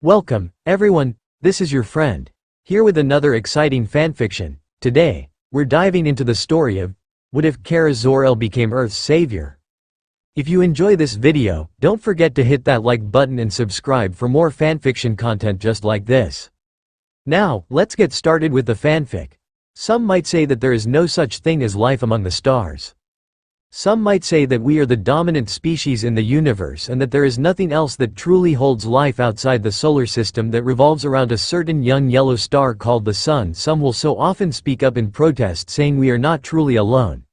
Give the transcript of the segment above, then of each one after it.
Welcome, everyone, this is your friend, here with another exciting fanfiction. Today, we're diving into the story of, what if Zor-El became Earth's savior? If you enjoy this video, don't forget to hit that like button and subscribe for more fanfiction content just like this. Now, let's get started with the fanfic. Some might say that there is no such thing as life among the stars. Some might say that we are the dominant species in the universe and that there is nothing else that truly holds life outside the solar system that revolves around a certain young yellow star called the Sun. Some will so often speak up in protest saying we are not truly alone.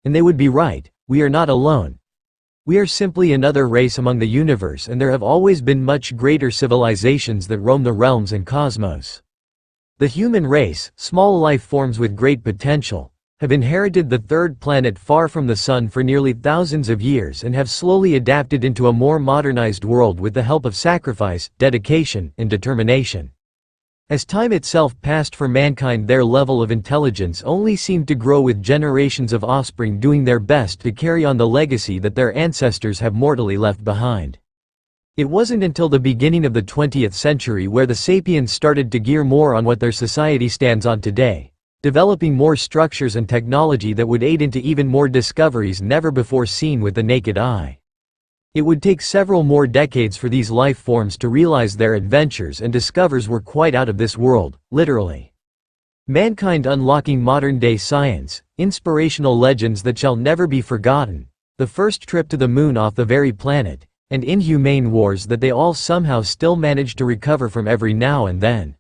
And they would be right, we are not alone. We are simply another race among the universe, and there have always been much greater civilizations that roam the realms and cosmos. The human race, small life forms with great potential, have inherited the third planet far from the Sun for nearly thousands of years and have slowly adapted into a more modernized world with the help of sacrifice, dedication, and determination. As time itself passed for mankind, their level of intelligence only seemed to grow, with generations of offspring doing their best to carry on the legacy that their ancestors have mortally left behind. It wasn't until the beginning of the 20th century where the sapiens started to gear more on what their society stands on today, developing more structures and technology that would aid into even more discoveries never before seen with the naked eye. It would take several more decades for these life forms to realize their adventures and discoveries were quite out of this world, literally. Mankind unlocking modern-day science, inspirational legends that shall never be forgotten, the first trip to the moon off the very planet, and inhumane wars that they all somehow still manage to recover from every now and then.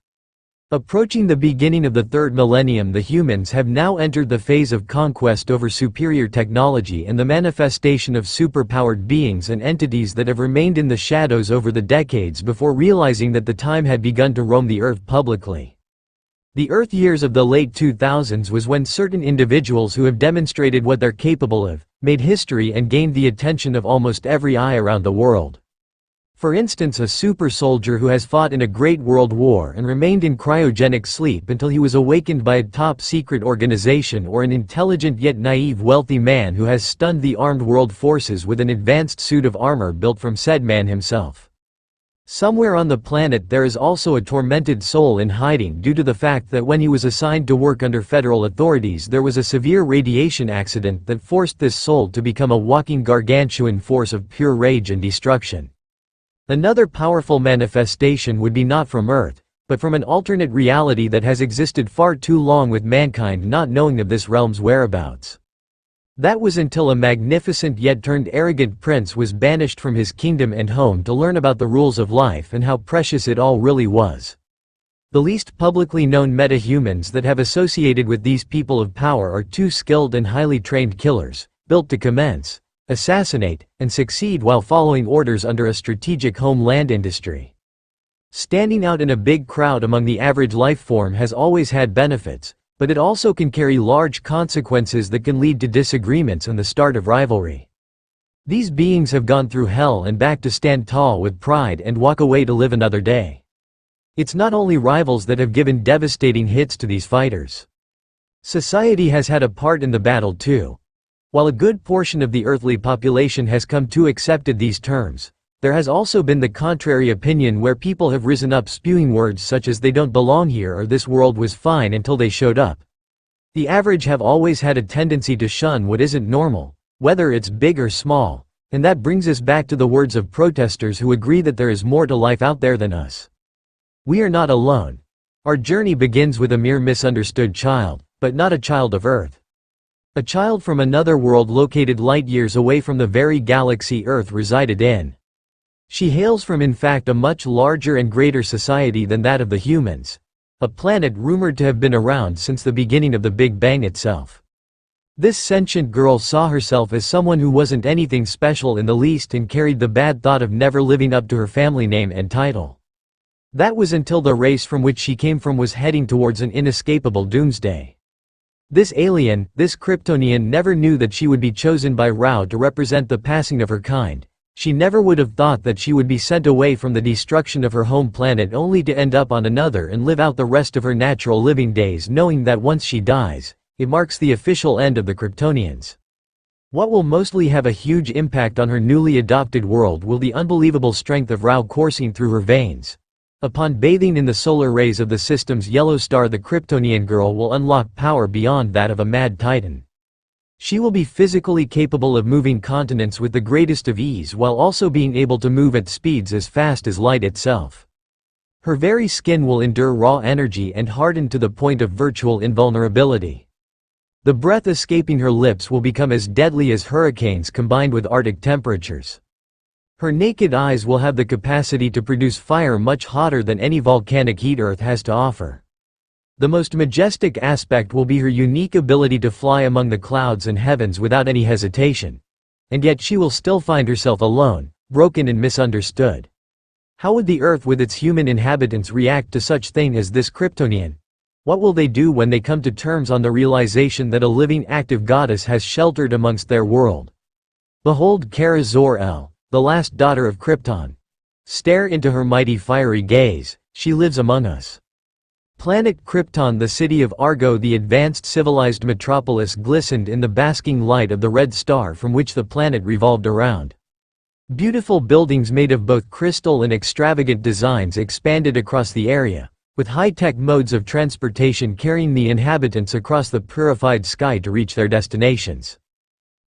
Approaching the beginning of the third millennium, the humans have now entered the phase of conquest over superior technology and the manifestation of superpowered beings and entities that have remained in the shadows over the decades before realizing that the time had begun to roam the Earth publicly. The Earth years of the late 2000s was when certain individuals who have demonstrated what they're capable of, made history and gained the attention of almost every eye around the world. For instance, a super soldier who has fought in a great world war and remained in cryogenic sleep until he was awakened by a top-secret organization, or an intelligent yet naive wealthy man who has stunned the armed world forces with an advanced suit of armor built from said man himself. Somewhere on the planet there is also a tormented soul in hiding due to the fact that when he was assigned to work under federal authorities there was a severe radiation accident that forced this soul to become a walking gargantuan force of pure rage and destruction. Another powerful manifestation would be not from Earth, but from an alternate reality that has existed far too long with mankind not knowing of this realm's whereabouts. That was until a magnificent yet turned arrogant prince was banished from his kingdom and home to learn about the rules of life and how precious it all really was. The least publicly known metahumans that have associated with these people of power are two skilled and highly trained killers, built to commence, assassinate, and succeed while following orders under a strategic homeland industry. Standing out in a big crowd among the average life form has always had benefits, but it also can carry large consequences that can lead to disagreements and the start of rivalry. These beings have gone through hell and back to stand tall with pride and walk away to live another day. It's not only rivals that have given devastating hits to these fighters. Society has had a part in the battle too. While a good portion of the earthly population has come to accept these terms, there has also been the contrary opinion where people have risen up spewing words such as "they don't belong here" or "this world was fine until they showed up." The average have always had a tendency to shun what isn't normal, whether it's big or small, and that brings us back to the words of protesters who agree that there is more to life out there than us. We are not alone. Our journey begins with a mere misunderstood child, but not a child of Earth. A child from another world located light years away from the very galaxy Earth resided in. She hails from, in fact, a much larger and greater society than that of the humans, a planet rumored to have been around since the beginning of the Big Bang itself. This sentient girl saw herself as someone who wasn't anything special in the least and carried the bad thought of never living up to her family name and title. That was until the race from which she came from was heading towards an inescapable doomsday. This alien, this Kryptonian, never knew that she would be chosen by Ra to represent the passing of her kind. She never would have thought that she would be sent away from the destruction of her home planet only to end up on another and live out the rest of her natural living days, knowing that once she dies, it marks the official end of the Kryptonians. What will mostly have a huge impact on her newly adopted world will be the unbelievable strength of Ra coursing through her veins. Upon bathing in the solar rays of the system's yellow star, the Kryptonian girl will unlock power beyond that of a mad titan. She will be physically capable of moving continents with the greatest of ease while also being able to move at speeds as fast as light itself. Her very skin will endure raw energy and harden to the point of virtual invulnerability. The breath escaping her lips will become as deadly as hurricanes combined with Arctic temperatures. Her naked eyes will have the capacity to produce fire much hotter than any volcanic heat Earth has to offer. The most majestic aspect will be her unique ability to fly among the clouds and heavens without any hesitation. And yet she will still find herself alone, broken and misunderstood. How would the Earth with its human inhabitants react to such thing as this Kryptonian? What will they do when they come to terms on the realization that a living active goddess has sheltered amongst their world? Behold Kara Zor-El, the last daughter of Krypton. Stare into her mighty fiery gaze, she lives among us. Planet Krypton, the city of Argo, the advanced civilized metropolis, glistened in the basking light of the red star from which the planet revolved around. Beautiful buildings made of both crystal and extravagant designs expanded across the area, with high-tech modes of transportation carrying the inhabitants across the purified sky to reach their destinations.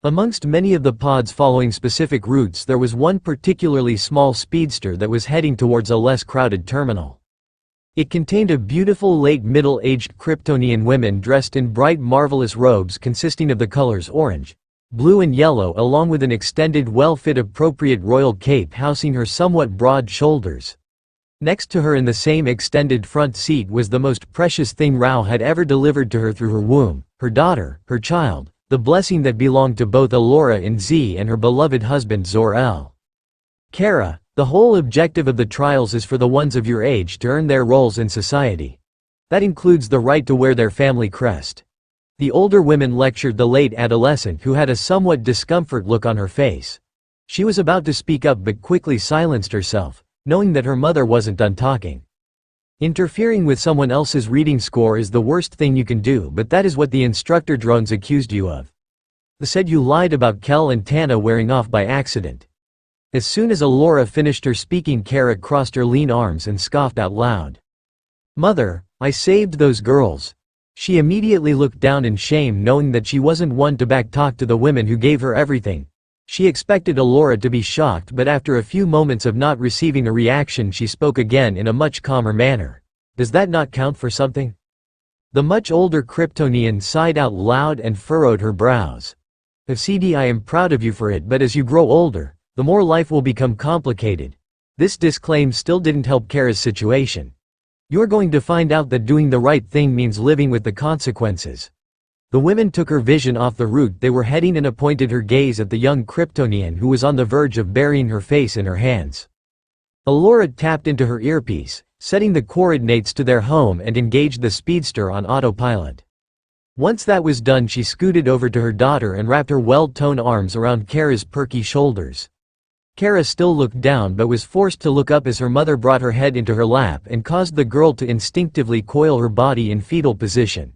Amongst many of the pods following specific routes, there was one particularly small speedster that was heading towards a less crowded terminal. It contained a beautiful late middle-aged Kryptonian woman dressed in bright marvelous robes consisting of the colors orange, blue and yellow, along with an extended well-fit appropriate royal cape housing her somewhat broad shoulders. Next to her in the same extended front seat was the most precious thing Rao had ever delivered to her through her womb, her daughter, her child, the blessing that belonged to both Allura and Z and her beloved husband Zor-El. Kara, the whole objective of the trials is for the ones of your age to earn their roles in society. That includes the right to wear their family crest. The older women lectured the late adolescent, who had a somewhat discomfort look on her face. She was about to speak up but quickly silenced herself, knowing that her mother wasn't done talking. Interfering with someone else's reading score is the worst thing you can do, but that is what the instructor drones accused you of. They said you lied about Kel and Tana wearing off by accident. As soon as Allura finished her speaking, Kara crossed her lean arms and scoffed out loud. Mother, I saved those girls. She immediately looked down in shame, knowing that she wasn't one to backtalk to the women who gave her everything. She expected Allura to be shocked, but after a few moments of not receiving a reaction, she spoke again in a much calmer manner. Does that not count for something? The much older Kryptonian sighed out loud and furrowed her brows. FCD, I am proud of you for it, but as you grow older, the more life will become complicated. This disclaim still didn't help Kara's situation. You're going to find out that doing the right thing means living with the consequences. The women took her vision off the route they were heading and pointed her gaze at the young Kryptonian who was on the verge of burying her face in her hands. Allura tapped into her earpiece, setting the coordinates to their home, and engaged the speedster on autopilot. Once that was done, she scooted over to her daughter and wrapped her well-toned arms around Kara's perky shoulders. Kara still looked down but was forced to look up as her mother brought her head into her lap and caused the girl to instinctively coil her body in fetal position.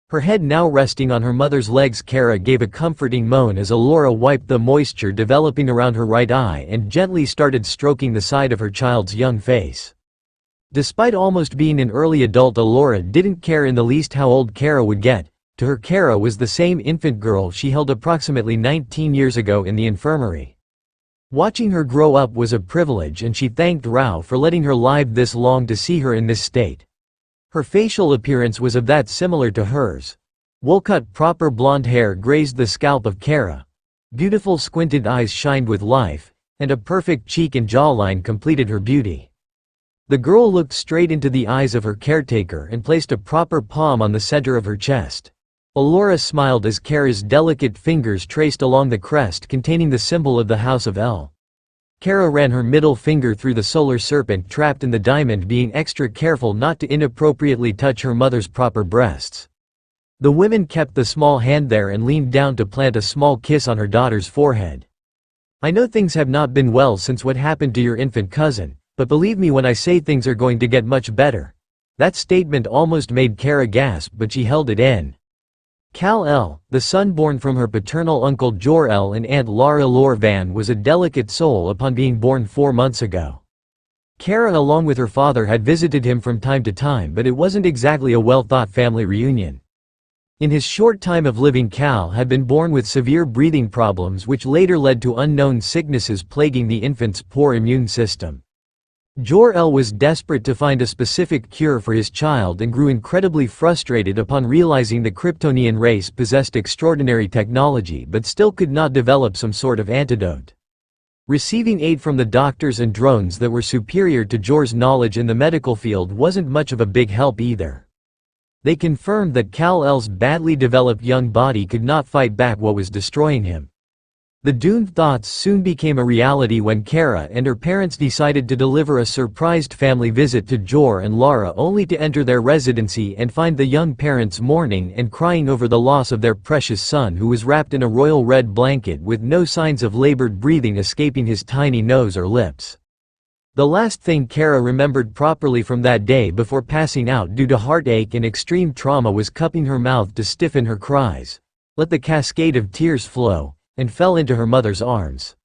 Her head now resting on her mother's legs, Kara gave a comforting moan as Allura wiped the moisture developing around her right eye and gently started stroking the side of her child's young face. Despite almost being an early adult, Allura didn't care in the least how old Kara would get. To her, Kara was the same infant girl she held approximately 19 years ago in the infirmary. Watching her grow up was a privilege, and she thanked Rao for letting her live this long to see her in this state. Her facial appearance was of that similar to hers. Wool-cut proper blonde hair grazed the scalp of Kara. Beautiful squinted eyes shined with life, and a perfect cheek and jawline completed her beauty. The girl looked straight into the eyes of her caretaker and placed a proper palm on the center of her chest. Allura smiled as Kara's delicate fingers traced along the crest containing the symbol of the House of El. Kara ran her middle finger through the solar serpent trapped in the diamond, being extra careful not to inappropriately touch her mother's proper breasts. The women kept the small hand there and leaned down to plant a small kiss on her daughter's forehead. I know things have not been well since what happened to your infant cousin, but believe me when I say things are going to get much better. That statement almost made Kara gasp, but she held it in. Kal-El, the son born from her paternal uncle Zor-El and Aunt Lara Lor-Van, was a delicate soul upon being born 4 months ago. Kara along with her father had visited him from time to time, but it wasn't exactly a well-thought family reunion. In his short time of living, Cal had been born with severe breathing problems which later led to unknown sicknesses plaguing the infant's poor immune system. Zor-El was desperate to find a specific cure for his child and grew incredibly frustrated upon realizing the Kryptonian race possessed extraordinary technology but still could not develop some sort of antidote. Receiving aid from the doctors and drones that were superior to Jor's knowledge in the medical field wasn't much of a big help either. They confirmed that Kal-El's badly developed young body could not fight back what was destroying him. The doomed thoughts soon became a reality when Kara and her parents decided to deliver a surprised family visit to Zor and Lara, only to enter their residency and find the young parents mourning and crying over the loss of their precious son, who was wrapped in a royal red blanket with no signs of labored breathing escaping his tiny nose or lips. The last thing Kara remembered properly from that day before passing out due to heartache and extreme trauma was cupping her mouth to stiffen her cries, let the cascade of tears flow, and fell into her mother's arms.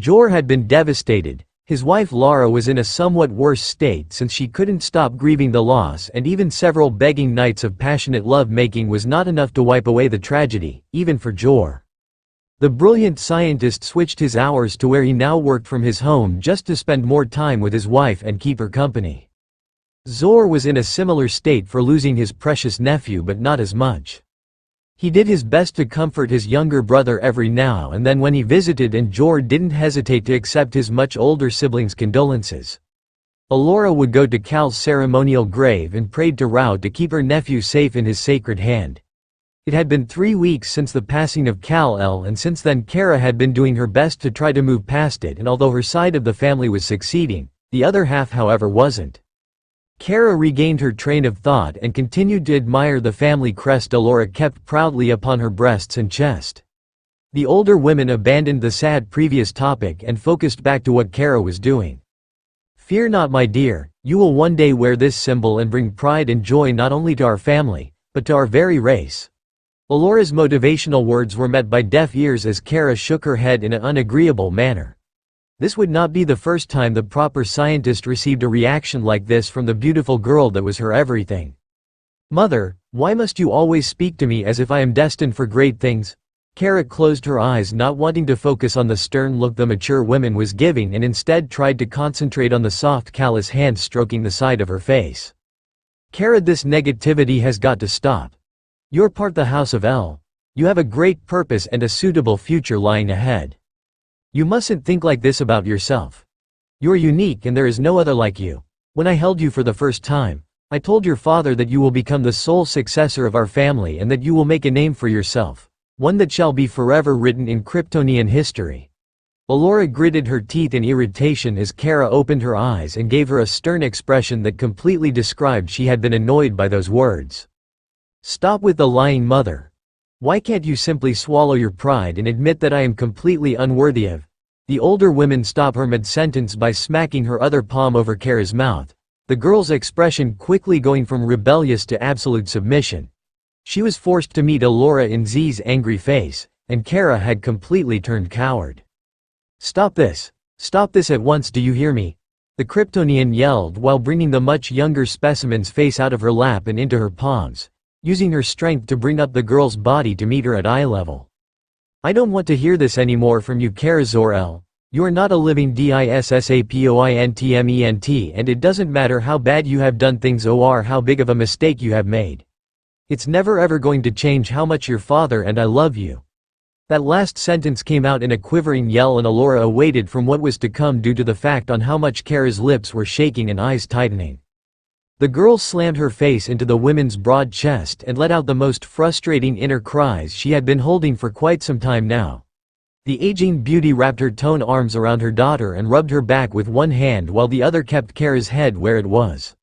Zor had been devastated. His wife Lara was in a somewhat worse state since she couldn't stop grieving the loss, and even several begging nights of passionate love-making was not enough to wipe away the tragedy, even for Zor. The brilliant scientist switched his hours to where he now worked from his home just to spend more time with his wife and keep her company. Zor was in a similar state for losing his precious nephew, but not as much. He did his best to comfort his younger brother every now and then when he visited, and Zor didn't hesitate to accept his much older siblings' condolences. Alora would go to Cal's ceremonial grave and prayed to Rao to keep her nephew safe in his sacred hand. It had been 3 weeks since the passing of Kal-El, and since then Kara had been doing her best to try to move past it, and although her side of the family was succeeding, the other half however wasn't. Kara regained her train of thought and continued to admire the family crest Alora kept proudly upon her breasts and chest. The older women abandoned the sad previous topic and focused back to what Kara was doing. "Fear not, my dear, you will one day wear this symbol and bring pride and joy not only to our family, but to our very race." Alora's motivational words were met by deaf ears as Kara shook her head in an unagreeable manner. This would not be the first time the proper scientist received a reaction like this from the beautiful girl that was her everything. "Mother, why must you always speak to me as if I am destined for great things?" Kara closed her eyes, not wanting to focus on the stern look the mature woman was giving, and instead tried to concentrate on the soft callous hand stroking the side of her face. "Kara, this negativity has got to stop. You're part the House of El. You have a great purpose and a suitable future lying ahead. You mustn't think like this about yourself. You're unique and there is no other like you. When I held you for the first time, I told your father that you will become the sole successor of our family and that you will make a name for yourself, one that shall be forever written in Kryptonian history." Alora gritted her teeth in irritation as Kara opened her eyes and gave her a stern expression that completely described she had been annoyed by those words. "Stop with the lying, mother. Why can't you simply swallow your pride and admit that I am completely unworthy of—" The older woman stopped her mid-sentence by smacking her other palm over Kara's mouth, the girl's expression quickly going from rebellious to absolute submission. She was forced to meet Alora in Z's angry face, and Kara had completely turned coward. Stop this at once, do you hear me?" the Kryptonian yelled while bringing the much younger specimen's face out of her lap and into her palms, using her strength to bring up the girl's body to meet her at eye level. "I don't want to hear this anymore from you, Kara Zor-El. You are not a living disappointment, and it doesn't matter how bad you have done things or how big of a mistake you have made. It's never ever going to change how much your father and I love you." That last sentence came out in a quivering yell, and Alora awaited from what was to come due to the fact on how much Kara's lips were shaking and eyes tightening. The girl slammed her face into the woman's broad chest and let out the most frustrating inner cries she had been holding for quite some time now. The aging beauty wrapped her toned arms around her daughter and rubbed her back with one hand while the other kept Kara's head where it was.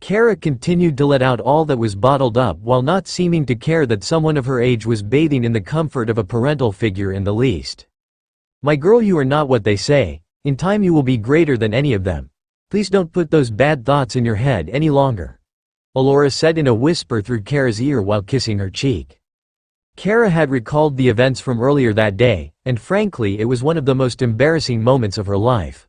Kara continued to let out all that was bottled up while not seeming to care that someone of her age was bathing in the comfort of a parental figure in the least. "My girl, you are not what they say. In time you will be greater than any of them. Please don't put those bad thoughts in your head any longer," Alora said in a whisper through Kara's ear while kissing her cheek. Kara had recalled the events from earlier that day, and frankly it was one of the most embarrassing moments of her life.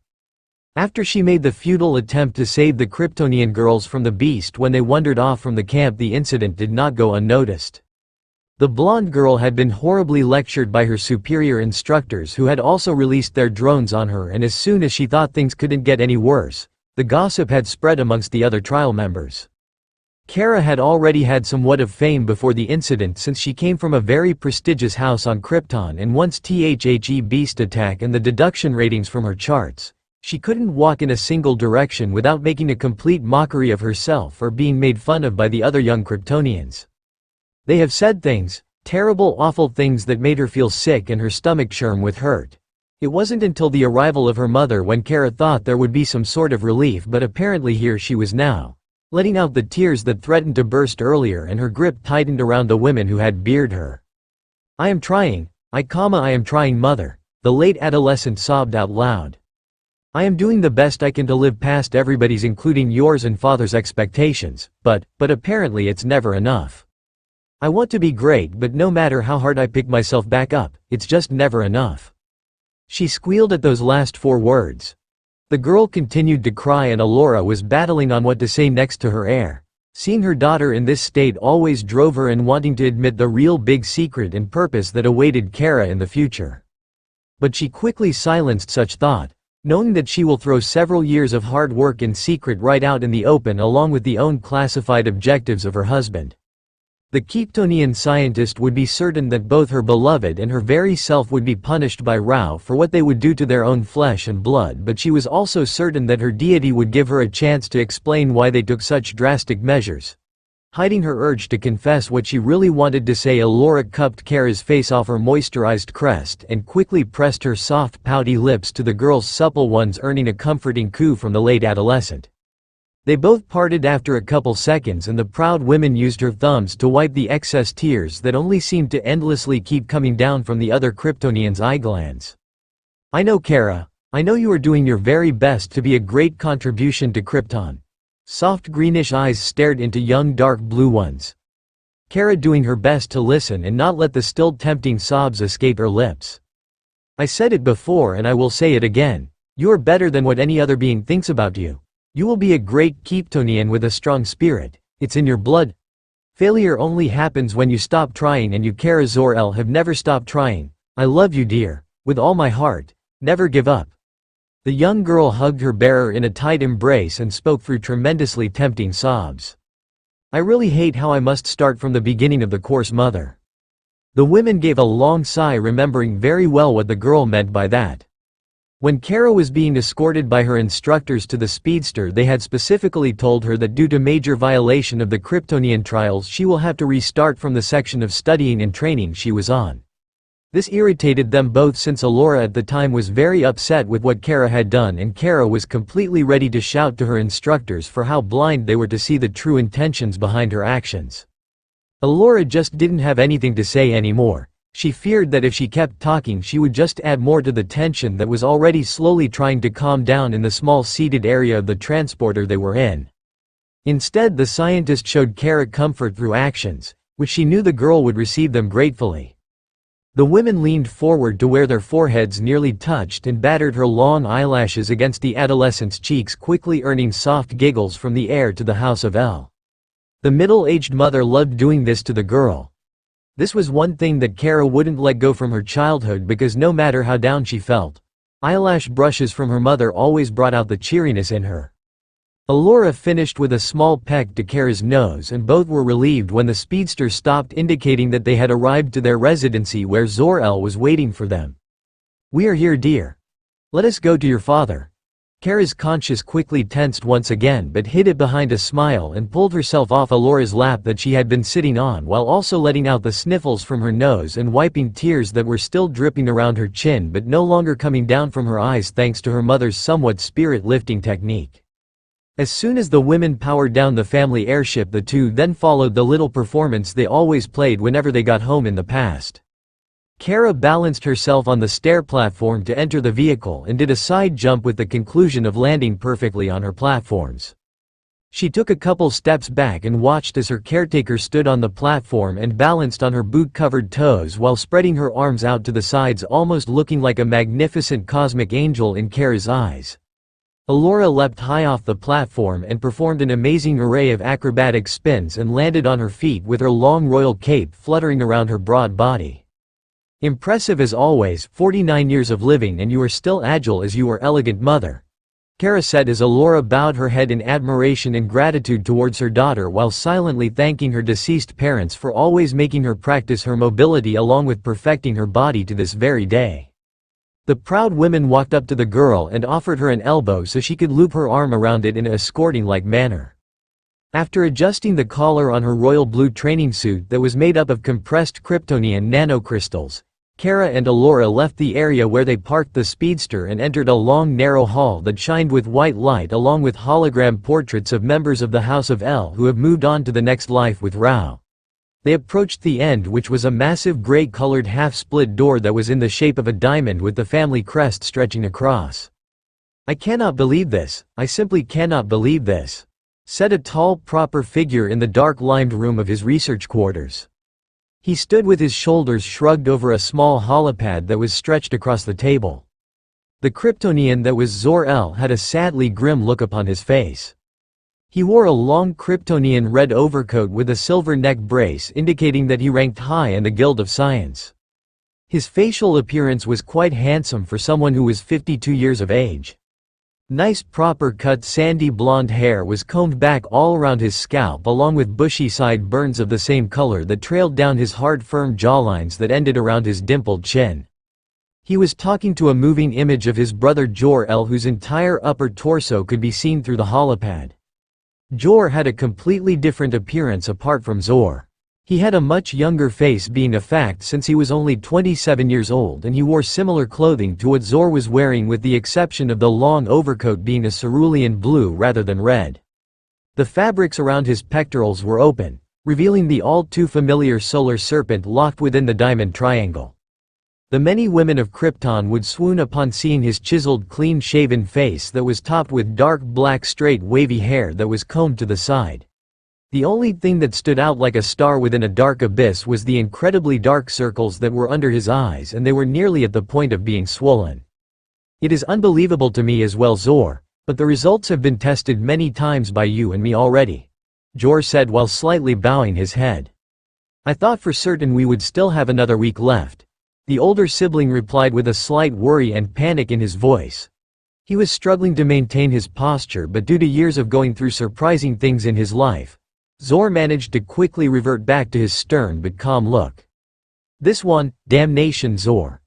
After she made the futile attempt to save the Kryptonian girls from the beast when they wandered off from the camp, the incident did not go unnoticed. The blonde girl had been horribly lectured by her superior instructors, who had also released their drones on her, and as soon as she thought things couldn't get any worse, the gossip had spread amongst the other trial members. Kara had already had somewhat of fame before the incident, since she came from a very prestigious house on Krypton, and once THE beast attack and the deduction ratings from her charts, she couldn't walk in a single direction without making a complete mockery of herself or being made fun of by the other young Kryptonians. They have said things, terrible, awful things that made her feel sick and her stomach churn with hurt. It wasn't until the arrival of her mother when Kara thought there would be some sort of relief, but apparently here she was now, letting out the tears that threatened to burst earlier, and her grip tightened around the women who had beard her. I am trying, mother," the late adolescent sobbed out loud. "I am doing the best I can to live past everybody's, including yours and father's, expectations, but apparently it's never enough. I want to be great, but no matter how hard I pick myself back up, it's just never enough." She squealed at those last 4 words. The girl continued to cry, and Alora was battling on what to say next to her heir. Seeing her daughter in this state always drove her in wanting to admit the real big secret and purpose that awaited Kara in the future. But she quickly silenced such thought, knowing that she will throw several years of hard work in secret right out in the open, along with the own classified objectives of her husband. The Kryptonian scientist would be certain that both her beloved and her very self would be punished by Rao for what they would do to their own flesh and blood, but she was also certain that her deity would give her a chance to explain why they took such drastic measures. Hiding her urge to confess what she really wanted to say, Alora cupped Kara's face off her moisturized crest and quickly pressed her soft, pouty lips to the girl's supple ones, earning a comforting coo from the late adolescent. They both parted after a couple seconds, and the proud woman used her thumbs to wipe the excess tears that only seemed to endlessly keep coming down from the other Kryptonian's eye glands. "I know, Kara. I know you are doing your very best to be a great contribution to Krypton." Soft greenish eyes stared into young dark blue ones. Kara doing her best to listen and not let the still tempting sobs escape her lips. "I said it before and I will say it again. You are better than what any other being thinks about you. You will be a great Kryptonian with a strong spirit. It's in your blood. Failure only happens when you stop trying, and you, Kara Zor-El, have never stopped trying. I love you, dear. With all my heart. Never give up." The young girl hugged her bearer in a tight embrace and spoke through tremendously tempting sobs. "I really hate how I must start from the beginning of the course, mother." The women gave a long sigh, remembering very well what the girl meant by that. When Kara was being escorted by her instructors to the speedster, they had specifically told her that due to major violation of the Kryptonian trials, she will have to restart from the section of studying and training she was on. This irritated them both, since Alora at the time was very upset with what Kara had done, and Kara was completely ready to shout to her instructors for how blind they were to see the true intentions behind her actions. Alora just didn't have anything to say anymore. She feared that if she kept talking, she would just add more to the tension that was already slowly trying to calm down in the small seated area of the transporter they were in. Instead, the scientist showed Kara comfort through actions, which she knew the girl would receive them gratefully. The women leaned forward to where their foreheads nearly touched and battered her long eyelashes against the adolescent's cheeks, quickly earning soft giggles from the heir to the House of El. The middle-aged mother loved doing this to the girl. This was one thing that Kara wouldn't let go from her childhood, because no matter how down she felt, eyelash brushes from her mother always brought out the cheeriness in her. Alora finished with a small peck to Kara's nose, and both were relieved when the speedster stopped, indicating that they had arrived to their residency where Zor-El was waiting for them. "We are here, dear. Let us go to your father." Kara's conscience quickly tensed once again, but hid it behind a smile and pulled herself off Alora's lap that she had been sitting on, while also letting out the sniffles from her nose and wiping tears that were still dripping around her chin but no longer coming down from her eyes thanks to her mother's somewhat spirit-lifting technique. As soon as the women powered down the family airship, the two then followed the little performance they always played whenever they got home in the past. Kara balanced herself on the stair platform to enter the vehicle and did a side jump, with the conclusion of landing perfectly on her platforms. She took a couple steps back and watched as her caretaker stood on the platform and balanced on her boot-covered toes while spreading her arms out to the sides, almost looking like a magnificent cosmic angel in Kara's eyes. Allura leapt high off the platform and performed an amazing array of acrobatic spins and landed on her feet with her long royal cape fluttering around her broad body. Impressive as always, 49 years of living and you are still agile as you are, elegant mother. Kara said as Allura bowed her head in admiration and gratitude towards her daughter while silently thanking her deceased parents for always making her practice her mobility along with perfecting her body to this very day. The proud woman walked up to the girl and offered her an elbow so she could loop her arm around it in an escorting-like manner. After adjusting the collar on her royal blue training suit that was made up of compressed Kryptonian nanocrystals, Kara and Allura left the area where they parked the speedster and entered a long narrow hall that shined with white light along with hologram portraits of members of the House of El who have moved on to the next life with Rao. They approached the end, which was a massive gray-colored half-split door that was in the shape of a diamond with the family crest stretching across. "I cannot believe this, I simply cannot believe this," said a tall, proper figure in the dark-limed room of his research quarters. He stood with his shoulders shrugged over a small holopad that was stretched across the table. The Kryptonian that was Zor-El had a sadly grim look upon his face. He wore a long Kryptonian red overcoat with a silver neck brace indicating that he ranked high in the Guild of Science. His facial appearance was quite handsome for someone who was 52 years of age. Nice proper cut sandy blonde hair was combed back all around his scalp along with bushy sideburns of the same color that trailed down his hard firm jawlines that ended around his dimpled chin. He was talking to a moving image of his brother Zor-El whose entire upper torso could be seen through the holopad. Zor had a completely different appearance apart from Zor. He had a much younger face being a fact since he was only 27 years old and he wore similar clothing to what Zor was wearing with the exception of the long overcoat being a cerulean blue rather than red. The fabrics around his pectorals were open, revealing the all too familiar solar serpent locked within the diamond triangle. The many women of Krypton would swoon upon seeing his chiseled clean-shaven face that was topped with dark black straight wavy hair that was combed to the side. The only thing that stood out like a star within a dark abyss was the incredibly dark circles that were under his eyes and they were nearly at the point of being swollen. "It is unbelievable to me as well, Zor, but the results have been tested many times by you and me already," Zor said while slightly bowing his head. "I thought for certain we would still have another week left," the older sibling replied with a slight worry and panic in his voice. He was struggling to maintain his posture but due to years of going through surprising things in his life, Zor managed to quickly revert back to his stern but calm look. "This one, damnation Zor.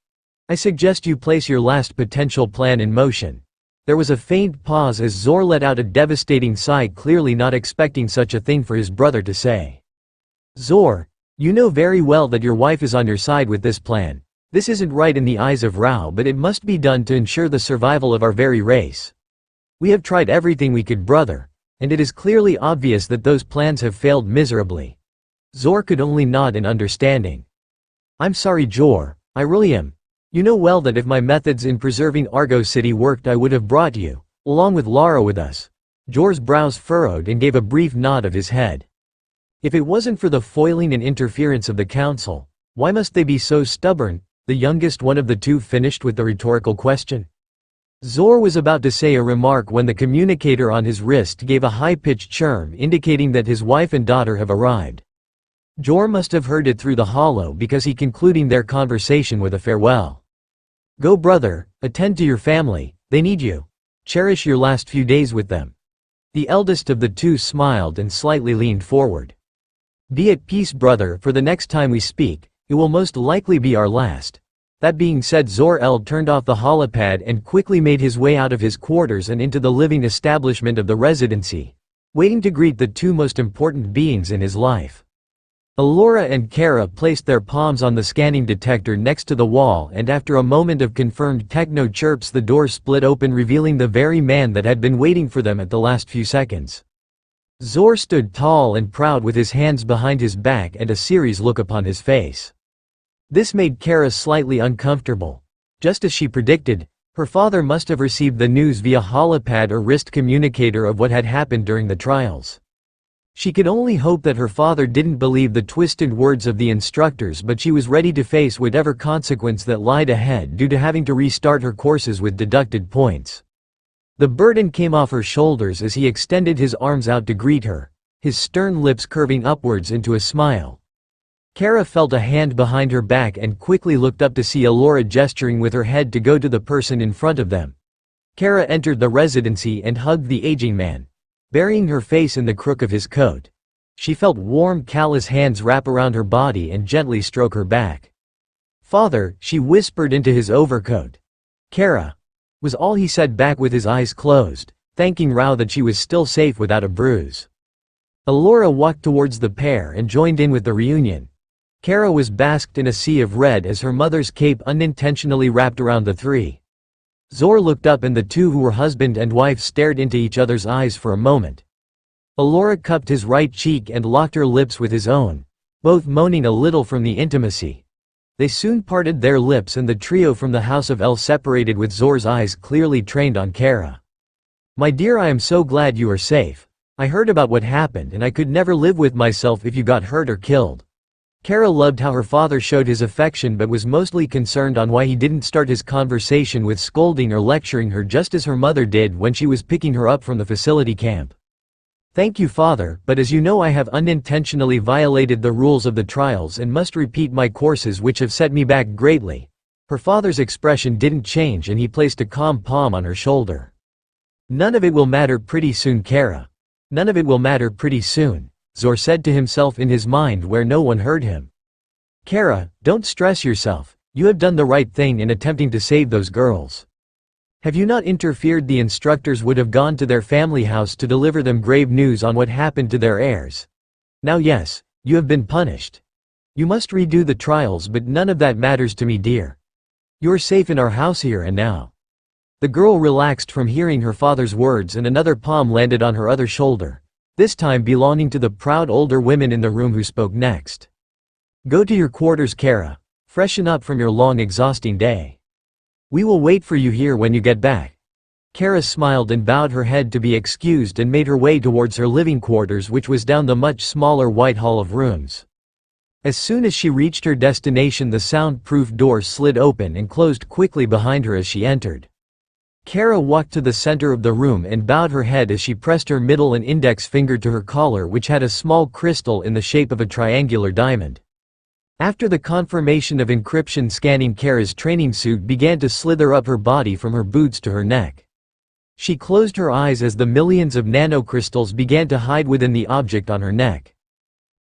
I suggest you place your last potential plan in motion." There was a faint pause as Zor let out a devastating sigh, clearly not expecting such a thing for his brother to say. "Zor, you know very well that your wife is on your side with this plan. This isn't right in the eyes of Rao, but it must be done to ensure the survival of our very race. We have tried everything we could, brother, and it is clearly obvious that those plans have failed miserably." Zor could only nod in understanding. "I'm sorry, Zor, I really am. You know well that if my methods in preserving Argo City worked I would have brought you, along with Lara with us." Zor's brows furrowed and gave a brief nod of his head. "If it wasn't for the foiling and interference of the council, why must they be so stubborn?" The youngest one of the two finished with the rhetorical question. Zor was about to say a remark when the communicator on his wrist gave a high-pitched chirp indicating that his wife and daughter have arrived. Zor must have heard it through the holo because he concluding their conversation with a farewell. "Go brother, attend to your family, they need you. Cherish your last few days with them." The eldest of the two smiled and slightly leaned forward. "Be at peace brother, for the next time we speak, it will most likely be our last." That being said, Zor-El turned off the holopad and quickly made his way out of his quarters and into the living establishment of the residency, waiting to greet the two most important beings in his life. Allura and Kara placed their palms on the scanning detector next to the wall and after a moment of confirmed techno chirps the door split open revealing the very man that had been waiting for them at the last few seconds. Zor stood tall and proud with his hands behind his back and a serious look upon his face. This made Kara slightly uncomfortable. Just as she predicted, her father must have received the news via holopad or wrist communicator of what had happened during the trials. She could only hope that her father didn't believe the twisted words of the instructors, but she was ready to face whatever consequence that lied ahead due to having to restart her courses with deducted points. The burden came off her shoulders as he extended his arms out to greet her, his stern lips curving upwards into a smile. Kara felt a hand behind her back and quickly looked up to see Elora gesturing with her head to go to the person in front of them. Kara entered the residency and hugged the aging man, burying her face in the crook of his coat. She felt warm, callous hands wrap around her body and gently stroke her back. "Father," she whispered into his overcoat. "Kara," was all he said back with his eyes closed, thanking Rao that she was still safe without a bruise. Elora walked towards the pair and joined in with the reunion. Kara was basked in a sea of red as her mother's cape unintentionally wrapped around the three. Zor looked up and the two who were husband and wife stared into each other's eyes for a moment. Elora cupped his right cheek and locked her lips with his own, both moaning a little from the intimacy. They soon parted their lips and the trio from the house of El separated with Zor's eyes clearly trained on Kara. "My dear, I am so glad you are safe. I heard about what happened and I could never live with myself if you got hurt or killed." Kara loved how her father showed his affection but was mostly concerned on why he didn't start his conversation with scolding or lecturing her just as her mother did when she was picking her up from the facility camp. "Thank you, father, but as you know I have unintentionally violated the rules of the trials and must repeat my courses which have set me back greatly." Her father's expression didn't change and he placed a calm palm on her shoulder. "None of it will matter pretty soon, Kara. None of it will matter pretty soon," Zor said to himself in his mind where no one heard him. "Kara, don't stress yourself, you have done the right thing in attempting to save those girls. Have you not interfered? The instructors would have gone to their family house to deliver them grave news on what happened to their heirs. Now yes, you have been punished. You must redo the trials but none of that matters to me, dear. You are safe in our house here and now." The girl relaxed from hearing her father's words and another palm landed on her other shoulder, this time belonging to the proud older women in the room who spoke next. "Go to your quarters, Kara. Freshen up from your long exhausting day. We will wait for you here when you get back." Kara smiled and bowed her head to be excused and made her way towards her living quarters, which was down the much smaller white hall of rooms. As soon as she reached her destination, the soundproof door slid open and closed quickly behind her as she entered. Kara walked to the center of the room and bowed her head as she pressed her middle and index finger to her collar, which had a small crystal in the shape of a triangular diamond. After the confirmation of encryption scanning, Kara's training suit began to slither up her body from her boots to her neck. She closed her eyes as the millions of nanocrystals began to hide within the object on her neck.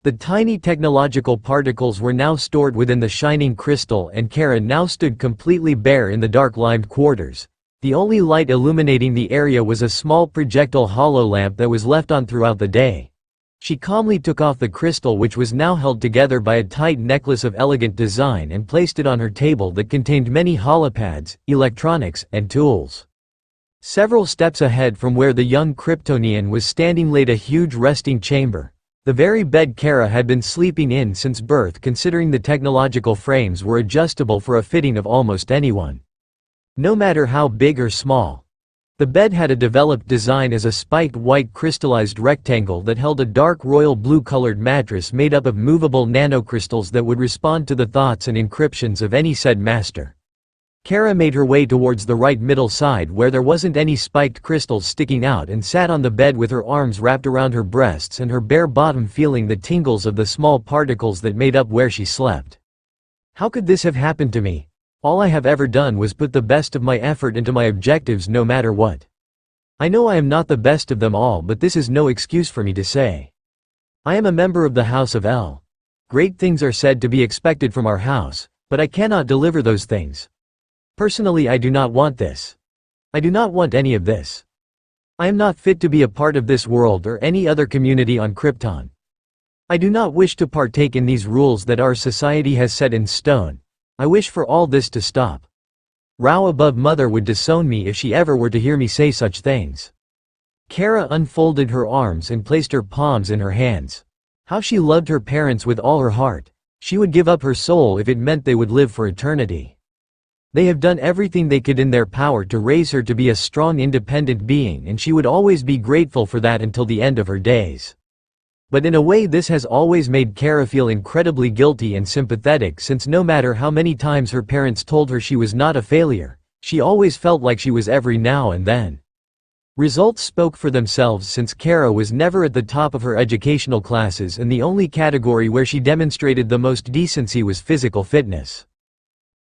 The tiny technological particles were now stored within the shining crystal and Kara now stood completely bare in the dark limed quarters. The only light illuminating the area was a small projectile hololamp that was left on throughout the day. She calmly took off the crystal, which was now held together by a tight necklace of elegant design, and placed it on her table that contained many holopads, electronics, and tools. Several steps ahead from where the young Kryptonian was standing laid a huge resting chamber, the very bed Kara had been sleeping in since birth, considering the technological frames were adjustable for a fitting of almost anyone, no matter how big or small. The bed had a developed design as a spiked white crystallized rectangle that held a dark royal blue colored mattress made up of movable nanocrystals that would respond to the thoughts and encryptions of any said master. Kara made her way towards the right middle side where there wasn't any spiked crystals sticking out and sat on the bed with her arms wrapped around her breasts and her bare bottom feeling the tingles of the small particles that made up where she slept. How could this have happened to me? All I have ever done was put the best of my effort into my objectives no matter what. I know I am not the best of them all, but this is no excuse for me to say I am a member of the House of El. Great things are said to be expected from our house, but I cannot deliver those things. Personally, I do not want this. I do not want any of this. I am not fit to be a part of this world or any other community on Krypton. I do not wish to partake in these rules that our society has set in stone. I wish for all this to stop. Rao above mother would disown me if she ever were to hear me say such things." Kara unfolded her arms and placed her palms in her hands. How she loved her parents with all her heart. She would give up her soul if it meant they would live for eternity. They have done everything they could in their power to raise her to be a strong, independent being, and she would always be grateful for that until the end of her days. But in a way this has always made Kara feel incredibly guilty and sympathetic, since no matter how many times her parents told her she was not a failure, she always felt like she was every now and then. Results spoke for themselves since Kara was never at the top of her educational classes, and the only category where she demonstrated the most decency was physical fitness.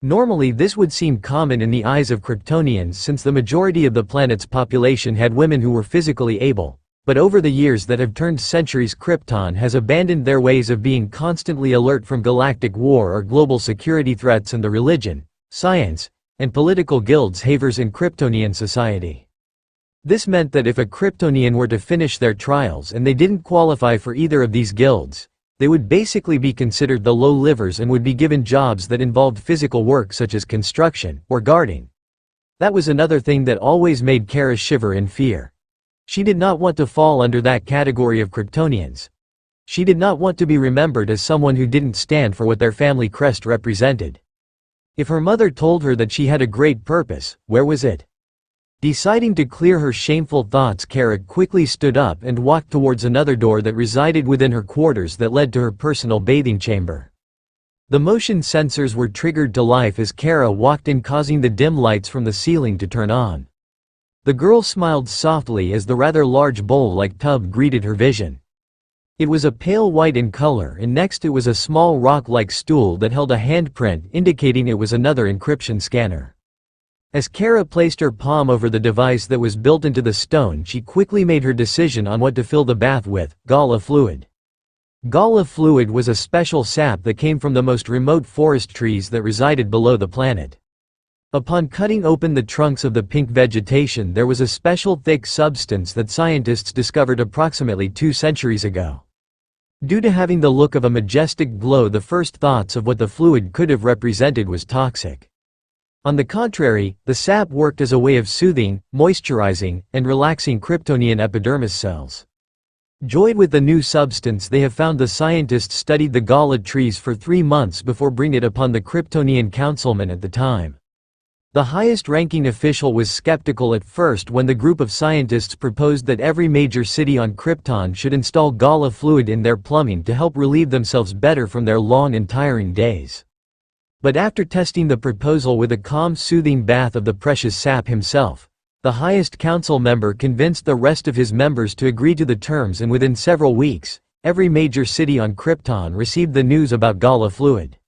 Normally this would seem common in the eyes of Kryptonians since the majority of the planet's population had women who were physically able, but over the years that have turned centuries Krypton has abandoned their ways of being constantly alert from galactic war or global security threats, and the religion, science, and political guilds havers in Kryptonian society. This meant that if a Kryptonian were to finish their trials and they didn't qualify for either of these guilds, they would basically be considered the low livers and would be given jobs that involved physical work such as construction or guarding. That was another thing that always made Kara shiver in fear. She did not want to fall under that category of Kryptonians. She did not want to be remembered as someone who didn't stand for what their family crest represented. If her mother told her that she had a great purpose, where was it? Deciding to clear her shameful thoughts, Kara quickly stood up and walked towards another door that resided within her quarters that led to her personal bathing chamber. The motion sensors were triggered to life as Kara walked in, causing the dim lights from the ceiling to turn on. The girl smiled softly as the rather large bowl-like tub greeted her vision. It was a pale white in color, and next it was a small rock-like stool that held a handprint indicating it was another encryption scanner. As Kara placed her palm over the device that was built into the stone, she quickly made her decision on what to fill the bath with: Gala fluid. Gala fluid was a special sap that came from the most remote forest trees that resided below the planet. Upon cutting open the trunks of the pink vegetation, there was a special thick substance that scientists discovered approximately 2 centuries ago. Due to having the look of a majestic glow, the first thoughts of what the fluid could have represented was toxic. On the contrary, the sap worked as a way of soothing, moisturizing, and relaxing Kryptonian epidermis cells. Joyed with the new substance they have found, the scientists studied the Gala trees for 3 months before bringing it upon the Kryptonian councilman at the time. The highest-ranking official was skeptical at first when the group of scientists proposed that every major city on Krypton should install Gala fluid in their plumbing to help relieve themselves better from their long and tiring days. But after testing the proposal with a calm, soothing bath of the precious sap himself, the highest council member convinced the rest of his members to agree to the terms, and within several weeks, every major city on Krypton received the news about Gala fluid.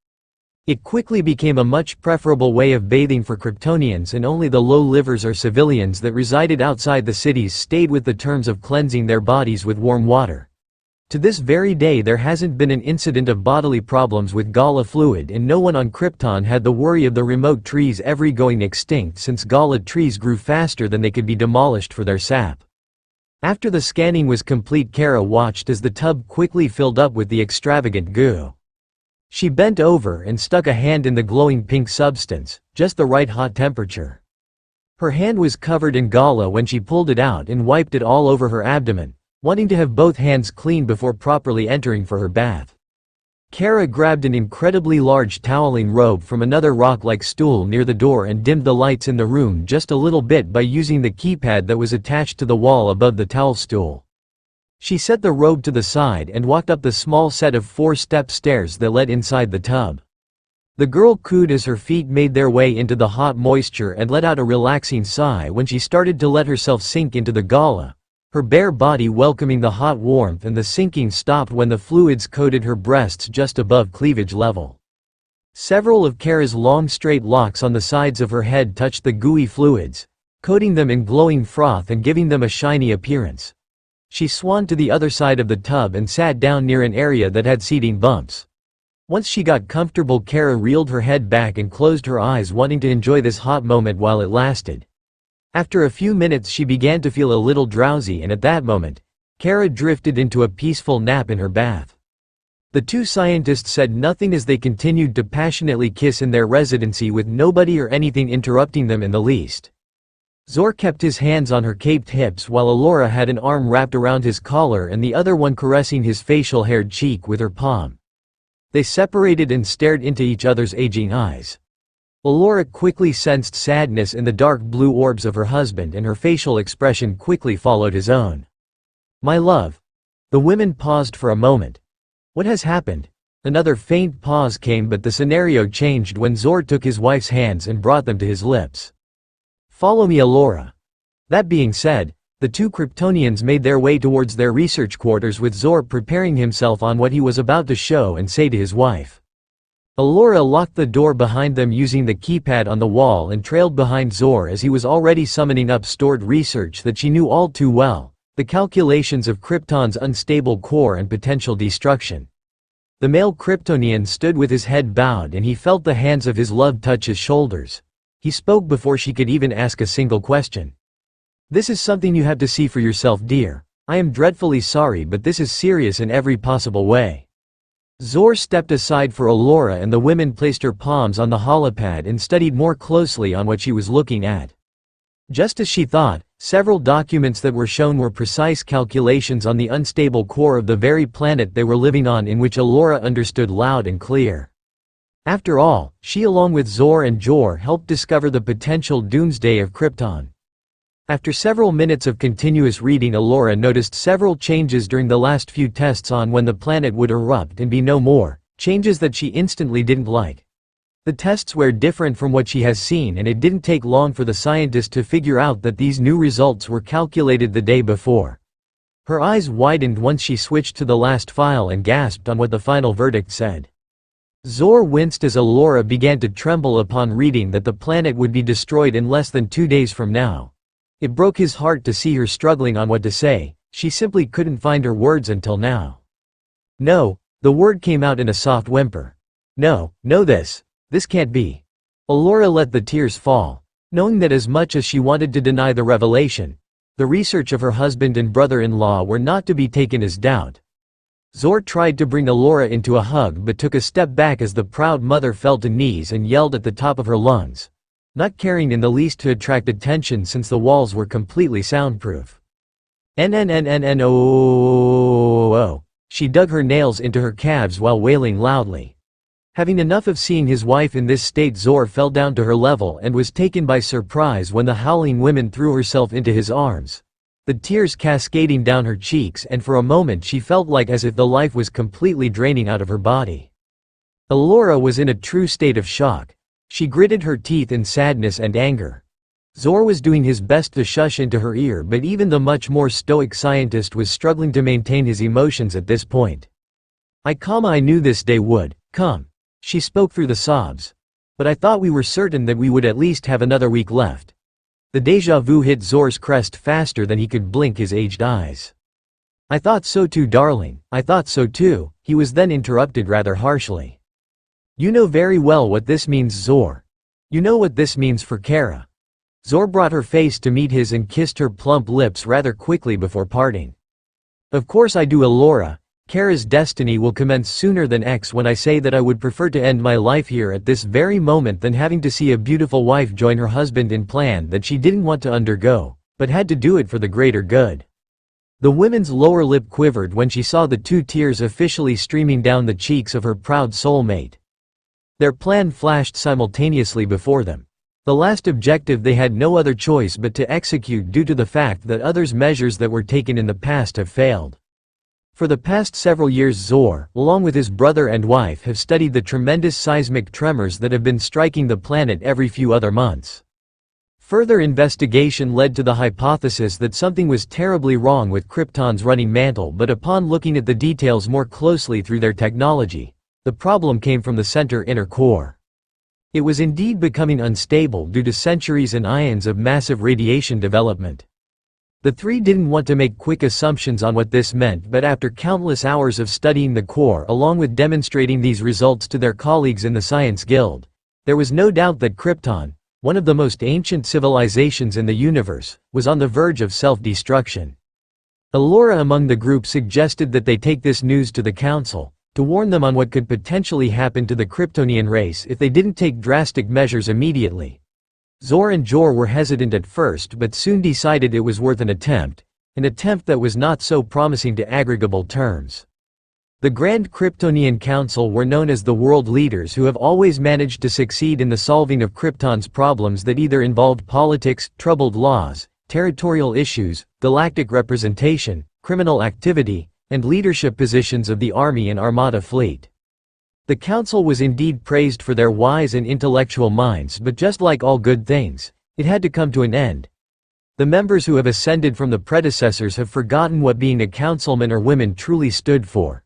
It quickly became a much preferable way of bathing for Kryptonians, and only the low livers or civilians that resided outside the cities stayed with the terms of cleansing their bodies with warm water. To this very day there hasn't been an incident of bodily problems with Gala fluid, and no one on Krypton had the worry of the remote trees ever going extinct, since Gala trees grew faster than they could be demolished for their sap. After the scanning was complete, Kara watched as the tub quickly filled up with the extravagant goo. She bent over and stuck a hand in the glowing pink substance, just the right hot temperature. Her hand was covered in Gala when she pulled it out and wiped it all over her abdomen, wanting to have both hands clean before properly entering for her bath. Kara grabbed an incredibly large toweling robe from another rock-like stool near the door and dimmed the lights in the room just a little bit by using the keypad that was attached to the wall above the towel stool. She set the robe to the side and walked up the small set of 4-step stairs that led inside the tub. The girl cooed as her feet made their way into the hot moisture and let out a relaxing sigh when she started to let herself sink into the Gala, her bare body welcoming the hot warmth, and the sinking stopped when the fluids coated her breasts just above cleavage level. Several of Kara's long straight locks on the sides of her head touched the gooey fluids, coating them in glowing froth and giving them a shiny appearance. She swanned to the other side of the tub and sat down near an area that had seating bumps. Once she got comfortable, Kara reeled her head back and closed her eyes, wanting to enjoy this hot moment while it lasted. After a few minutes she began to feel a little drowsy, and at that moment, Kara drifted into a peaceful nap in her bath. The two scientists said nothing as they continued to passionately kiss in their residency with nobody or anything interrupting them in the least. Zor kept his hands on her caped hips while Alora had an arm wrapped around his collar and the other one caressing his facial-haired cheek with her palm. They separated and stared into each other's aging eyes. Alora quickly sensed sadness in the dark blue orbs of her husband, and her facial expression quickly followed his own. "My love." The women paused for a moment. "What has happened?" Another faint pause came, but the scenario changed when Zor took his wife's hands and brought them to his lips. "Follow me, Alora." That being said, The two Kryptonians made their way towards their research quarters with Zor preparing himself on what he was about to show and say to his wife. Allura locked the door behind them using the keypad on the wall and trailed behind Zor as he was already summoning up stored research that she knew all too well, the calculations of Krypton's unstable core and potential destruction. The male Kryptonian stood with his head bowed and he felt the hands of his love touch his shoulders. He spoke before she could even ask a single question. "This is something you have to see for yourself, dear. I am dreadfully sorry, but this is serious in every possible way." Zor stepped aside for Allura and the women placed her palms on the holopad and studied more closely on what she was looking at. Just as she thought, several documents that were shown were precise calculations on the unstable core of the very planet they were living on, in which Allura understood loud and clear. After all, she along with Zor and Jor helped discover the potential doomsday of Krypton. After several minutes of continuous reading, Allura noticed several changes during the last few tests on when the planet would erupt and be no more, changes that she instantly didn't like. The tests were different from what she has seen, and it didn't take long for the scientist to figure out that these new results were calculated the day before. Her eyes widened once she switched to the last file and gasped on what the final verdict said. Zor winced as Allura began to tremble upon reading that the planet would be destroyed in less than 2 days from now. It broke his heart to see her struggling on what to say. She simply couldn't find her words until now. "No," the word came out in a soft whimper. "No, this can't be." Allura let the tears fall, knowing that as much as she wanted to deny the revelation, the research of her husband and brother-in-law were not to be taken as doubt. Zor tried to bring Allura into a hug but took a step back as the proud mother fell to knees and yelled at the top of her lungs, not caring in the least to attract attention since the walls were completely soundproof. "NNNNO." She dug her nails into her calves while wailing loudly. Having enough of seeing his wife in this state, Zor fell down to her level and was taken by surprise when the howling woman threw herself into his arms, the tears cascading down her cheeks, and for a moment she felt like as if the life was completely draining out of her body. Allura was in a true state of shock. She gritted her teeth in sadness and anger. Zor was doing his best to shush into her ear, but even the much more stoic scientist was struggling to maintain his emotions at this point. I knew this day would come," she spoke through the sobs. "But I thought we were certain that we would at least have another week left." The déjà vu hit Zor's crest faster than he could blink his aged eyes. "I thought so too, darling, I thought so too," he was then interrupted rather harshly. "You know very well what this means, Zor. You know what this means for Kara." Zor brought her face to meet his and kissed her plump lips rather quickly before parting. "Of course I do, Allura. Kara's destiny will commence sooner than X when I say that I would prefer to end my life here at this very moment than having to see a beautiful wife join her husband in plan that she didn't want to undergo, but had to do it for the greater good." The woman's lower lip quivered when she saw the 2 tears officially streaming down the cheeks of her proud soulmate. Their plan flashed simultaneously before them. The last objective they had no other choice but to execute due to the fact that others' measures that were taken in the past have failed. For the past several years, Zor, along with his brother and wife, have studied the tremendous seismic tremors that have been striking the planet every few other months. Further investigation led to the hypothesis that something was terribly wrong with Krypton's running mantle, but upon looking at the details more closely through their technology, the problem came from the center inner core. It was indeed becoming unstable due to centuries and ions of massive radiation development. The three didn't want to make quick assumptions on what this meant, but after countless hours of studying the core along with demonstrating these results to their colleagues in the Science Guild, there was no doubt that Krypton, one of the most ancient civilizations in the universe, was on the verge of self-destruction. Allura among the group suggested that they take this news to the council, to warn them on what could potentially happen to the Kryptonian race if they didn't take drastic measures immediately. Zor and Jor were hesitant at first but soon decided it was worth an attempt that was not so promising to aggregable terms. The Grand Kryptonian Council were known as the world leaders who have always managed to succeed in the solving of Krypton's problems that either involved politics, troubled laws, territorial issues, galactic representation, criminal activity, and leadership positions of the Army and Armada fleet. The council was indeed praised for their wise and intellectual minds, but just like all good things, it had to come to an end. The members who have ascended from the predecessors have forgotten what being a councilman or women truly stood for.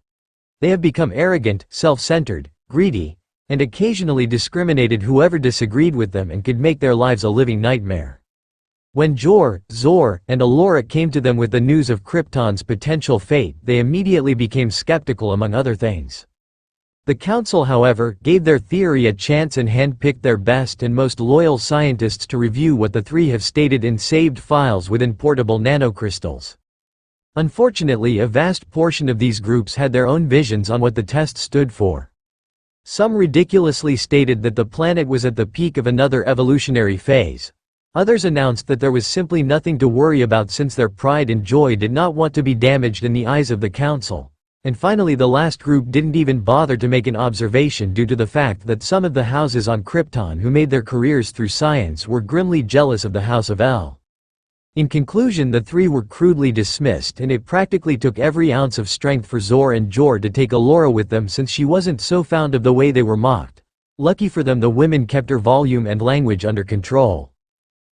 They have become arrogant, self-centered, greedy, and occasionally discriminated whoever disagreed with them and could make their lives a living nightmare. When Zor, and Elora came to them with the news of Krypton's potential fate, they immediately became skeptical among other things. The council, however, gave their theory a chance and handpicked their best and most loyal scientists to review what the three have stated in saved files within portable nanocrystals. Unfortunately, a vast portion of these groups had their own visions on what the test stood for. Some ridiculously stated that the planet was at the peak of another evolutionary phase. Others announced that there was simply nothing to worry about since their pride and joy did not want to be damaged in the eyes of the council. And finally, the last group didn't even bother to make an observation due to the fact that some of the houses on Krypton who made their careers through science were grimly jealous of the House of El. In conclusion, the three were crudely dismissed, and it practically took every ounce of strength for Zor and Jor to take Elora with them since she wasn't so fond of the way they were mocked. Lucky for them, the women kept her volume and language under control.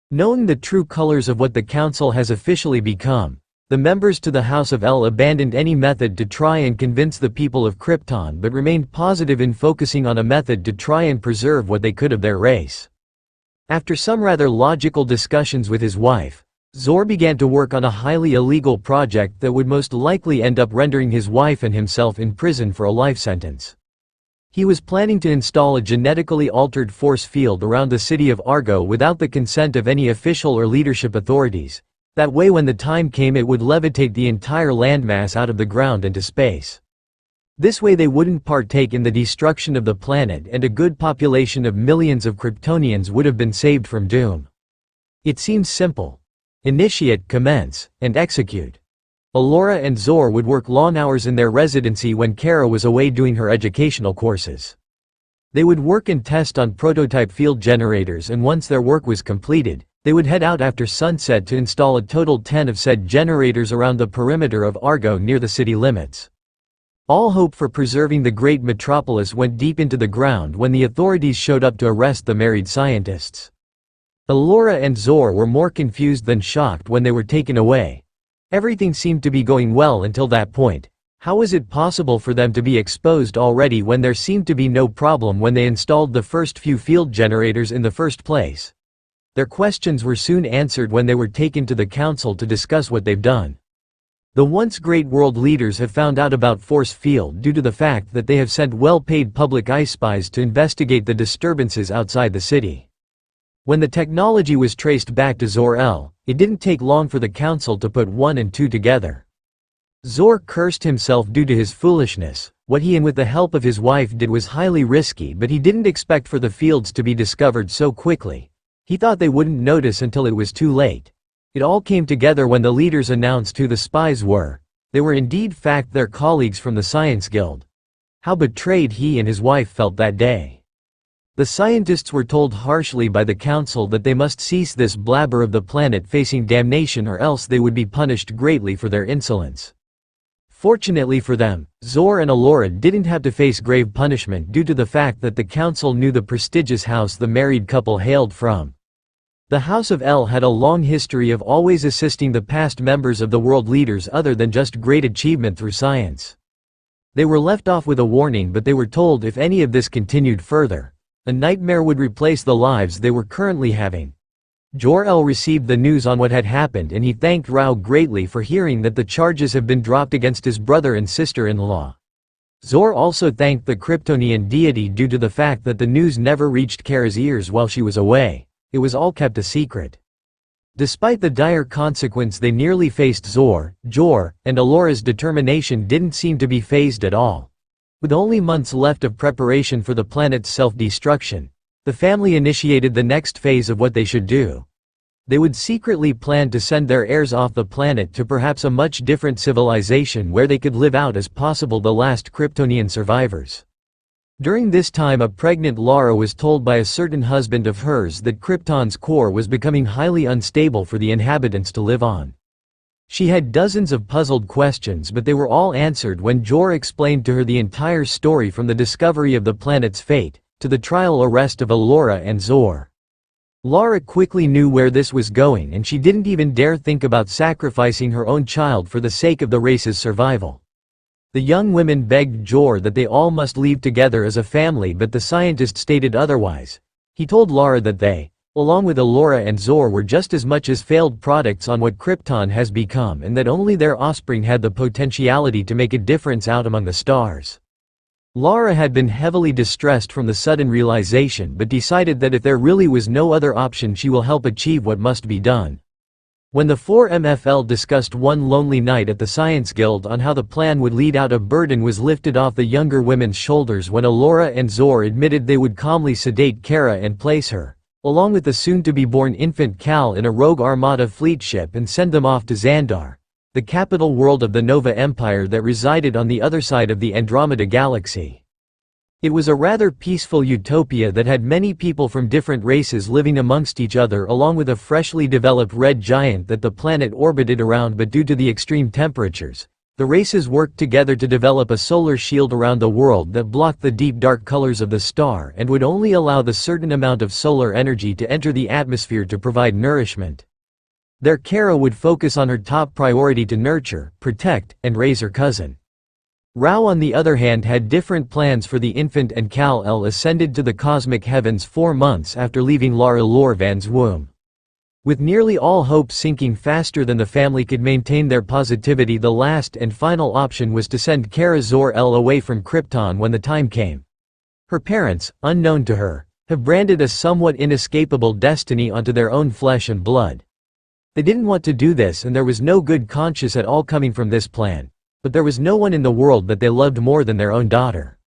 Knowing the true colors of what the council has officially become, the members to the House of El abandoned any method to try and convince the people of Krypton but remained positive in focusing on a method to try and preserve what they could of their race. After some rather logical discussions with his wife, Zor began to work on a highly illegal project that would most likely end up rendering his wife and himself in prison for a life sentence. He was planning to install a genetically altered force field around the city of Argo without the consent of any official or leadership authorities. That way, when the time came, it would levitate the entire landmass out of the ground into space. This way they wouldn't partake in the destruction of the planet, and a good population of millions of Kryptonians would have been saved from doom. It seems simple. Initiate, commence, and execute. Elora and Zor would work long hours in their residency when Kara was away doing her educational courses. They would work and test on prototype field generators, and once their work was completed, they would head out after sunset to install a total 10 of said generators around the perimeter of Argo near the city limits. All hope for preserving the great metropolis went deep into the ground when the authorities showed up to arrest the married scientists. Elora and Zor were more confused than shocked when they were taken away. Everything seemed to be going well until that point. How was it possible for them to be exposed already when there seemed to be no problem when they installed the first few field generators in the first place? Their questions were soon answered when they were taken to the council to discuss what they've done. The once great world leaders have found out about force field due to the fact that they have sent well-paid public eye spies to investigate the disturbances outside the city. When the technology was traced back to Zor-El, it didn't take long for the council to put 1 and 2 together. Zor cursed himself due to his foolishness. What he and with the help of his wife did was highly risky, but he didn't expect for the fields to be discovered so quickly. He thought they wouldn't notice until it was too late. It all came together when the leaders announced who the spies were. They were indeed fact their colleagues from the Science Guild. How betrayed he and his wife felt that day. The scientists were told harshly by the council that they must cease this blabber of the planet facing damnation, or else they would be punished greatly for their insolence. Fortunately for them, Zor and Elora didn't have to face grave punishment due to the fact that the council knew the prestigious house the married couple hailed from. The House of El had a long history of always assisting the past members of the world leaders other than just great achievement through science. They were left off with a warning, but they were told if any of this continued further, a nightmare would replace the lives they were currently having. Zor-El received the news on what had happened, and he thanked Rao greatly for hearing that the charges have been dropped against his brother and sister-in-law. Zor also thanked the Kryptonian deity due to the fact that the news never reached Kara's ears while she was away. It was all kept a secret. Despite the dire consequence they nearly faced, Zor, Jor, and Elora's determination didn't seem to be phased at all. With only months left of preparation for the planet's self-destruction, the family initiated the next phase of what they should do. They would secretly plan to send their heirs off the planet to perhaps a much different civilization where they could live out as possible the last Kryptonian survivors. During this time, a pregnant Lara was told by a certain husband of hers that Krypton's core was becoming highly unstable for the inhabitants to live on. She had dozens of puzzled questions, but they were all answered when Jor explained to her the entire story from the discovery of the planet's fate, to the trial arrest of Elora and Zor. Lara quickly knew where this was going and she didn't even dare think about sacrificing her own child for the sake of the race's survival. The young women begged Zor that they all must leave together as a family, but the scientist stated otherwise. He told Lara that they, along with Alora and Zor, were just as much as failed products on what Krypton has become, and that only their offspring had the potentiality to make a difference out among the stars. Lara had been heavily distressed from the sudden realization but decided that if there really was no other option, she will help achieve what must be done. When the 4MFL discussed one lonely night at the Science Guild on how the plan would lead out, a burden was lifted off the younger women's shoulders when Alora and Zor admitted they would calmly sedate Kara and place her, along with the soon-to-be-born infant Cal, in a rogue Armada fleet ship and send them off to Xandar, the capital world of the Nova Empire that resided on the other side of the Andromeda Galaxy. It was a rather peaceful utopia that had many people from different races living amongst each other, along with a freshly developed red giant that the planet orbited around, but due to the extreme temperatures, the races worked together to develop a solar shield around the world that blocked the deep dark colors of the star and would only allow the certain amount of solar energy to enter the atmosphere to provide nourishment. There Kara would focus on her top priority to nurture, protect, and raise her cousin. Rao on the other hand had different plans for the infant, and Kal-El ascended to the cosmic heavens 4 months after leaving Lara Lorvan's womb. With nearly all hope sinking faster than the family could maintain their positivity, the last and final option was to send Kara Zor-El away from Krypton when the time came. Her parents, unknown to her, have branded a somewhat inescapable destiny onto their own flesh and blood. They didn't want to do this, and there was no good conscience at all coming from this plan. But there was no one in the world that they loved more than their own daughter.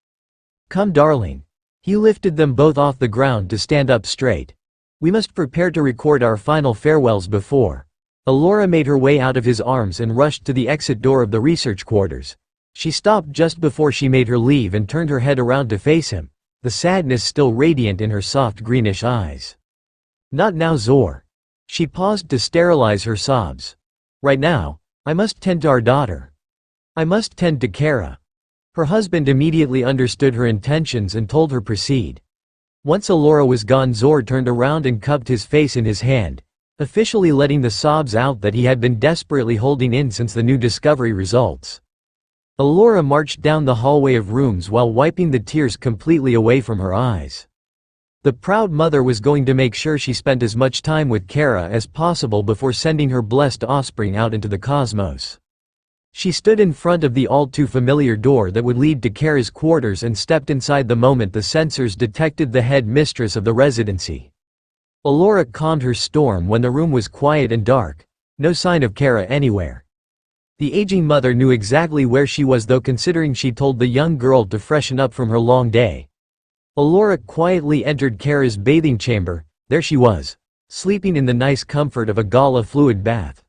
"Come, darling." He lifted them both off the ground to stand up straight. "We must prepare to record our final farewells before." Alora made her way out of his arms and rushed to the exit door of the research quarters. She stopped just before she made her leave and turned her head around to face him, the sadness still radiant in her soft greenish eyes. "Not now, Zor." She paused to sterilize her sobs. "Right now, I must tend to our daughter. I must tend to Kara." Her husband immediately understood her intentions and told her proceed. Once Alora was gone, Zor turned around and cupped his face in his hand, officially letting the sobs out that he had been desperately holding in since the new discovery results. Alora marched down the hallway of rooms while wiping the tears completely away from her eyes. The proud mother was going to make sure she spent as much time with Kara as possible before sending her blessed offspring out into the cosmos. She stood in front of the all-too-familiar door that would lead to Kara's quarters and stepped inside the moment the sensors detected the head mistress of the residency. Alora calmed her storm when the room was quiet and dark, no sign of Kara anywhere. The aging mother knew exactly where she was, though, considering she told the young girl to freshen up from her long day. Alora quietly entered Kara's bathing chamber. There she was, sleeping in the nice comfort of a Gala fluid bath.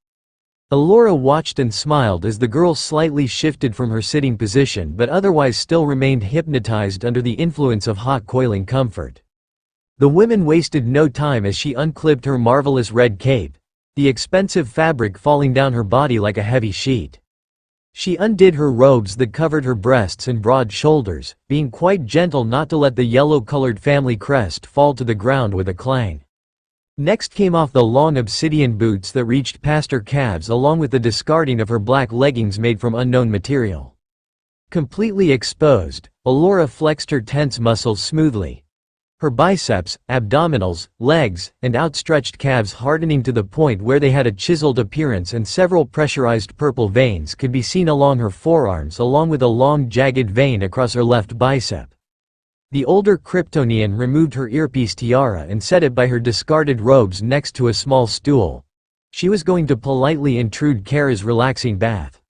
Alora watched and smiled as the girl slightly shifted from her sitting position but otherwise still remained hypnotized under the influence of hot coiling comfort. The woman wasted no time as she unclipped her marvelous red cape, the expensive fabric falling down her body like a heavy sheet. She undid her robes that covered her breasts and broad shoulders, being quite gentle not to let the yellow-colored family crest fall to the ground with a clang. Next came off the long obsidian boots that reached past her calves, along with the discarding of her black leggings made from unknown material. Completely exposed, Alora flexed her tense muscles smoothly. Her biceps, abdominals, legs, and outstretched calves hardening to the point where they had a chiseled appearance, and several pressurized purple veins could be seen along her forearms, along with a long jagged vein across her left bicep. The older Kryptonian removed her earpiece tiara and set it by her discarded robes next to a small stool. She was going to politely intrude Kara's relaxing bath.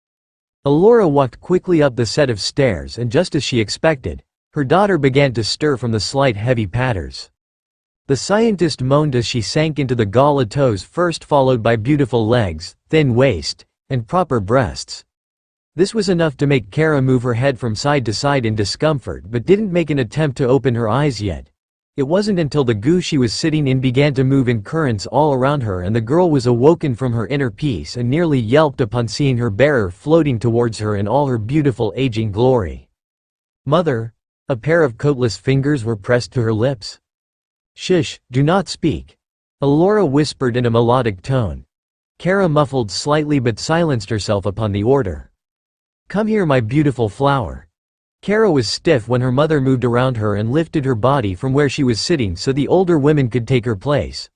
Alora walked quickly up the set of stairs, and just as she expected, her daughter began to stir from the slight heavy patters. The scientist moaned as she sank into the gala toes first, followed by beautiful legs, thin waist, and proper breasts. This was enough to make Kara move her head from side to side in discomfort, but didn't make an attempt to open her eyes yet. It wasn't until the goo she was sitting in began to move in currents all around her and the girl was awoken from her inner peace and nearly yelped upon seeing her bearer floating towards her in all her beautiful aging glory. "Mother!" A pair of coatless fingers were pressed to her lips. "Shush, do not speak." Allura whispered in a melodic tone. Kara muffled slightly but silenced herself upon the order. "Come here, my beautiful flower." Kara was stiff when her mother moved around her and lifted her body from where she was sitting so the older women could take her place.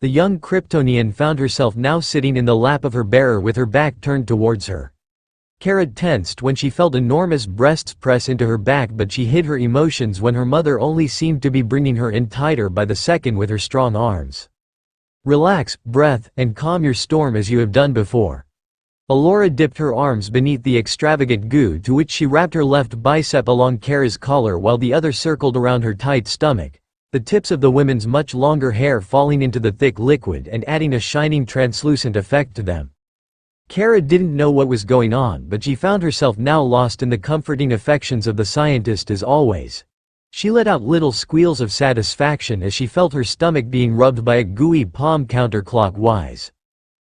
The young Kryptonian found herself now sitting in the lap of her bearer with her back turned towards her. Kara tensed when she felt enormous breasts press into her back, but she hid her emotions when her mother only seemed to be bringing her in tighter by the second with her strong arms. "Relax, breath, and calm your storm as you have done before." Allura dipped her arms beneath the extravagant goo to which she wrapped her left bicep along Kara's collar while the other circled around her tight stomach, the tips of the women's much longer hair falling into the thick liquid and adding a shining translucent effect to them. Kara didn't know what was going on, but she found herself now lost in the comforting affections of the scientist as always. She let out little squeals of satisfaction as she felt her stomach being rubbed by a gooey palm counterclockwise.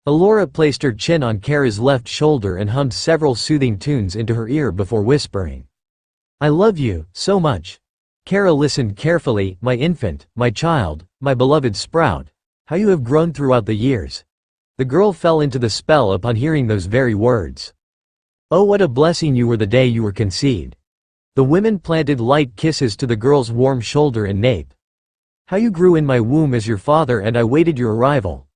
Allura placed her chin on Kara's left shoulder and hummed several soothing tunes into her ear before whispering, "I love you so much." Kara listened carefully. "My infant, my child, my beloved sprout. How you have grown throughout the years." The girl fell into the spell upon hearing those very words. "Oh, what a blessing you were the day you were conceived." The women planted light kisses to the girl's warm shoulder and nape. "How you grew in my womb as your father and I waited your arrival.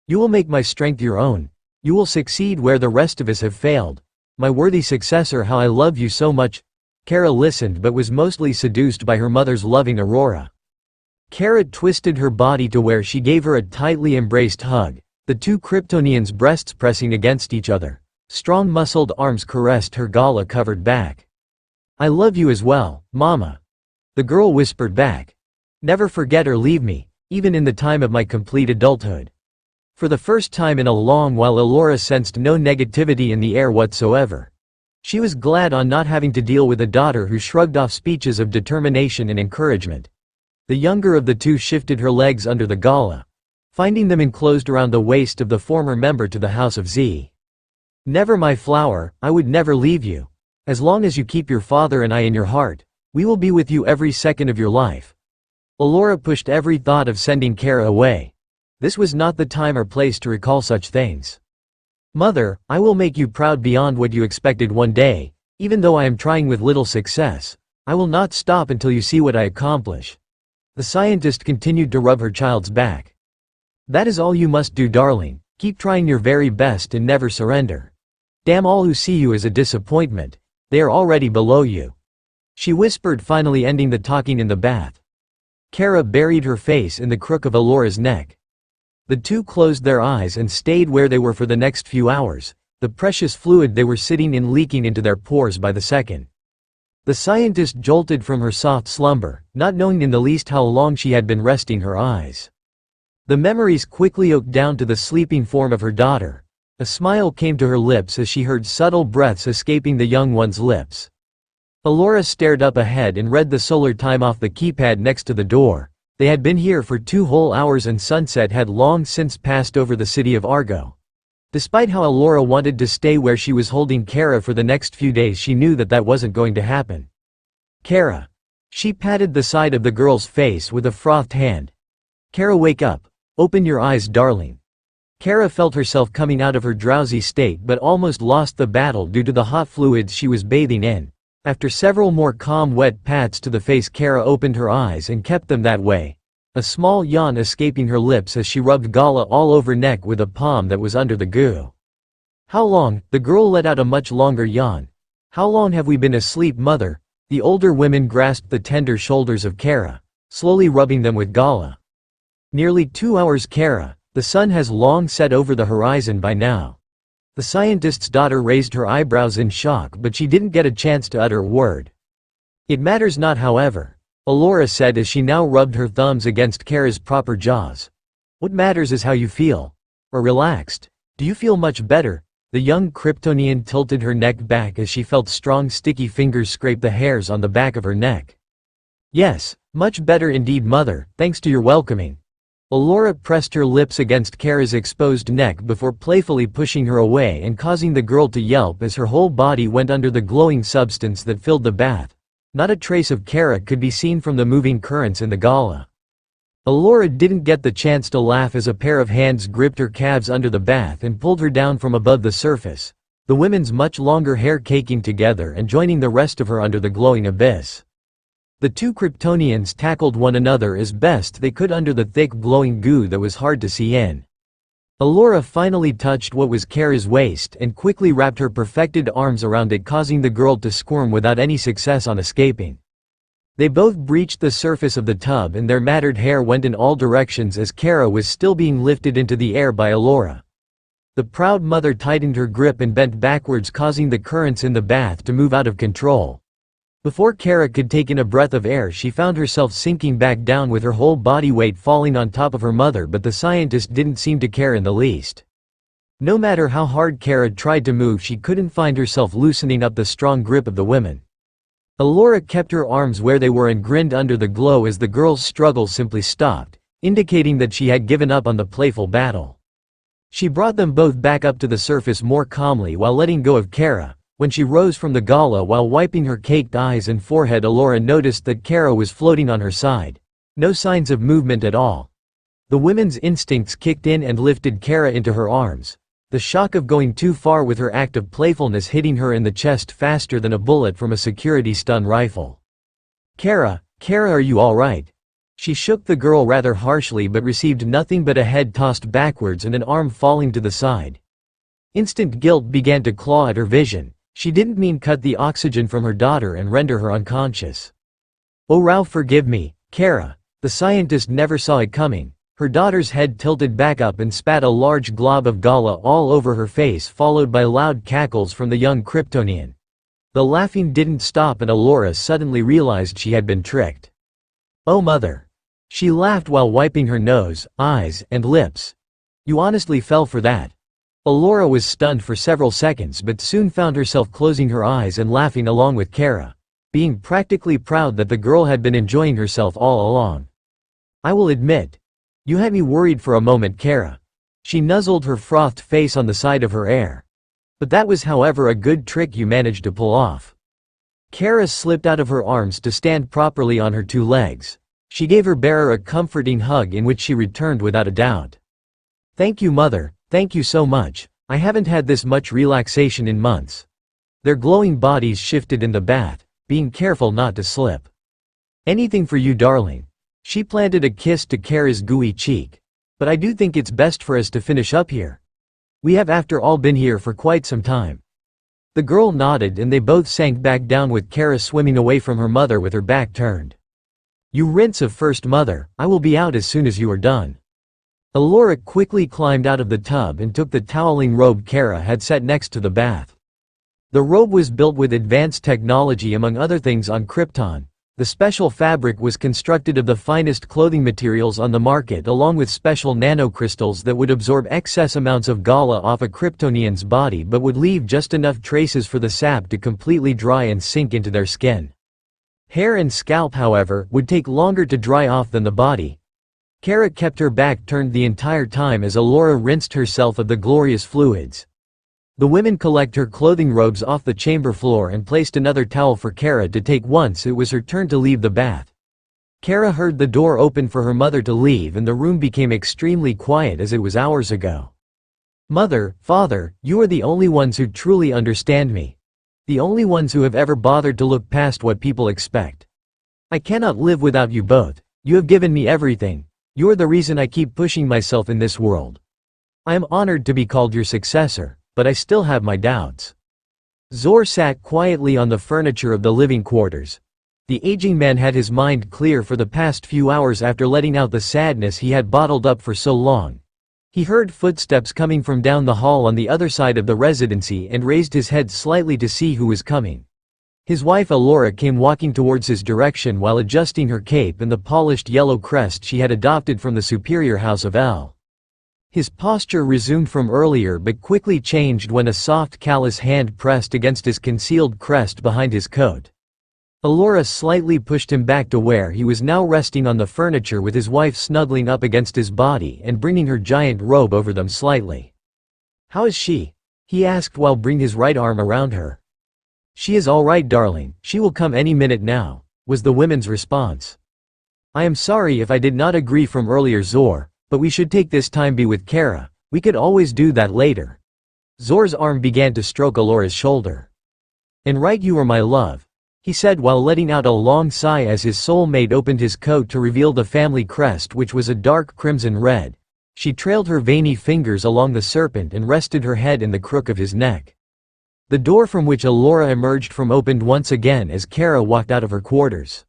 You will make my strength your own. You will succeed where the rest of us have failed. My worthy successor, how I love you so much." Kara listened but was mostly seduced by her mother's loving aurora. Kara twisted her body to where she gave her a tightly embraced hug, the two Kryptonians' breasts pressing against each other. Strong muscled arms caressed her gala-covered back. "I love you as well, Mama," the girl whispered back. "Never forget or leave me, even in the time of my complete adulthood." For the first time in a long while, Allura sensed no negativity in the air whatsoever. She was glad on not having to deal with a daughter who shrugged off speeches of determination and encouragement. The younger of the two shifted her legs under the gala, finding them enclosed around the waist of the former member to the House of Z. "Never, my flower, I would never leave you. As long as you keep your father and I in your heart, we will be with you every second of your life." Allura pushed every thought of sending Kara away. This was not the time or place to recall such things. "Mother, I will make you proud beyond what you expected one day, even though I am trying with little success. I will not stop until you see what I accomplish." The scientist continued to rub her child's back. "That is all you must do, darling. Keep trying your very best and never surrender. Damn all who see you as a disappointment. They are already below you," she whispered, finally ending the talking in the bath. Kara buried her face in the crook of Allura's neck. The two closed their eyes and stayed where they were for the next few hours, the precious fluid they were sitting in leaking into their pores by the second. The scientist jolted from her soft slumber, not knowing in the least how long she had been resting her eyes. The memories quickly oaked down to the sleeping form of her daughter. A smile came to her lips as she heard subtle breaths escaping the young one's lips. Allura stared up ahead and read the solar time off the keypad next to the door. They had been here for 2 whole hours and sunset had long since passed over the city of Argo. Despite how Allura wanted to stay where she was holding Kara for the next few days, she knew that that wasn't going to happen. "Kara." She patted the side of the girl's face with a frothed hand. "Kara, wake up. Open your eyes, darling." Kara felt herself coming out of her drowsy state but almost lost the battle due to the hot fluids she was bathing in. After several more calm wet pats to the face, Kara opened her eyes and kept them that way, a small yawn escaping her lips as she rubbed Gala all over neck with a palm that was under the goo. "How long?" The girl let out a much longer yawn. "How long have we been asleep, mother?" The older women grasped the tender shoulders of Kara, slowly rubbing them with Gala. "Nearly 2 hours, Kara. The sun has long set over the horizon by now." The scientist's daughter raised her eyebrows in shock, but she didn't get a chance to utter a word. "It matters not, however," Allura said as she now rubbed her thumbs against Kara's proper jaws. "What matters is how you feel. Or relaxed. Do you feel much better?" The young Kryptonian tilted her neck back as she felt strong sticky fingers scrape the hairs on the back of her neck. "Yes, much better indeed, mother, thanks to your welcoming." Allura pressed her lips against Kara's exposed neck before playfully pushing her away and causing the girl to yelp as her whole body went under the glowing substance that filled the bath. Not a trace of Kara could be seen from the moving currents in the Gala. Alora didn't get the chance to laugh as a pair of hands gripped her calves under the bath and pulled her down from above the surface, the women's much longer hair caking together and joining the rest of her under the glowing abyss. The two Kryptonians tackled one another as best they could under the thick glowing goo that was hard to see in. Alora finally touched what was Kara's waist and quickly wrapped her perfected arms around it, causing the girl to squirm without any success on escaping. They both breached the surface of the tub and their matted hair went in all directions as Kara was still being lifted into the air by Alora. The proud mother tightened her grip and bent backwards, causing the currents in the bath to move out of control. Before Kara could take in a breath of air, she found herself sinking back down with her whole body weight falling on top of her mother, but the scientist didn't seem to care in the least. No matter how hard Kara tried to move, she couldn't find herself loosening up the strong grip of the women. Alora kept her arms where they were and grinned under the glow as the girl's struggle simply stopped, indicating that she had given up on the playful battle. She brought them both back up to the surface more calmly while letting go of Kara. When she rose from the gala while wiping her caked eyes and forehead, Alora noticed that Kara was floating on her side. No signs of movement at all. The women's instincts kicked in and lifted Kara into her arms, the shock of going too far with her act of playfulness hitting her in the chest faster than a bullet from a security stun rifle. Kara, are you all right?" She shook the girl rather harshly but received nothing but a head tossed backwards and an arm falling to the side. Instant guilt began to claw at her vision. She didn't mean cut the oxygen from her daughter and render her unconscious. "Oh Rao, forgive me, Kara." The scientist never saw it coming. Her daughter's head tilted back up and spat a large glob of gala all over her face, followed by loud cackles from the young Kryptonian. The laughing didn't stop and Alora suddenly realized she had been tricked. "Oh mother." She laughed while wiping her nose, eyes, and lips. "You honestly fell for that?" Alora was stunned for several seconds but soon found herself closing her eyes and laughing along with Kara, being practically proud that the girl had been enjoying herself all along. "I will admit, you had me worried for a moment, Kara." She nuzzled her frothed face on the side of her air. "But that was however a good trick you managed to pull off." Kara slipped out of her arms to stand properly on her two legs. She gave her bearer a comforting hug in which she returned without a doubt. "Thank you mother, thank you so much. I haven't had this much relaxation in months." Their glowing bodies shifted in the bath, being careful not to slip. "Anything for you darling." She planted a kiss to Kara's gooey cheek. "But I do think it's best for us to finish up here. We have after all been here for quite some time." The girl nodded and they both sank back down with Kara swimming away from her mother with her back turned. "You rinse of first mother, I will be out as soon as you are done." Alora quickly climbed out of the tub and took the toweling robe Kara had set next to the bath. The robe was built with advanced technology among other things on Krypton. The special fabric was constructed of the finest clothing materials on the market along with special nanocrystals that would absorb excess amounts of gala off a Kryptonian's body but would leave just enough traces for the sap to completely dry and sink into their skin. Hair and scalp, however, would take longer to dry off than the body. Kara kept her back turned the entire time as Alora rinsed herself of the glorious fluids. The women collected her clothing robes off the chamber floor and placed another towel for Kara to take once it was her turn to leave the bath. Kara heard the door open for her mother to leave and the room became extremely quiet as it was hours ago. "Mother, father, you are the only ones who truly understand me. The only ones who have ever bothered to look past what people expect. I cannot live without you both. You have given me everything. You're the reason I keep pushing myself in this world. I am honored to be called your successor, but I still have my doubts." Zor sat quietly on the furniture of the living quarters. The aging man had his mind clear for the past few hours after letting out the sadness he had bottled up for so long. He heard footsteps coming from down the hall on the other side of the residency and raised his head slightly to see who was coming. His wife Alora came walking towards his direction while adjusting her cape and the polished yellow crest she had adopted from the superior house of El. His posture resumed from earlier but quickly changed when a soft callous hand pressed against his concealed crest behind his coat. Alora slightly pushed him back to where he was now resting on the furniture with his wife snuggling up against his body and bringing her giant robe over them slightly. "How is she?" he asked while bringing his right arm around her. "She is all right darling, she will come any minute now," was the women's response. I am sorry if I did not agree from earlier, Zor, but we should take this time be with Kara. We could always do that later. Zor's arm began to stroke Alora's shoulder. And right, you are my love, he said while letting out a long sigh as his soulmate opened his coat to reveal the family crest, which was a dark crimson red. She trailed her veiny fingers along the serpent and rested her head in the crook of his neck. The door from which Alora emerged from opened once again as Kara walked out of her quarters.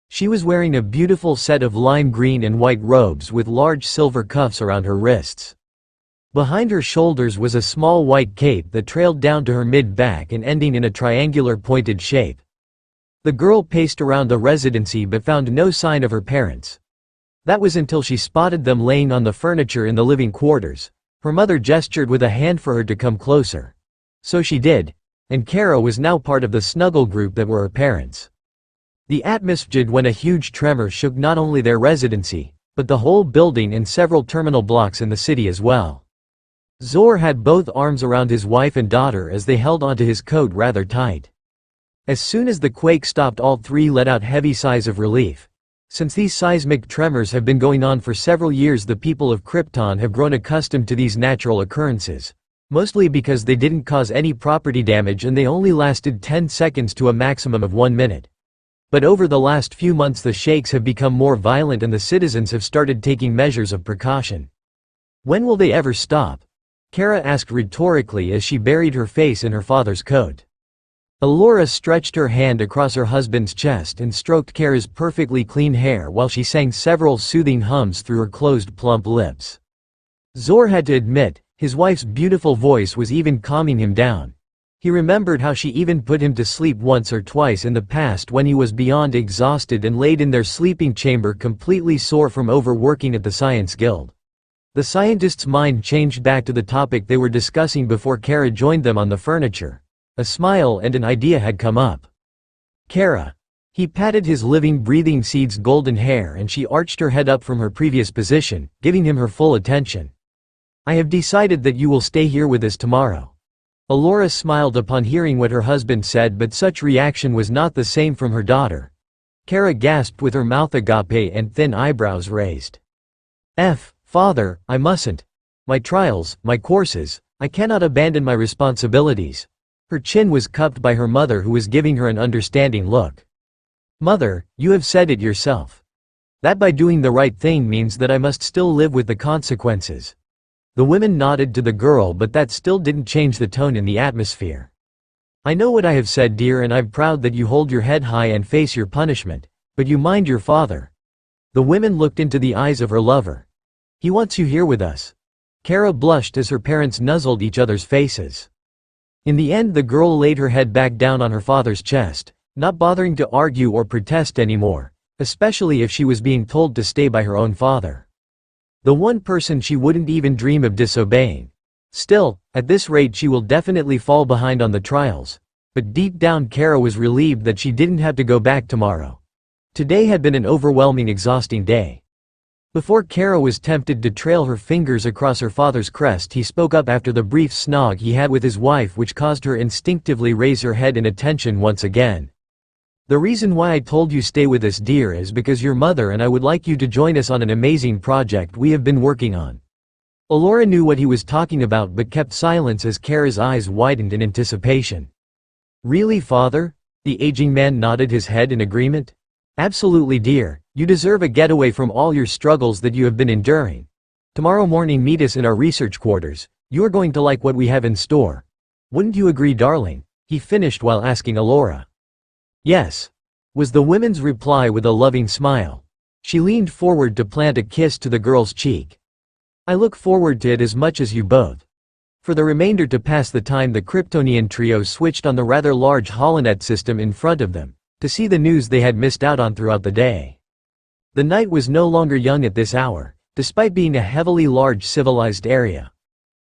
She was wearing a beautiful set of lime green and white robes with large silver cuffs around her wrists. Behind her shoulders was a small white cape that trailed down to her mid-back and ending in a triangular pointed shape. The girl paced around the residency but found no sign of her parents. That was until she spotted them laying on the furniture in the living quarters. Her mother gestured with a hand for her to come closer. So she did, and Kara was now part of the snuggle group that were her parents. The atmosphere when a huge tremor shook not only their residency, but the whole building and several terminal blocks in the city as well. Zor had both arms around his wife and daughter as they held onto his coat rather tight. As soon as the quake stopped, all three let out heavy sighs of relief. Since these seismic tremors have been going on for several years, the people of Krypton have grown accustomed to these natural occurrences, mostly because they didn't cause any property damage and they only lasted 10 seconds to a maximum of 1 minute. But over the last few months the shakes have become more violent and the citizens have started taking measures of precaution. When will they ever stop? Kara asked rhetorically as she buried her face in her father's coat. Alora stretched her hand across her husband's chest and stroked Kara's perfectly clean hair while she sang several soothing hums through her closed plump lips. Zor had to admit, his wife's beautiful voice was even calming him down. He remembered how she even put him to sleep once or twice in the past when he was beyond exhausted and laid in their sleeping chamber completely sore from overworking at the Science Guild. The scientist's mind changed back to the topic they were discussing before Kara joined them on the furniture. A smile and an idea had come up. Kara. He patted his living breathing seed's golden hair and she arched her head up from her previous position, giving him her full attention. I have decided that you will stay here with us tomorrow. Alora smiled upon hearing what her husband said, but such reaction was not the same from her daughter. Kara gasped with her mouth agape and thin eyebrows raised. Father, I mustn't. My trials, my courses, I cannot abandon my responsibilities. Her chin was cupped by her mother, who was giving her an understanding look. Mother, you have said it yourself. That by doing the right thing means that I must still live with the consequences. The women nodded to the girl, but that still didn't change the tone in the atmosphere. I know what I have said, dear, and I'm proud that you hold your head high and face your punishment, but you mind your father. The women looked into the eyes of her lover. He wants you here with us. Kara blushed as her parents nuzzled each other's faces. In the end, the girl laid her head back down on her father's chest, not bothering to argue or protest anymore, especially if she was being told to stay by her own father. The one person she wouldn't even dream of disobeying. Still, at this rate she will definitely fall behind on the trials. But deep down Kara was relieved that she didn't have to go back tomorrow. Today had been an overwhelming, exhausting day. Before Kara was tempted to trail her fingers across her father's crest, he spoke up after the brief snog he had with his wife, which caused her instinctively raise her head in attention once again. The reason why I told you stay with us, dear, is because your mother and I would like you to join us on an amazing project we have been working on. Alora knew what he was talking about but kept silence as Kara's eyes widened in anticipation. Really, father? The aging man nodded his head in agreement. Absolutely, dear. You deserve a getaway from all your struggles that you have been enduring. Tomorrow morning meet us in our research quarters. You are going to like what we have in store. Wouldn't you agree, darling? He finished while asking Alora. Yes, was the woman's reply with a loving smile. She leaned forward to plant a kiss to the girl's cheek. I look forward to it as much as you both. For the remainder to pass the time, the Kryptonian trio switched on the rather large holonet system in front of them, to see the news they had missed out on throughout the day. The night was no longer young at this hour, despite being a heavily large civilized area.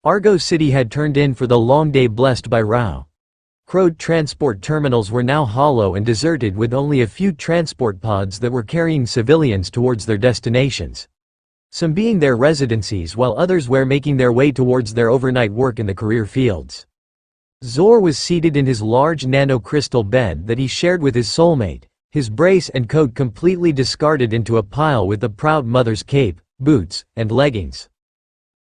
Argo City had turned in for the long day blessed by Rao. Crowd transport terminals were now hollow and deserted, with only a few transport pods that were carrying civilians towards their destinations. Some being their residencies while others were making their way towards their overnight work in the career fields. Zor was seated in his large nano-crystal bed that he shared with his soulmate, his brace and coat completely discarded into a pile with the proud mother's cape, boots, and leggings.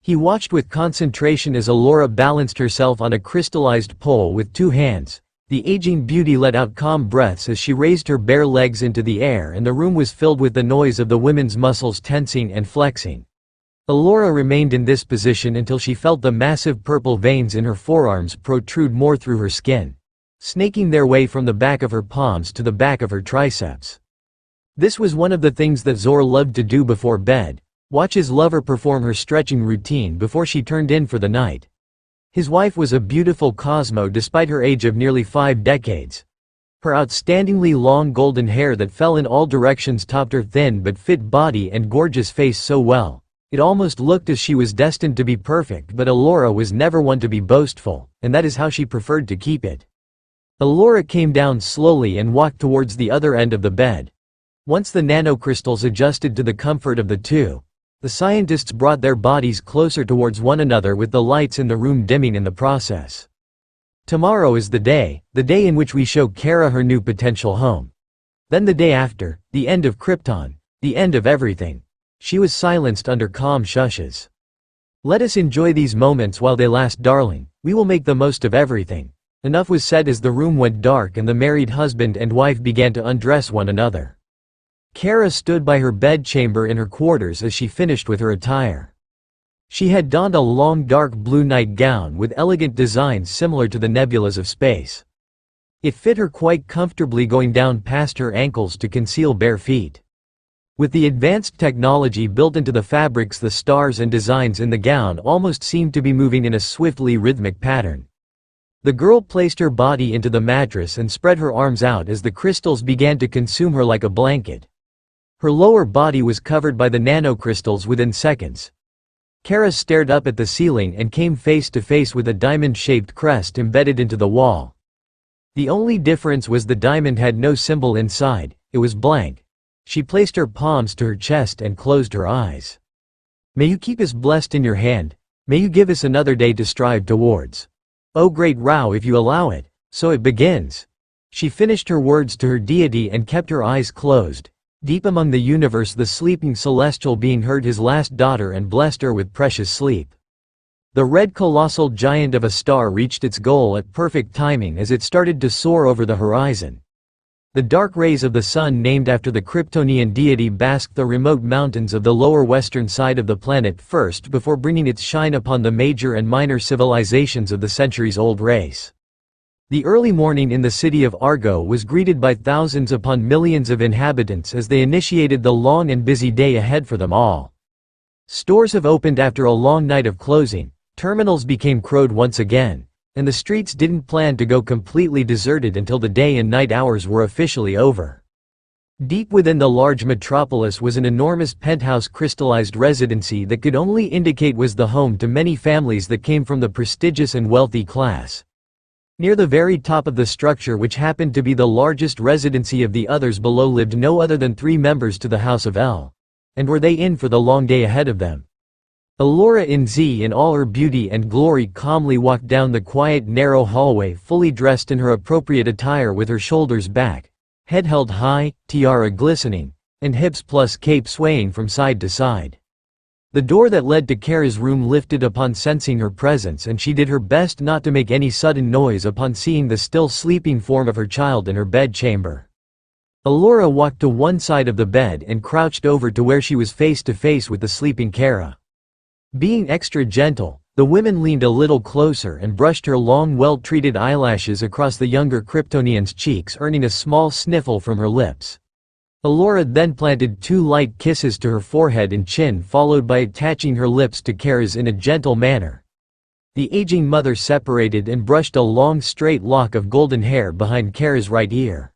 He watched with concentration as Allura balanced herself on a crystallized pole with 2 hands. The aging beauty let out calm breaths as she raised her bare legs into the air, and the room was filled with the noise of the women's muscles tensing and flexing. Allura remained in this position until she felt the massive purple veins in her forearms protrude more through her skin, snaking their way from the back of her palms to the back of her triceps. This was one of the things that Zor loved to do before bed, watch his lover perform her stretching routine before she turned in for the night. His wife was a beautiful Cosmo despite her age of nearly 5 decades. Her outstandingly long golden hair that fell in all directions topped her thin but fit body and gorgeous face so well. It almost looked as she was destined to be perfect, but Allura was never one to be boastful, and that is how she preferred to keep it. Allura came down slowly and walked towards the other end of the bed. Once the nanocrystals adjusted to the comfort of the two, the scientists brought their bodies closer towards one another with the lights in the room dimming in the process. Tomorrow is the day in which we show Kara her new potential home. Then the day after, the end of Krypton, the end of everything. She was silenced under calm shushes. Let us enjoy these moments while they last, darling. We will make the most of everything. Enough was said as the room went dark and the married husband and wife began to undress one another. Kara stood by her bedchamber in her quarters as she finished with her attire. She had donned a long dark blue nightgown with elegant designs similar to the nebulas of space. It fit her quite comfortably, going down past her ankles to conceal bare feet. With the advanced technology built into the fabrics, the stars and designs in the gown almost seemed to be moving in a swiftly rhythmic pattern. The girl placed her body into the mattress and spread her arms out as the crystals began to consume her like a blanket. Her lower body was covered by the nanocrystals within seconds. Kara stared up at the ceiling and came face to face with a diamond-shaped crest embedded into the wall. The only difference was the diamond had no symbol inside, it was blank. She placed her palms to her chest and closed her eyes. May you keep us blessed in your hand, may you give us another day to strive towards. Oh great Rao, if you allow it, so it begins. She finished her words to her deity and kept her eyes closed. Deep among the universe, the sleeping celestial being heard his last daughter and blessed her with precious sleep. The red colossal giant of a star reached its goal at perfect timing as it started to soar over the horizon. The dark rays of the sun, named after the Kryptonian deity, basked the remote mountains of the lower western side of the planet first before bringing its shine upon the major and minor civilizations of the centuries-old race. The early morning in the city of Argo was greeted by thousands upon millions of inhabitants as they initiated the long and busy day ahead for them all. Stores have opened after a long night of closing, terminals became crowded once again, and the streets didn't plan to go completely deserted until the day and night hours were officially over. Deep within the large metropolis was an enormous penthouse crystallized residency that could only indicate was the home to many families that came from the prestigious and wealthy class. Near the very top of the structure, which happened to be the largest residency of the others below, lived no other than 3 members to the House of El. And were they in for the long day ahead of them? Allura in all her beauty and glory calmly walked down the quiet narrow hallway, fully dressed in her appropriate attire, with her shoulders back, head held high, tiara glistening, and hips plus cape swaying from side to side. The door that led to Kara's room lifted upon sensing her presence, and she did her best not to make any sudden noise upon seeing the still sleeping form of her child in her bedchamber. Allura walked to one side of the bed and crouched over to where she was face to face with the sleeping Kara. Being extra gentle, the woman leaned a little closer and brushed her long, well-treated eyelashes across the younger Kryptonian's cheeks, earning a small sniffle from her lips. Allura then planted 2 light kisses to her forehead and chin, followed by attaching her lips to Kara's in a gentle manner. The aging mother separated and brushed a long straight lock of golden hair behind Kara's right ear.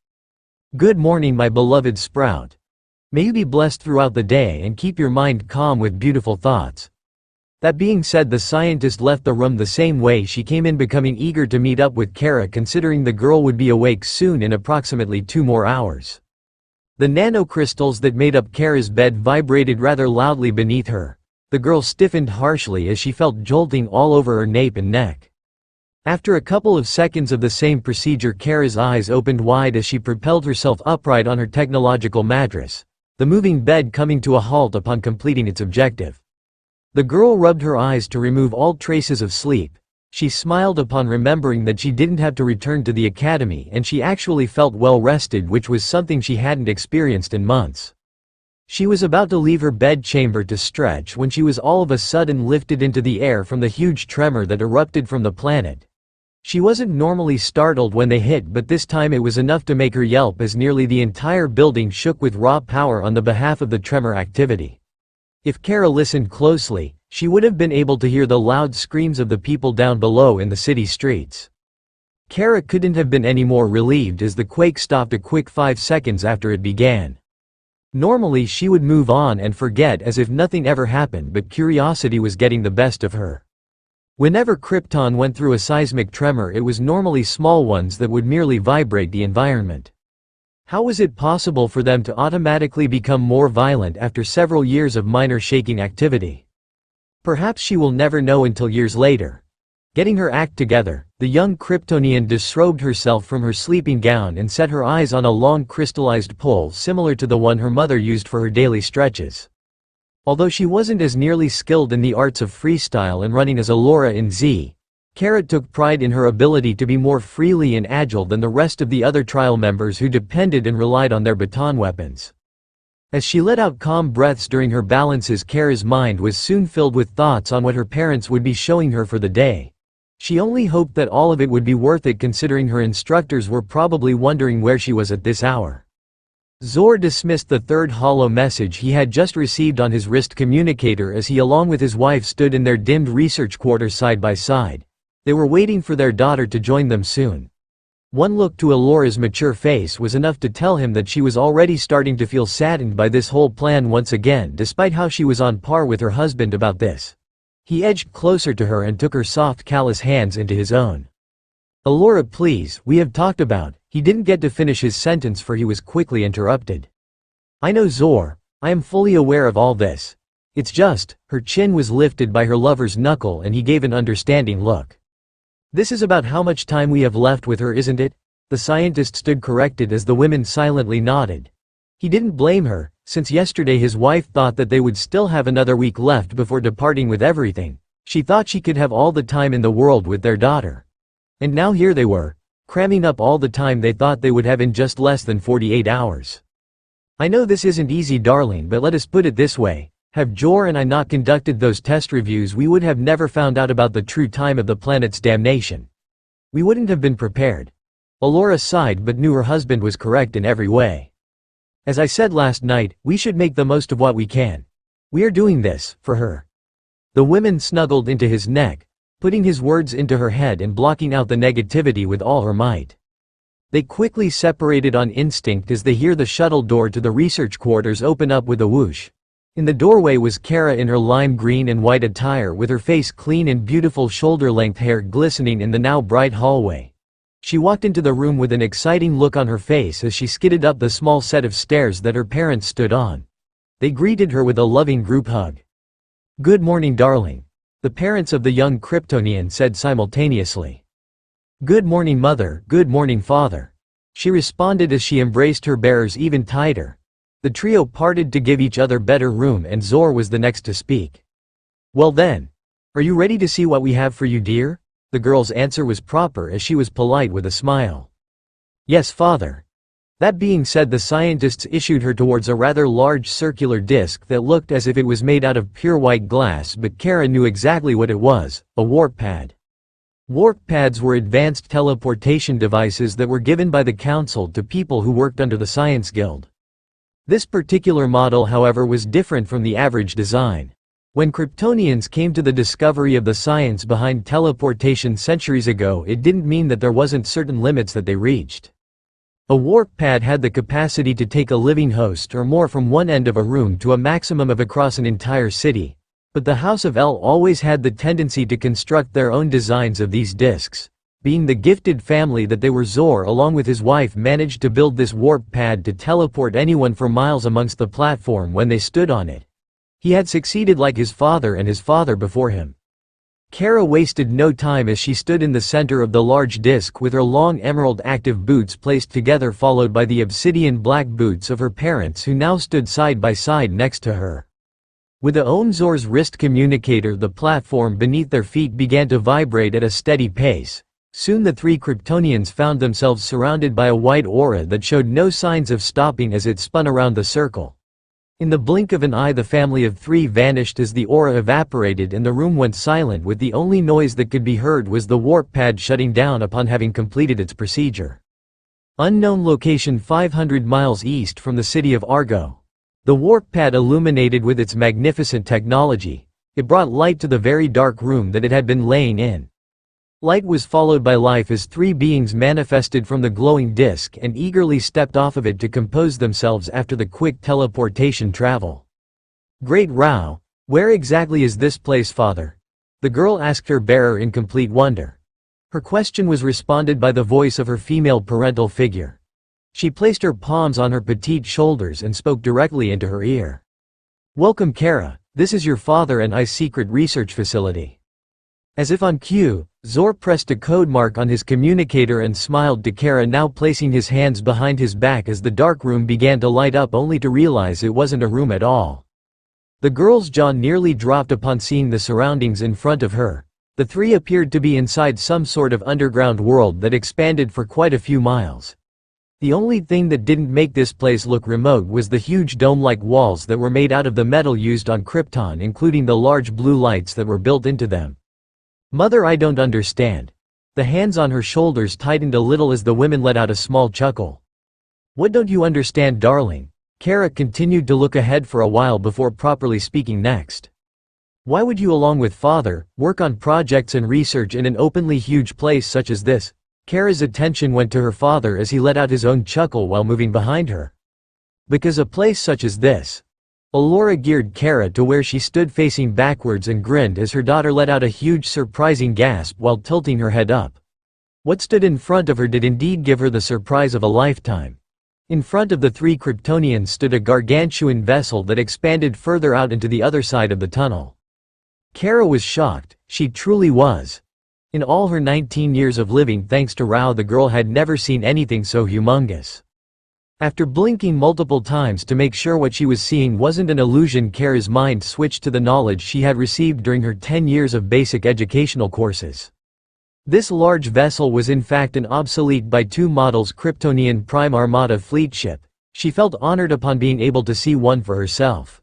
Good morning, my beloved sprout. May you be blessed throughout the day and keep your mind calm with beautiful thoughts. That being said, the scientist left the room the same way she came in, becoming eager to meet up with Kara, considering the girl would be awake soon in approximately 2 more hours. The nanocrystals that made up Kara's bed vibrated rather loudly beneath her. The girl stiffened harshly as she felt jolting all over her nape and neck. After a couple of seconds of the same procedure, Kara's eyes opened wide as she propelled herself upright on her technological mattress, the moving bed coming to a halt upon completing its objective. The girl rubbed her eyes to remove all traces of sleep. She smiled upon remembering that she didn't have to return to the academy and she actually felt well rested, which was something she hadn't experienced in months. She was about to leave her bed chamber to stretch when she was all of a sudden lifted into the air from the huge tremor that erupted from the planet. She wasn't normally startled when they hit, but this time it was enough to make her yelp as nearly the entire building shook with raw power on the behalf of the tremor activity. If Kara listened closely, she would have been able to hear the loud screams of the people down below in the city streets. Kara couldn't have been any more relieved as the quake stopped a quick 5 seconds after it began. Normally she would move on and forget as if nothing ever happened, but curiosity was getting the best of her. Whenever Krypton went through a seismic tremor, it was normally small ones that would merely vibrate the environment. How was it possible for them to automatically become more violent after several years of minor shaking activity? Perhaps she will never know until years later. Getting her act together, the young Kryptonian disrobed herself from her sleeping gown and set her eyes on a long crystallized pole similar to the one her mother used for her daily stretches. Although she wasn't as nearly skilled in the arts of freestyle and running as Allura in Z, Kara took pride in her ability to be more freely and agile than the rest of the other trial members who depended and relied on their baton weapons. As she let out calm breaths during her balances, Kara's mind was soon filled with thoughts on what her parents would be showing her for the day. She only hoped that all of it would be worth it, considering her instructors were probably wondering where she was at this hour. Zor dismissed the third hollow message he had just received on his wrist communicator as he along with his wife stood in their dimmed research quarters side by side. They were waiting for their daughter to join them soon. One look to Allura's mature face was enough to tell him that she was already starting to feel saddened by this whole plan once again, despite how she was on par with her husband about this. He edged closer to her and took her soft, callous hands into his own. "Allura, please, we have talked about—" He didn't get to finish his sentence for he was quickly interrupted. "I know, Zor, I am fully aware of all this. It's just," her chin was lifted by her lover's knuckle and he gave an understanding look. "This is about how much time we have left with her, isn't it?" The scientist stood corrected as the women silently nodded. He didn't blame her, since yesterday his wife thought that they would still have another week left before departing with everything. She thought she could have all the time in the world with their daughter. And now here they were, cramming up all the time they thought they would have in just less than 48 hours. "I know this isn't easy, darling, but let us put it this way. Have Jor and I not conducted those test reviews, we would have never found out about the true time of the planet's damnation. We wouldn't have been prepared." Allura sighed but knew her husband was correct in every way. "As I said last night, we should make the most of what we can. We are doing this for her." The women snuggled into his neck, putting his words into her head and blocking out the negativity with all her might. They quickly separated on instinct as they hear the shuttle door to the research quarters open up with a whoosh. In the doorway was Kara in her lime green and white attire, with her face clean and beautiful shoulder-length hair glistening in the now bright hallway. She walked into the room with an exciting look on her face as she skidded up the small set of stairs that her parents stood on. They greeted her with a loving group hug. "Good morning, darling," the parents of the young Kryptonian said simultaneously. "Good morning, mother, good morning, father," she responded as she embraced her bearers even tighter. The trio parted to give each other better room and Zor was the next to speak. "Well then, are you ready to see what we have for you, dear?" The girl's answer was proper as she was polite with a smile. "Yes, father." That being said, the scientists issued her towards a rather large circular disc that looked as if it was made out of pure white glass, but Kara knew exactly what it was: a warp pad. Warp pads were advanced teleportation devices that were given by the council to people who worked under the Science Guild. This particular model, however, was different from the average design. When Kryptonians came to the discovery of the science behind teleportation centuries ago, it didn't mean that there wasn't certain limits that they reached. A warp pad had the capacity to take a living host or more from one end of a room to a maximum of across an entire city, but the House of El always had the tendency to construct their own designs of these discs. Being the gifted family that they were, Zor along with his wife managed to build this warp pad to teleport anyone for miles amongst the platform when they stood on it. He had succeeded like his father and his father before him. Kara wasted no time as she stood in the center of the large disc with her long emerald active boots placed together, followed by the obsidian black boots of her parents, who now stood side by side next to her. With the Zor-El's wrist communicator, the platform beneath their feet began to vibrate at a steady pace. Soon the three Kryptonians found themselves surrounded by a white aura that showed no signs of stopping as it spun around the circle. In the blink of an eye, the family of three vanished as the aura evaporated and the room went silent, with the only noise that could be heard was the warp pad shutting down upon having completed its procedure. Unknown location 500 miles east from the city of Argo. The warp pad illuminated with its magnificent technology. It brought light to the very dark room that it had been laying in. Light was followed by life as three beings manifested from the glowing disk and eagerly stepped off of it to compose themselves after the quick teleportation travel. "Great Rao, where exactly is this place, father?" the girl asked her bearer in complete wonder. Her question was responded by the voice of her female parental figure. She placed her palms on her petite shoulders and spoke directly into her ear. "Welcome, Kara, this is your father and I's secret research facility." As if on cue, Zor pressed a code mark on his communicator and smiled to Kara, now placing his hands behind his back as the dark room began to light up, only to realize it wasn't a room at all. The girl's jaw nearly dropped upon seeing the surroundings in front of her. The three appeared to be inside some sort of underground world that expanded for quite a few miles. The only thing that didn't make this place look remote was the huge dome-like walls that were made out of the metal used on Krypton, including the large blue lights that were built into them. "Mother, I don't understand." The hands on her shoulders tightened a little as the women let out a small chuckle. "What don't you understand, darling?" Kara continued to look ahead for a while before properly speaking next. "Why would you, along with father, work on projects and research in an openly huge place such as this?" Kara's attention went to her father as he let out his own chuckle while moving behind her. "Because a place such as this." Allura geared Kara to where she stood facing backwards and grinned as her daughter let out a huge surprising gasp while tilting her head up. What stood in front of her did indeed give her the surprise of a lifetime. In front of the three Kryptonians stood a gargantuan vessel that expanded further out into the other side of the tunnel. Kara was shocked, she truly was. In all her 19 years of living thanks to Rao, the girl had never seen anything so humongous. After blinking multiple times to make sure what she was seeing wasn't an illusion, Kara's mind switched to the knowledge she had received during her 10 years of basic educational courses. This large vessel was in fact an obsolete by two models Kryptonian Prime Armada fleet ship. She felt honored upon being able to see one for herself.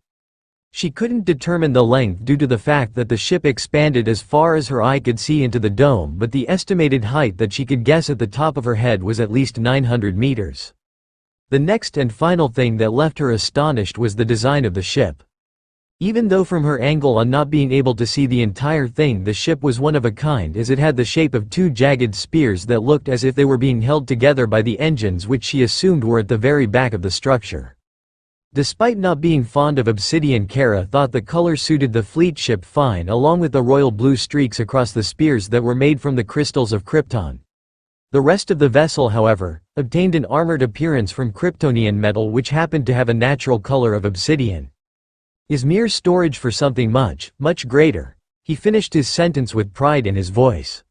She couldn't determine the length due to the fact that the ship expanded as far as her eye could see into the dome, but the estimated height that she could guess at the top of her head was at least 900 meters. The next and final thing that left her astonished was the design of the ship. Even though from her angle on not being able to see the entire thing, the ship was one of a kind, as it had the shape of two jagged spears that looked as if they were being held together by the engines, which she assumed were at the very back of the structure. Despite not being fond of obsidian, Kara thought the color suited the fleet ship fine, along with the royal blue streaks across the spears that were made from the crystals of Krypton. The rest of the vessel, however, obtained an armored appearance from Kryptonian metal, which happened to have a natural color of obsidian. "Is mere storage for something much, much greater." He finished his sentence with pride in his voice.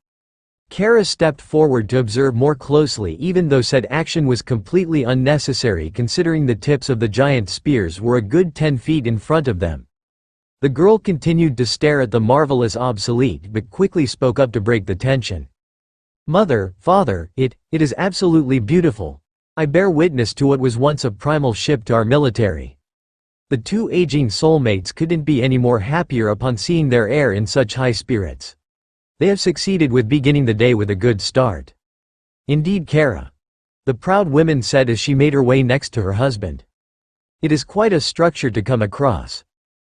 Kara stepped forward to observe more closely, even though said action was completely unnecessary considering the tips of the giant spears were a good 10 feet in front of them. The girl continued to stare at the marvelous obsolete but quickly spoke up to break the tension. "Mother, father, it is absolutely beautiful. I bear witness to what was once a primal ship to our military." The two aging soulmates couldn't be any more happier upon seeing their heir in such high spirits. They have succeeded with beginning the day with a good start. "Indeed, Kara," the proud woman said as she made her way next to her husband. "It is quite a structure to come across.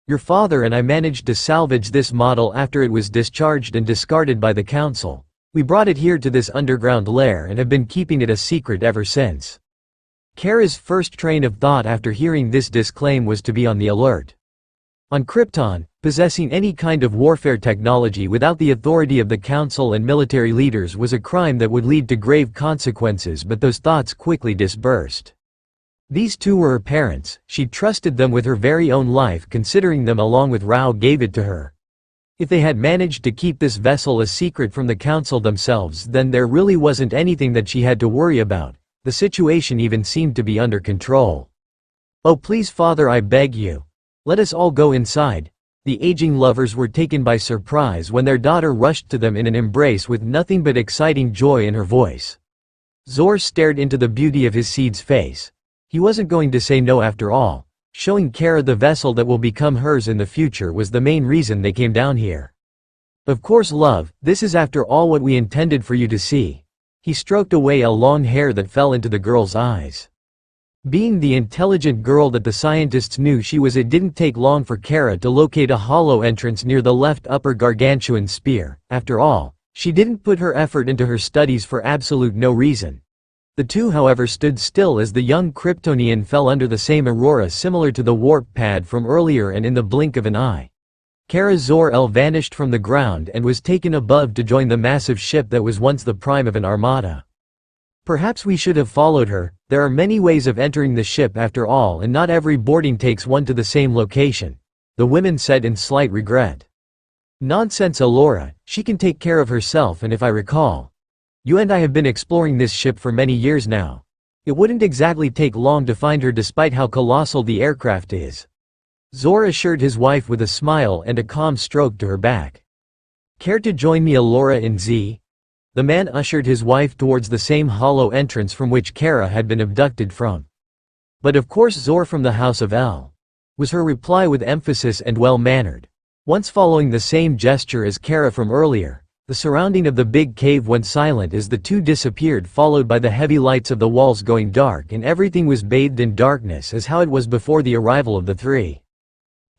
Your father and I managed to salvage this model after it was discharged and discarded by the council. We brought it here to this underground lair and have been keeping it a secret ever since." Kara's first train of thought after hearing this disclaim was to be on the alert. On Krypton, possessing any kind of warfare technology without the authority of the council and military leaders was a crime that would lead to grave consequences, but those thoughts quickly dispersed. These two were her parents, she trusted them with her very own life, considering them along with Rao gave it to her. If they had managed to keep this vessel a secret from the council themselves, then there really wasn't anything that she had to worry about. The situation even seemed to be under control. "Oh please father, I beg you. Let us all go inside." The aging lovers were taken by surprise when their daughter rushed to them in an embrace with nothing but exciting joy in her voice. Zor stared into the beauty of his seed's face. He wasn't going to say no after all. Showing Kara the vessel that will become hers in the future was the main reason they came down here. "Of course love, this is after all what we intended for you to see." He stroked away a long hair that fell into the girl's eyes. Being the intelligent girl that the scientists knew she was, it didn't take long for Kara to locate a hollow entrance near the left upper gargantuan spear. After all, she didn't put her effort into her studies for absolute no reason. The two however stood still as the young Kryptonian fell under the same aurora similar to the warp pad from earlier, and in the blink of an eye, Kara Zor-El vanished from the ground and was taken above to join the massive ship that was once the prime of an armada. "Perhaps we should have followed her. There are many ways of entering the ship after all, and not every boarding takes one to the same location," the women said in slight regret. "Nonsense Alora, she can take care of herself, and if I recall, you and I have been exploring this ship for many years now. It wouldn't exactly take long to find her despite how colossal the aircraft is," Zor assured his wife with a smile and a calm stroke to her back. "Care to join me Alora in Z?" The man ushered his wife towards the same hollow entrance from which Kara had been abducted from. "But of course Zor from the House of El," was her reply with emphasis and well-mannered. Once following the same gesture as Kara from earlier, the surrounding of the big cave went silent as the two disappeared, followed by the heavy lights of the walls going dark, and everything was bathed in darkness as how it was before the arrival of the three.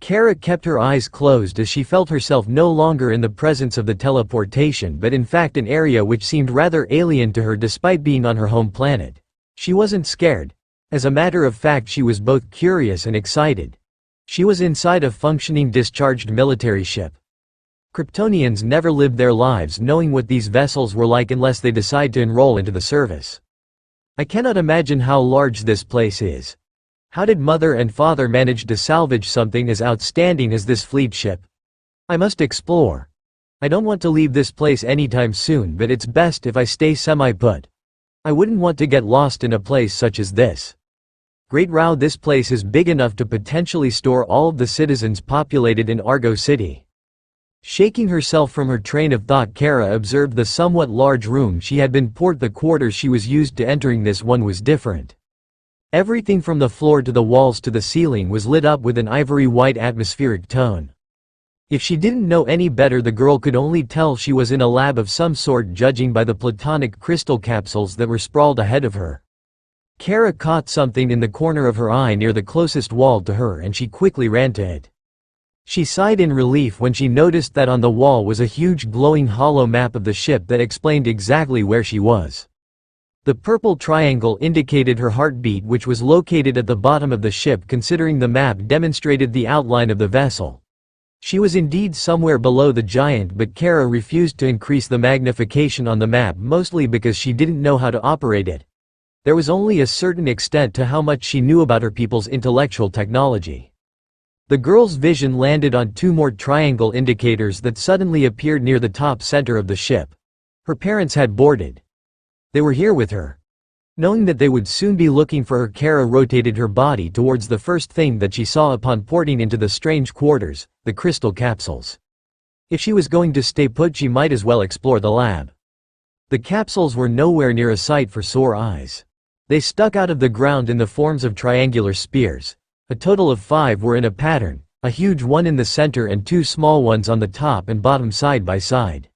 Kara kept her eyes closed as she felt herself no longer in the presence of the teleportation, but in fact an area which seemed rather alien to her despite being on her home planet. She wasn't scared. As a matter of fact, she was both curious and excited. She was inside a functioning discharged military ship. Kryptonians never lived their lives knowing what these vessels were like unless they decide to enroll into the service. "I cannot imagine how large this place is. How did mother and father manage to salvage something as outstanding as this fleet ship? I must explore. I don't want to leave this place anytime soon, but it's best if I stay semi-put. I wouldn't want to get lost in a place such as this. Great row, this place is big enough to potentially store all of the citizens populated in Argo City." Shaking herself from her train of thought, Kara observed the somewhat large room she had been poured. The quarters she was used to entering, this one was different. Everything from the floor to the walls to the ceiling was lit up with an ivory white atmospheric tone. If she didn't know any better, the girl could only tell she was in a lab of some sort, judging by the platonic crystal capsules that were sprawled ahead of her. Kara caught something in the corner of her eye near the closest wall to her, and she quickly ran to it. She sighed in relief when she noticed that on the wall was a huge glowing hollow map of the ship that explained exactly where she was. The purple triangle indicated her heartbeat, which was located at the bottom of the ship, considering the map demonstrated the outline of the vessel. She was indeed somewhere below the giant, but Kara refused to increase the magnification on the map, mostly because she didn't know how to operate it. There was only a certain extent to how much she knew about her people's intellectual technology. The girl's vision landed on two more triangle indicators that suddenly appeared near the top center of the ship. Her parents had boarded. They were here with her. Knowing that they would soon be looking for her, Kara rotated her body towards the first thing that she saw upon porting into the strange quarters, the crystal capsules. If she was going to stay put, she might as well explore the lab. The capsules were nowhere near a sight for sore eyes. They stuck out of the ground in the forms of triangular spears. A total of 5 were in a pattern, a huge one in the center and 2 small ones on the top and bottom side by side.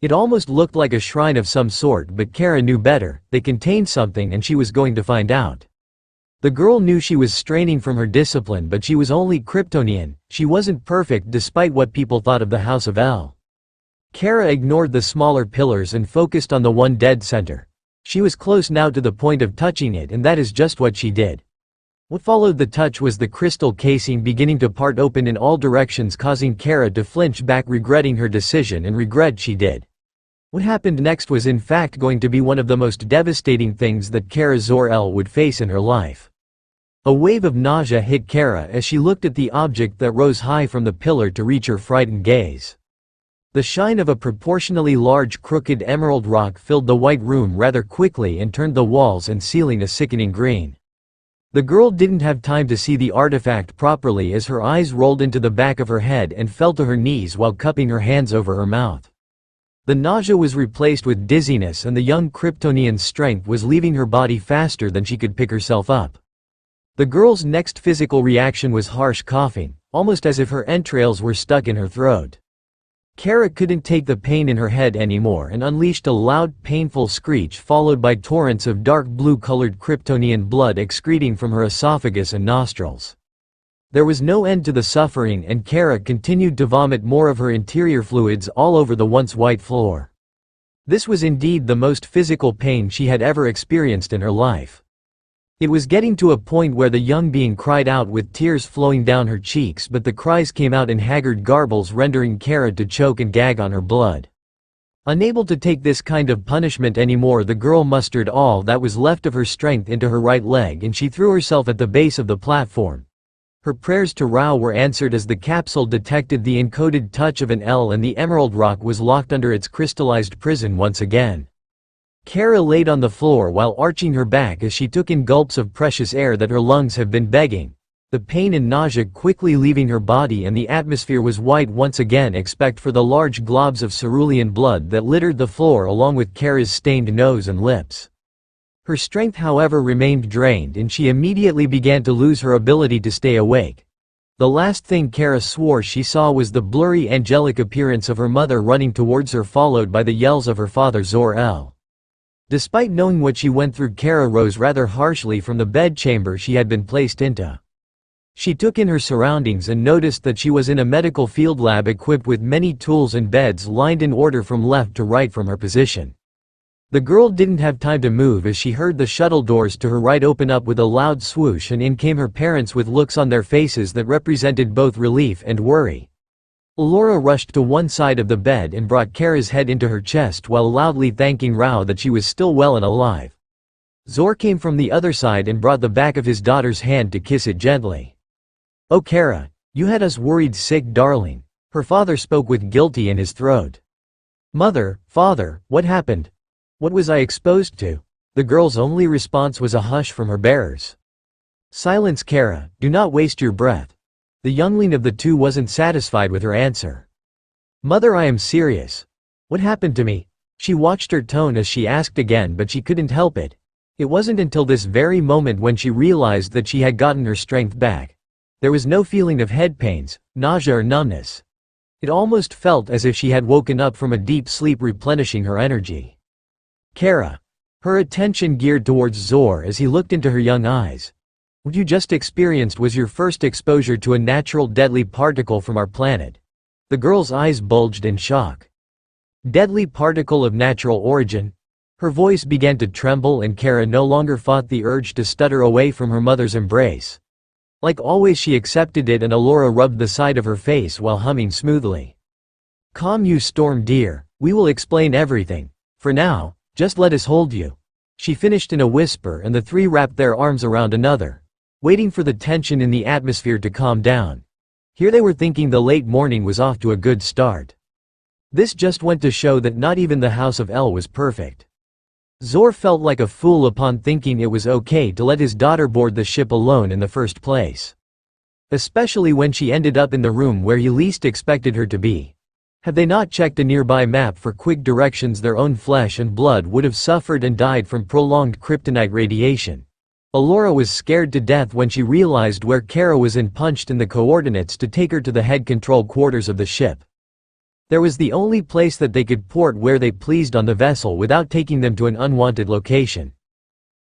It almost looked like a shrine of some sort, but Kara knew better. They contained something, and she was going to find out. The girl knew she was straining from her discipline, but she was only Kryptonian. She wasn't perfect despite what people thought of the House of El. Kara ignored the smaller pillars and focused on the one dead center. She was close now to the point of touching it, and that is just what she did. What followed the touch was the crystal casing beginning to part open in all directions, causing Kara to flinch back, regretting her decision, and regret she did. What happened next was in fact going to be one of the most devastating things that Kara Zor-El would face in her life. A wave of nausea hit Kara as she looked at the object that rose high from the pillar to reach her frightened gaze. The shine of a proportionally large crooked emerald rock filled the white room rather quickly and turned the walls and ceiling a sickening green. The girl didn't have time to see the artifact properly as her eyes rolled into the back of her head and fell to her knees while cupping her hands over her mouth. The nausea was replaced with dizziness and the young Kryptonian's strength was leaving her body faster than she could pick herself up. The girl's next physical reaction was harsh coughing, almost as if her entrails were stuck in her throat. Kara couldn't take the pain in her head anymore and unleashed a loud, painful screech followed by torrents of dark blue-colored Kryptonian blood excreting from her esophagus and nostrils. There was no end to the suffering and Kara continued to vomit more of her interior fluids all over the once white floor. This was indeed the most physical pain she had ever experienced in her life. It was getting to a point where the young being cried out with tears flowing down her cheeks, but the cries came out in haggard garbles rendering Kara to choke and gag on her blood. Unable to take this kind of punishment anymore, the girl mustered all that was left of her strength into her right leg and she threw herself at the base of the platform. Her prayers to Rao were answered as the capsule detected the encoded touch of an L and the emerald rock was locked under its crystallized prison once again. Kara laid on the floor while arching her back as she took in gulps of precious air that her lungs have been begging, the pain and nausea quickly leaving her body and the atmosphere was white once again except for the large globs of cerulean blood that littered the floor along with Kara's stained nose and lips. Her strength however remained drained and she immediately began to lose her ability to stay awake. The last thing Kara swore she saw was the blurry angelic appearance of her mother running towards her followed by the yells of her father Zor-El. Despite knowing what she went through, Kara rose rather harshly from the bedchamber she had been placed into. She took in her surroundings and noticed that she was in a medical field lab equipped with many tools and beds lined in order from left to right from her position. The girl didn't have time to move as she heard the shuttle doors to her right open up with a loud swoosh and in came her parents with looks on their faces that represented both relief and worry. Laura rushed to one side of the bed and brought Kara's head into her chest while loudly thanking Rao that she was still well and alive. Zor came from the other side and brought the back of his daughter's hand to kiss it gently. "Oh Kara, you had us worried sick darling," her father spoke with guilty in his throat. "Mother, father, what happened? What was I exposed to?" The girl's only response was a hush from her bearers. "Silence Kara, do not waste your breath." The youngling of the two wasn't satisfied with her answer. "Mother, I am serious. What happened to me?" She watched her tone as she asked again, but she couldn't help it. It wasn't until this very moment when she realized that she had gotten her strength back. There was no feeling of head pains, nausea or numbness. It almost felt as if she had woken up from a deep sleep replenishing her energy. "Kara." Her attention geared towards Zor as he looked into her young eyes. "What you just experienced was your first exposure to a natural deadly particle from our planet." The girl's eyes bulged in shock. "Deadly particle of natural origin?" Her voice began to tremble and Kara no longer fought the urge to stutter away from her mother's embrace. Like always she accepted it and Alora rubbed the side of her face while humming smoothly. "Calm you Storm dear, we will explain everything. For now, just let us hold you." She finished in a whisper and the three wrapped their arms around another, waiting for the tension in the atmosphere to calm down. Here they were thinking the late morning was off to a good start. This just went to show that not even the House of El was perfect. Zor felt like a fool upon thinking it was okay to let his daughter board the ship alone in the first place. Especially when she ended up in the room where he least expected her to be. Had they not checked a nearby map for quick directions, their own flesh and blood would have suffered and died from prolonged kryptonite radiation. Alora was scared to death when she realized where Kara was and punched in the coordinates to take her to the head control quarters of the ship. There was the only place that they could port where they pleased on the vessel without taking them to an unwanted location.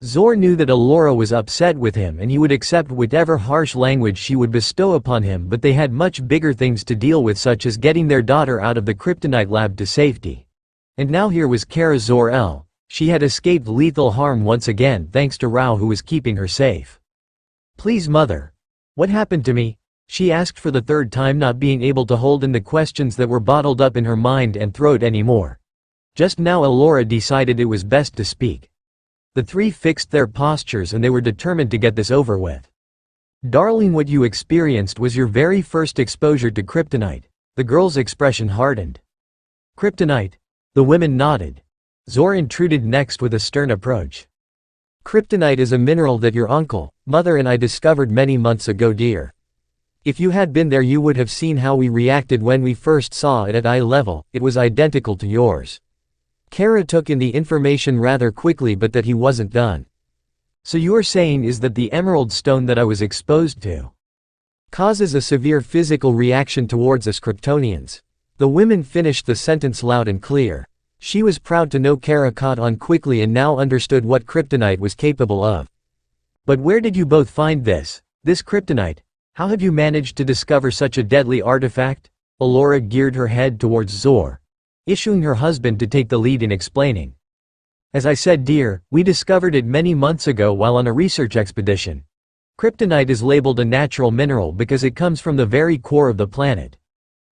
Zor knew that Alora was upset with him and he would accept whatever harsh language she would bestow upon him, but they had much bigger things to deal with, such as getting their daughter out of the kryptonite lab to safety. And now here was Kara Zor-El. She had escaped lethal harm once again thanks to Rao who was keeping her safe. "Please mother. What happened to me?" she asked for the third time, not being able to hold in the questions that were bottled up in her mind and throat anymore. Just now Alora decided it was best to speak. The three fixed their postures and they were determined to get this over with. "Darling, what you experienced was your very first exposure to kryptonite." The girl's expression hardened. Kryptonite. The women nodded. Zor intruded next with a stern approach. Kryptonite is a mineral that your uncle, mother and I discovered many months ago, dear. If you had been there you would have seen how we reacted when we first saw it at eye level. It was identical to yours. Kara took in the information rather quickly, but that he wasn't done. So you're saying is that the emerald stone that I was exposed to causes a severe physical reaction towards us Kryptonians. The women finished the sentence loud and clear. She was proud to know Kara caught on quickly and now understood what kryptonite was capable of. But where did you both find this kryptonite? How have you managed to discover such a deadly artifact? Allura geared her head towards Zor, issuing her husband to take the lead in explaining. As I said, dear, we discovered it many months ago while on a research expedition. Kryptonite is labeled a natural mineral because it comes from the very core of the planet.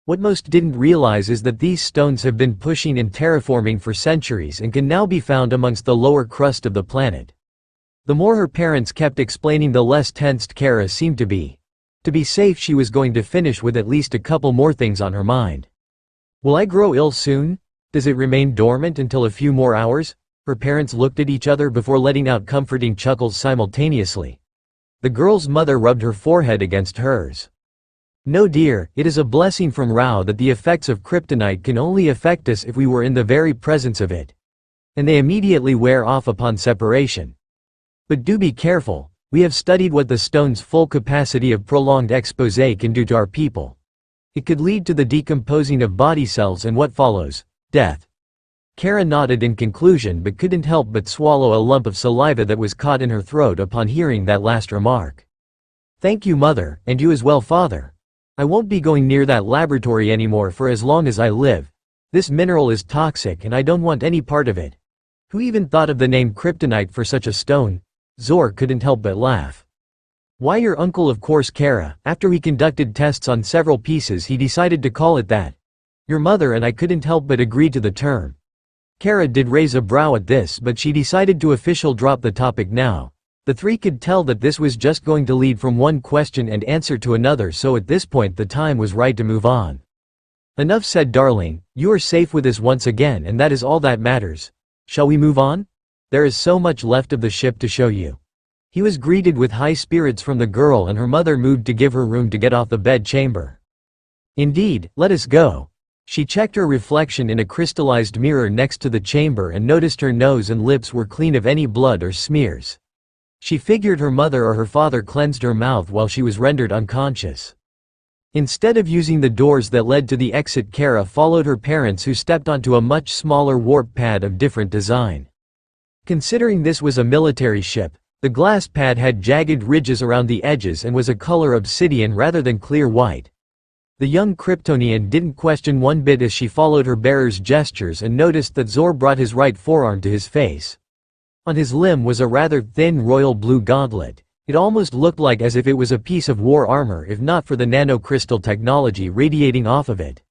What most didn't realize is that these stones have been pushing and terraforming for centuries and can now be found amongst the lower crust of the planet. The more her parents kept explaining, the less tensed Kara seemed to be. To be safe, she was going to finish with at least a couple more things on her mind. Will I grow ill soon? Does it remain dormant until a few more hours? Her parents looked at each other before letting out comforting chuckles simultaneously. The girl's mother rubbed her forehead against hers. No dear, it is a blessing from Ra that the effects of kryptonite can only affect us if we were in the very presence of it. And they immediately wear off upon separation. But do be careful, we have studied what the stone's full capacity of prolonged expose can do to our people. It could lead to the decomposing of body cells and what follows, death. Kara nodded in conclusion but couldn't help but swallow a lump of saliva that was caught in her throat upon hearing that last remark. Thank you, mother, and you as well, father. I won't be going near that laboratory anymore for as long as I live. This mineral is toxic and I don't want any part of it. Who even thought of the name kryptonite for such a stone? Zor couldn't help but laugh. Why, your uncle, of course, Kara. After we conducted tests on several pieces he decided to call it that. Your mother and I couldn't help but agree to the term. Kara did raise a brow at this, but she decided to officially drop the topic now. The three could tell that this was just going to lead from one question and answer to another, so at this point the time was right to move on. Enough said, darling, you are safe with us once again and that is all that matters. Shall we move on? There is so much left of the ship to show you. He was greeted with high spirits from the girl and her mother moved to give her room to get off the bed chamber. Indeed, let us go. She checked her reflection in a crystallized mirror next to the chamber and noticed her nose and lips were clean of any blood or smears. She figured her mother or her father cleansed her mouth while she was rendered unconscious. Instead of using the doors that led to the exit, Kara followed her parents, who stepped onto a much smaller warp pad of different design. Considering this was a military ship, the glass pad had jagged ridges around the edges and was a color obsidian rather than clear white. The young Kryptonian didn't question one bit as she followed her bearer's gestures and noticed that Zor brought his right forearm to his face. On his limb was a rather thin royal blue gauntlet. It almost looked like as if it was a piece of war armor if not for the nanocrystal technology radiating off of it.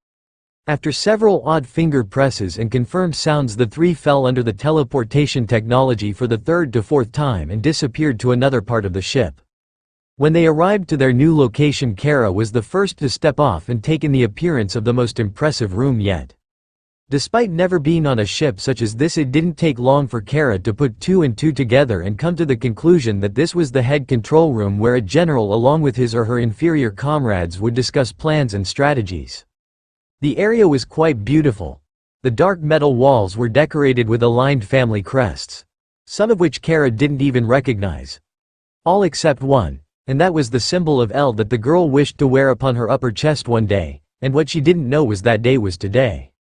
After several odd finger presses and confirmed sounds, the three fell under the teleportation technology for the third to fourth time and disappeared to another part of the ship. When they arrived to their new location, Kara was the first to step off and take in the appearance of the most impressive room yet. Despite never being on a ship such as this, it didn't take long for Kara to put two and two together and come to the conclusion that this was the head control room where a general along with his or her inferior comrades would discuss plans and strategies. The area was quite beautiful. The dark metal walls were decorated with aligned family crests, some of which Kara didn't even recognize. All except one, and that was the symbol of El that the girl wished to wear upon her upper chest one day, and what she didn't know was that day was today.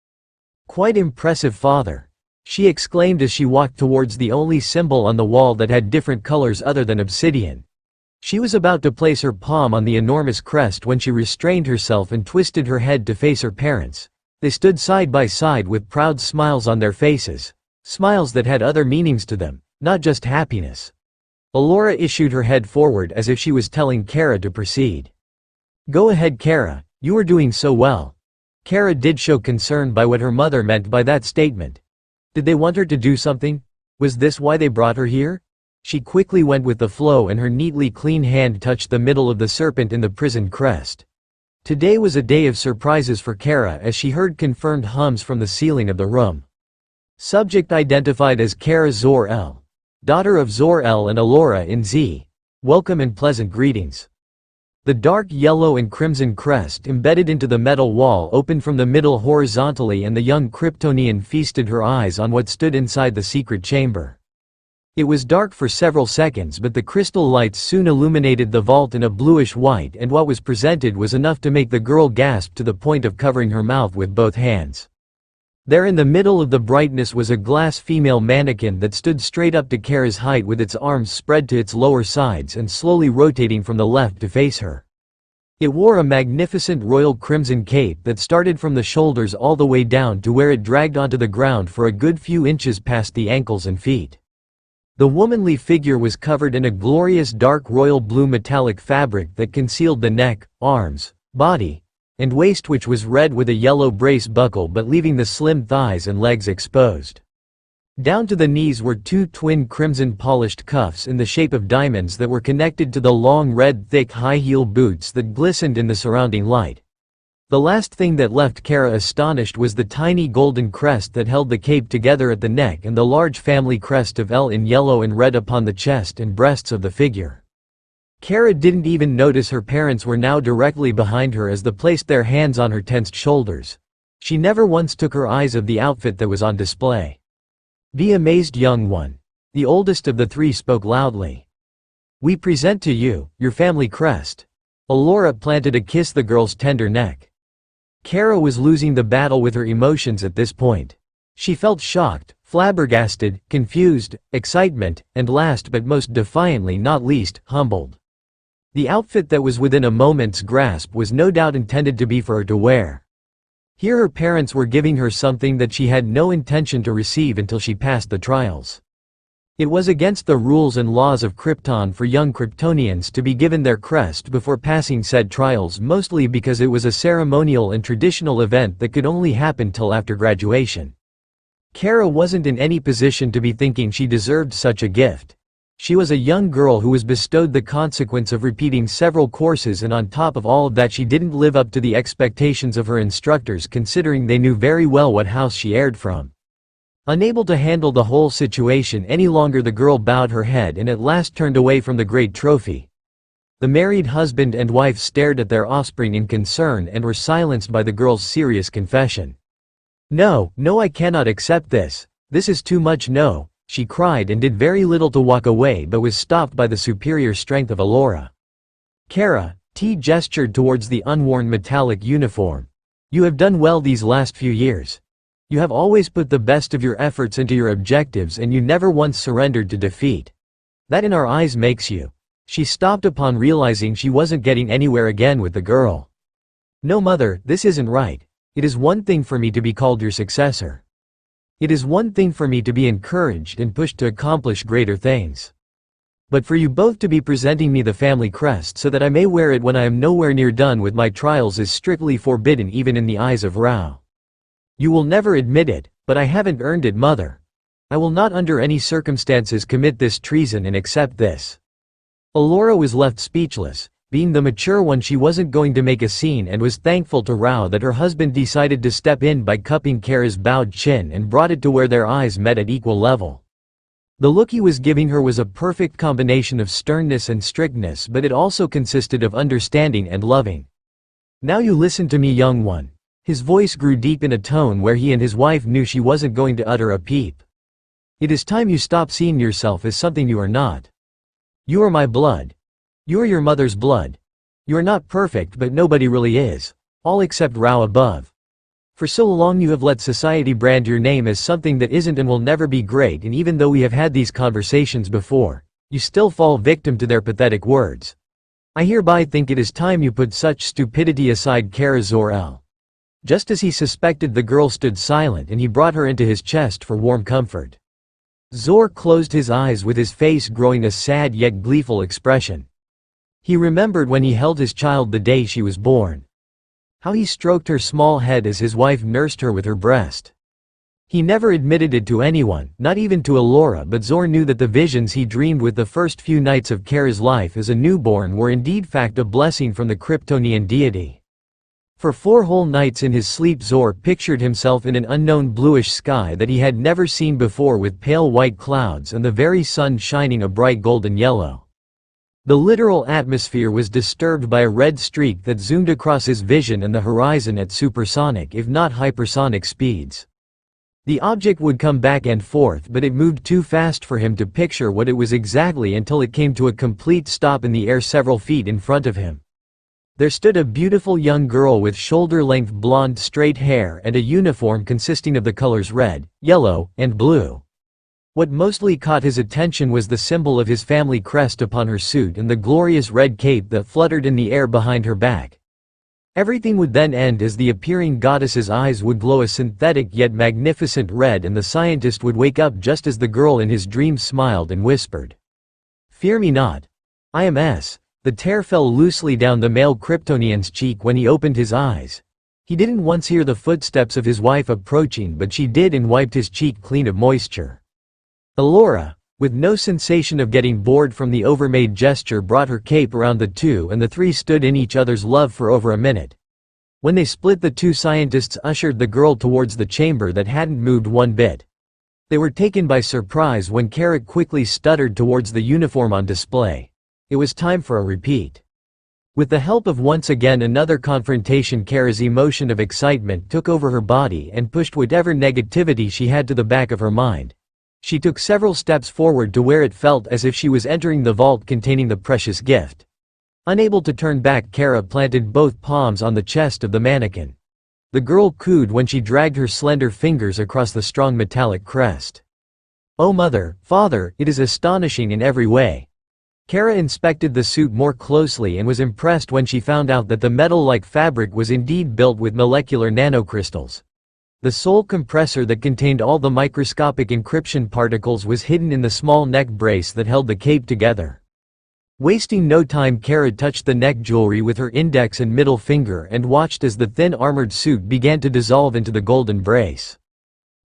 Quite impressive, father, she exclaimed as she walked towards the only symbol on the wall that had different colors other than obsidian. She was about to place her palm on the enormous crest when she restrained herself and twisted her head to face her parents. They stood side by side with proud smiles on their faces, smiles that had other meanings to them, not just happiness. Allura issued her head forward as if she was telling Kara to proceed. Go ahead, Kara, you are doing so well. Kara did show concern by what her mother meant by that statement. Did they want her to do something? Was this why they brought her here? She quickly went with the flow and her neatly clean hand touched the middle of the serpent in the prison crest. Today was a day of surprises for Kara as she heard confirmed hums from the ceiling of the room. Subject identified as Kara Zor-El. Daughter of Zor-El and Alora in Z. Welcome and pleasant greetings. The dark yellow and crimson crest embedded into the metal wall opened from the middle horizontally, and the young Kryptonian feasted her eyes on what stood inside the secret chamber. It was dark for several seconds, but the crystal lights soon illuminated the vault in a bluish white, and what was presented was enough to make the girl gasp to the point of covering her mouth with both hands. There in the middle of the brightness was a glass female mannequin that stood straight up to Kara's height with its arms spread to its lower sides and slowly rotating from the left to face her. It wore a magnificent royal crimson cape that started from the shoulders all the way down to where it dragged onto the ground for a good few inches past the ankles and feet. The womanly figure was covered in a glorious dark royal blue metallic fabric that concealed the neck, arms, body, and waist, which was red with a yellow brace buckle but leaving the slim thighs and legs exposed. Down to the knees were two twin crimson polished cuffs in the shape of diamonds that were connected to the long red thick high heel boots that glistened in the surrounding light. The last thing that left Kara astonished was the tiny golden crest that held the cape together at the neck and the large family crest of L in yellow and red upon the chest and breasts of the figure. Kara didn't even notice her parents were now directly behind her as they placed their hands on her tensed shoulders. She never once took her eyes off the outfit that was on display. "Be amazed, young one." The oldest of the three spoke loudly. "We present to you, your family crest." Alora planted a kiss the girl's tender neck. Kara was losing the battle with her emotions at this point. She felt shocked, flabbergasted, confused, excitement, and last but most defiantly not least, humbled. The outfit that was within a moment's grasp was no doubt intended to be for her to wear. Here her parents were giving her something that she had no intention to receive until she passed the trials. It was against the rules and laws of Krypton for young Kryptonians to be given their crest before passing said trials, mostly because it was a ceremonial and traditional event that could only happen till after graduation. Kara wasn't in any position to be thinking she deserved such a gift. She was a young girl who was bestowed the consequence of repeating several courses, and on top of all of that she didn't live up to the expectations of her instructors, considering they knew very well what house she heired from. Unable to handle the whole situation any longer, the girl bowed her head and at last turned away from the great trophy. The married husband and wife stared at their offspring in concern and were silenced by the girl's serious confession. "No, no, I cannot accept this. This is too much, no," she cried and did very little to walk away but was stopped by the superior strength of Alora. "Kara," T gestured towards the unworn metallic uniform. "You have done well these last few years. You have always put the best of your efforts into your objectives and you never once surrendered to defeat. That in our eyes makes you." She stopped upon realizing she wasn't getting anywhere again with the girl. "No, mother, this isn't right. It is one thing for me to be called your successor. It is one thing for me to be encouraged and pushed to accomplish greater things. But for you both to be presenting me the family crest so that I may wear it when I am nowhere near done with my trials is strictly forbidden, even in the eyes of Rao. You will never admit it, but I haven't earned it, mother. I will not under any circumstances commit this treason and accept this." Alora was left speechless. Being the mature one, she wasn't going to make a scene and was thankful to Rao that her husband decided to step in by cupping Kara's bowed chin and brought it to where their eyes met at equal level. The look he was giving her was a perfect combination of sternness and strictness, but it also consisted of understanding and loving. "Now you listen to me, young one." His voice grew deep in a tone where he and his wife knew she wasn't going to utter a peep. "It is time you stop seeing yourself as something you are not. You are my blood. You are your mother's blood. You are not perfect, but nobody really is. All except Rao above. For so long you have let society brand your name as something that isn't and will never be great, and even though we have had these conversations before, you still fall victim to their pathetic words. I hereby think it is time you put such stupidity aside." Kara Zor-El. Just as he suspected, the girl stood silent and he brought her into his chest for warm comfort. Zor closed his eyes with his face growing a sad yet gleeful expression. He remembered when he held his child the day she was born. How he stroked her small head as his wife nursed her with her breast. He never admitted it to anyone, not even to Alora, but Zor knew that the visions he dreamed with the first few nights of Kara's life as a newborn were indeed fact a blessing from the Kryptonian deity. For 4 whole nights in his sleep Zor pictured himself in an unknown bluish sky that he had never seen before, with pale white clouds and the very sun shining a bright golden yellow. The literal atmosphere was disturbed by a red streak that zoomed across his vision and the horizon at supersonic if not hypersonic speeds. The object would come back and forth, but it moved too fast for him to picture what it was exactly until it came to a complete stop in the air several feet in front of him. There stood a beautiful young girl with shoulder-length blonde straight hair and a uniform consisting of the colors red, yellow, and blue. What mostly caught his attention was the symbol of his family crest upon her suit and the glorious red cape that fluttered in the air behind her back. Everything would then end as the appearing goddess's eyes would glow a synthetic yet magnificent red, and the scientist would wake up just as the girl in his dreams smiled and whispered, "Fear me not. I am S." The tear fell loosely down the male Kryptonian's cheek when he opened his eyes. He didn't once hear the footsteps of his wife approaching, but she did, and wiped his cheek clean of moisture. Elora, with no sensation of getting bored from the overmade gesture, brought her cape around the two, and the three stood in each other's love for over a minute. When they split, the two scientists ushered the girl towards the chamber that hadn't moved one bit. They were taken by surprise when Kara quickly stuttered towards the uniform on display. It was time for a repeat. With the help of once again another confrontation, Kara's emotion of excitement took over her body and pushed whatever negativity she had to the back of her mind. She took several steps forward to where it felt as if she was entering the vault containing the precious gift. Unable to turn back, Kara planted both palms on the chest of the mannequin. The girl cooed when she dragged her slender fingers across the strong metallic crest. "Oh mother, father, it is astonishing in every way." Kara inspected the suit more closely and was impressed when she found out that the metal-like fabric was indeed built with molecular nanocrystals. The sole compressor that contained all the microscopic encryption particles was hidden in the small neck brace that held the cape together. Wasting no time, Kara touched the neck jewelry with her index and middle finger and watched as the thin armored suit began to dissolve into the golden brace.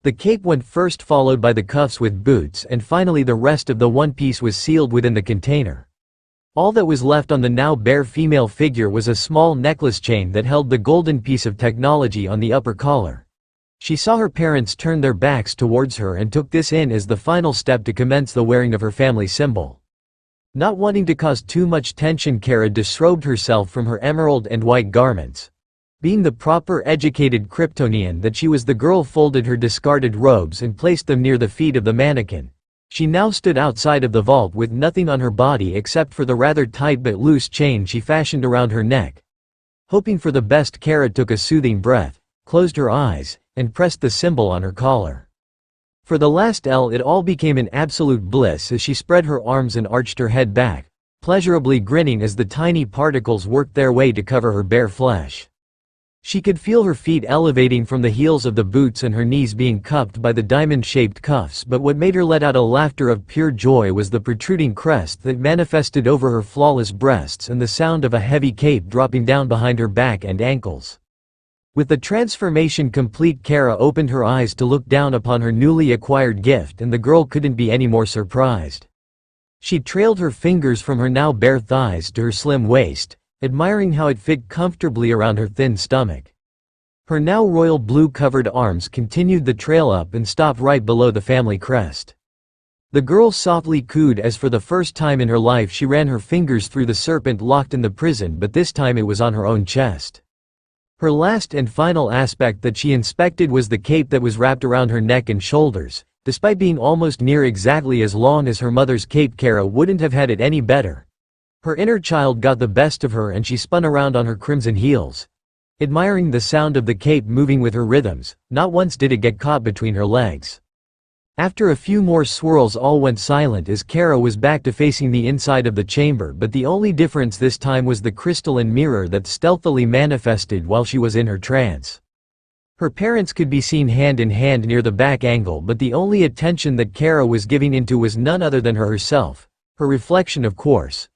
The cape went first, followed by the cuffs with boots, and finally the rest of the one piece was sealed within the container. All that was left on the now bare female figure was a small necklace chain that held the golden piece of technology on the upper collar. She saw her parents turn their backs towards her and took this in as the final step to commence the wearing of her family symbol. Not wanting to cause too much tension, Kara disrobed herself from her emerald and white garments. Being the proper educated Kryptonian that she was, the girl folded her discarded robes and placed them near the feet of the mannequin. She now stood outside of the vault with nothing on her body except for the rather tight but loose chain she fashioned around her neck. Hoping for the best, Kara took a soothing breath, closed her eyes, and pressed the symbol on her collar. For the last L, it all became an absolute bliss as she spread her arms and arched her head back, pleasurably grinning as the tiny particles worked their way to cover her bare flesh. She could feel her feet elevating from the heels of the boots and her knees being cupped by the diamond-shaped cuffs, but what made her let out a laughter of pure joy was the protruding crest that manifested over her flawless breasts and the sound of a heavy cape dropping down behind her back and ankles. With the transformation complete, Kara opened her eyes to look down upon her newly acquired gift, and the girl couldn't be any more surprised. She trailed her fingers from her now bare thighs to her slim waist, admiring how it fit comfortably around her thin stomach. Her now royal blue-covered arms continued the trail up and stopped right below the family crest. The girl softly cooed as for the first time in her life she ran her fingers through the serpent locked in the prison, but this time it was on her own chest. Her last and final aspect that she inspected was the cape that was wrapped around her neck and shoulders. Despite being almost near exactly as long as her mother's cape, Kara wouldn't have had it any better. Her inner child got the best of her and she spun around on her crimson heels, admiring the sound of the cape moving with her rhythms. Not once did it get caught between her legs. After a few more swirls, all went silent as Kara was back to facing the inside of the chamber, but the only difference this time was the crystalline mirror that stealthily manifested while she was in her trance. Her parents could be seen hand in hand near the back angle, but the only attention that Kara was giving into was none other than herself, her reflection of course.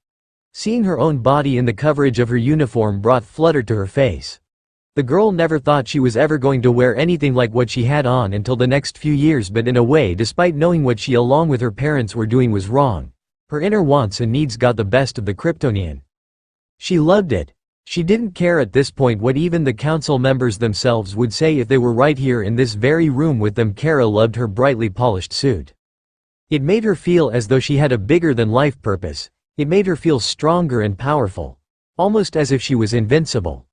Seeing her own body in the coverage of her uniform brought flutter to her face. The girl never thought she was ever going to wear anything like what she had on until the next few years, but in a way, despite knowing what she along with her parents were doing was wrong, her inner wants and needs got the best of the Kryptonian. She loved it. She didn't care at this point what even the council members themselves would say if they were right here in this very room with them. Kara loved her brightly polished suit. It made her feel as though she had a bigger-than-life purpose. It made her feel stronger and powerful, almost as if she was invincible.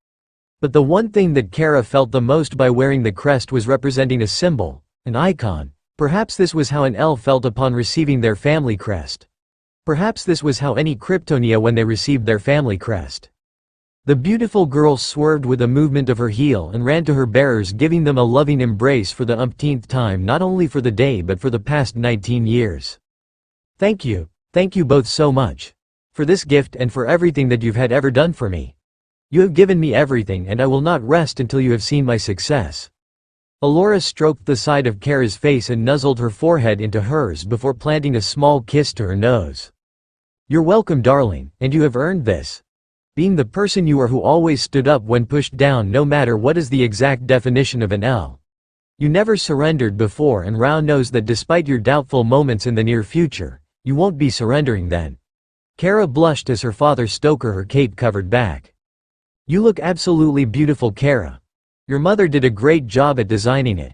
But the one thing that Kara felt the most by wearing the crest was representing a symbol, an icon. Perhaps this was how an elf felt upon receiving their family crest. Perhaps this was how any Kryptonia when they received their family crest. The beautiful girl swerved with a movement of her heel and ran to her bearers, giving them a loving embrace for the umpteenth time, not only for the day but for the past 19 years. Thank you both so much. For this gift and for everything that you've had ever done for me. You have given me everything and I will not rest until you have seen my success. Elora stroked the side of Kara's face and nuzzled her forehead into hers before planting a small kiss to her nose. You're welcome, darling, and you have earned this. Being the person you are who always stood up when pushed down, no matter what is the exact definition of an L. You never surrendered before, and Rao knows that despite your doubtful moments in the near future, you won't be surrendering then. Kara blushed as her father stroked her cape-covered back. You look absolutely beautiful, Kara. Your mother did a great job at designing it.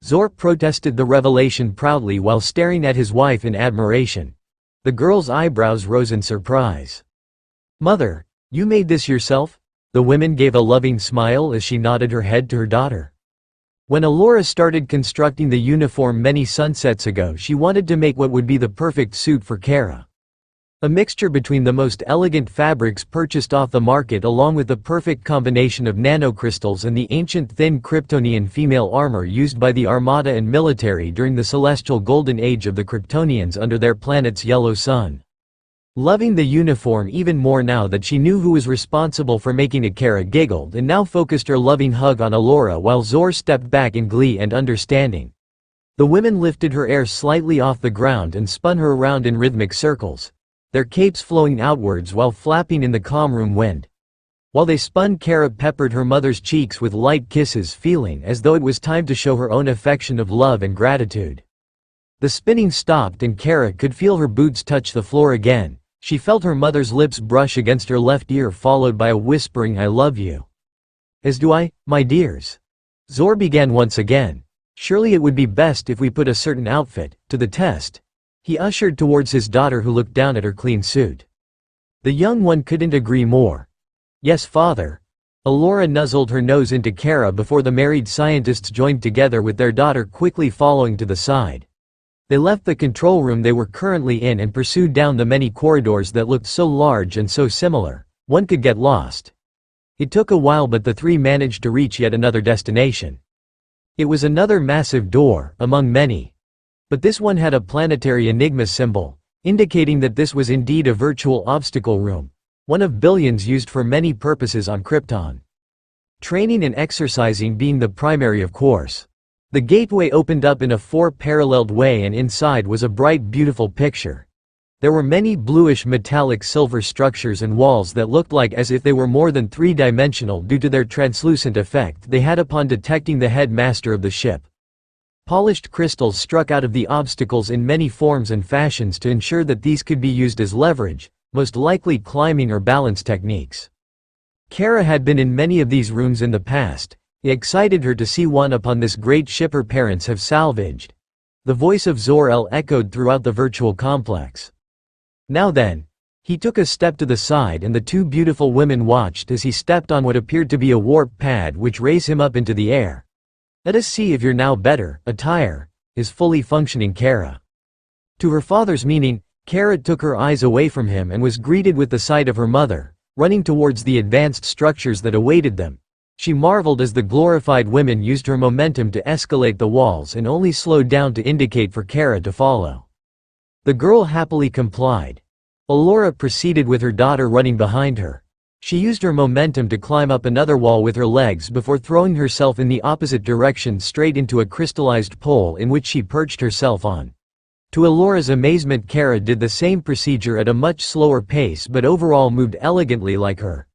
Zor protested the revelation proudly while staring at his wife in admiration. The girl's eyebrows rose in surprise. Mother, you made this yourself? The woman gave a loving smile as she nodded her head to her daughter. When Elora started constructing the uniform many sunsets ago, she wanted to make what would be the perfect suit for Kara. A mixture between the most elegant fabrics purchased off the market along with the perfect combination of nanocrystals and the ancient thin Kryptonian female armor used by the armada and military during the celestial golden age of the Kryptonians under their planet's yellow sun. Loving the uniform even more now that she knew who was responsible for making it, Kara giggled and now focused her loving hug on Elora while Zor stepped back in glee and understanding. The women lifted her hair slightly off the ground and spun her around in rhythmic circles, their capes flowing outwards while flapping in the calm room wind. While they spun, Kara peppered her mother's cheeks with light kisses, feeling as though it was time to show her own affection of love and gratitude. The spinning stopped and Kara could feel her boots touch the floor again. She felt her mother's lips brush against her left ear, followed by a whispering "I love you." As do I, my dears. Zor began once again. Surely it would be best if we put a certain outfit to the test. He ushered towards his daughter who looked down at her clean suit. The young one couldn't agree more. Yes, father. Elora nuzzled her nose into Kara before the married scientists joined together with their daughter quickly following to the side. They left the control room they were currently in and pursued down the many corridors that looked so large and so similar, one could get lost. It took a while, but the three managed to reach yet another destination. It was another massive door, among many. But this one had a planetary enigma symbol, indicating that this was indeed a virtual obstacle room, one of billions used for many purposes on Krypton. Training and exercising being the primary, of course. The gateway opened up in a four-paralleled way and inside was a bright, beautiful picture. There were many bluish metallic silver structures and walls that looked like as if they were more than three-dimensional due to their translucent effect they had upon detecting the headmaster of the ship. Polished crystals struck out of the obstacles in many forms and fashions to ensure that these could be used as leverage, most likely climbing or balance techniques. Kara had been in many of these rooms in the past. It excited her to see one upon this great ship her parents have salvaged. The voice of Zor-El echoed throughout the virtual complex. Now then. He took a step to the side and the two beautiful women watched as he stepped on what appeared to be a warp pad which raised him up into the air. Let us see if your now better attire is fully functioning, Kara. To her father's meaning, Kara took her eyes away from him and was greeted with the sight of her mother, running towards the advanced structures that awaited them. She marveled as the glorified women used her momentum to escalate the walls and only slowed down to indicate for Kara to follow. The girl happily complied. Elora proceeded with her daughter running behind her. She used her momentum to climb up another wall with her legs before throwing herself in the opposite direction straight into a crystallized pole in which she perched herself on. To Elora's amazement, Kara did the same procedure at a much slower pace but overall moved elegantly like her.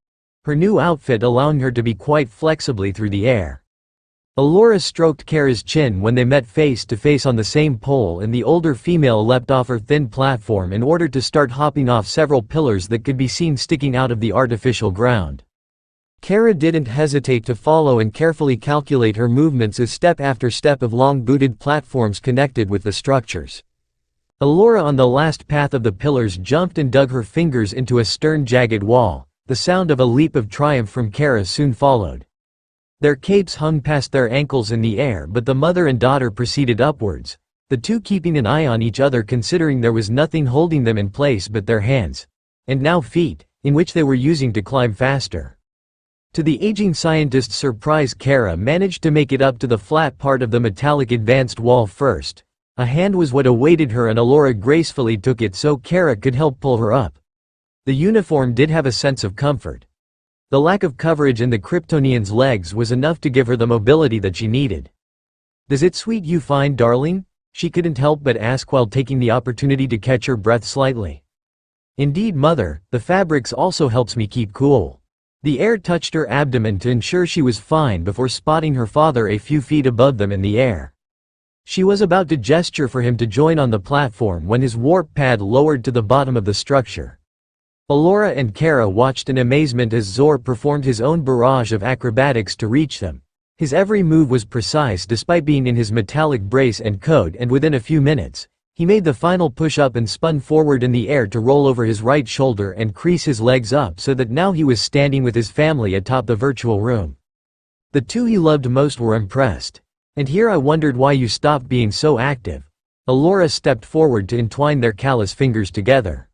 Her new outfit allowing her to be quite flexibly through the air. Elora stroked Kara's chin when they met face to face on the same pole, and the older female leapt off her thin platform in order to start hopping off several pillars that could be seen sticking out of the artificial ground. Kara didn't hesitate to follow and carefully calculate her movements as step after step of long-booted platforms connected with the structures. Elora on the last path of the pillars jumped and dug her fingers into a stern jagged wall. The sound of a leap of triumph from Kara soon followed. Their capes hung past their ankles in the air, but the mother and daughter proceeded upwards, the two keeping an eye on each other considering there was nothing holding them in place but their hands, and now feet, in which they were using to climb faster. To the aging scientist's surprise, Kara managed to make it up to the flat part of the metallic advanced wall first. A hand was what awaited her and Elora gracefully took it so Kara could help pull her up. The uniform did have a sense of comfort. The lack of coverage in the Kryptonian's legs was enough to give her the mobility that she needed. "Does it suit you fine, darling?" she couldn't help but ask while taking the opportunity to catch her breath slightly. "Indeed, mother, the fabrics also helps me keep cool." The air touched her abdomen to ensure she was fine before spotting her father a few feet above them in the air. She was about to gesture for him to join on the platform when his warp pad lowered to the bottom of the structure. Elora and Kara watched in amazement as Zor performed his own barrage of acrobatics to reach them. His every move was precise despite being in his metallic brace and coat, and within a few minutes, he made the final push-up and spun forward in the air to roll over his right shoulder and crease his legs up so that now he was standing with his family atop the virtual room. The two he loved most were impressed. "And here I wondered why you stopped being so active." Elora stepped forward to entwine their callous fingers together.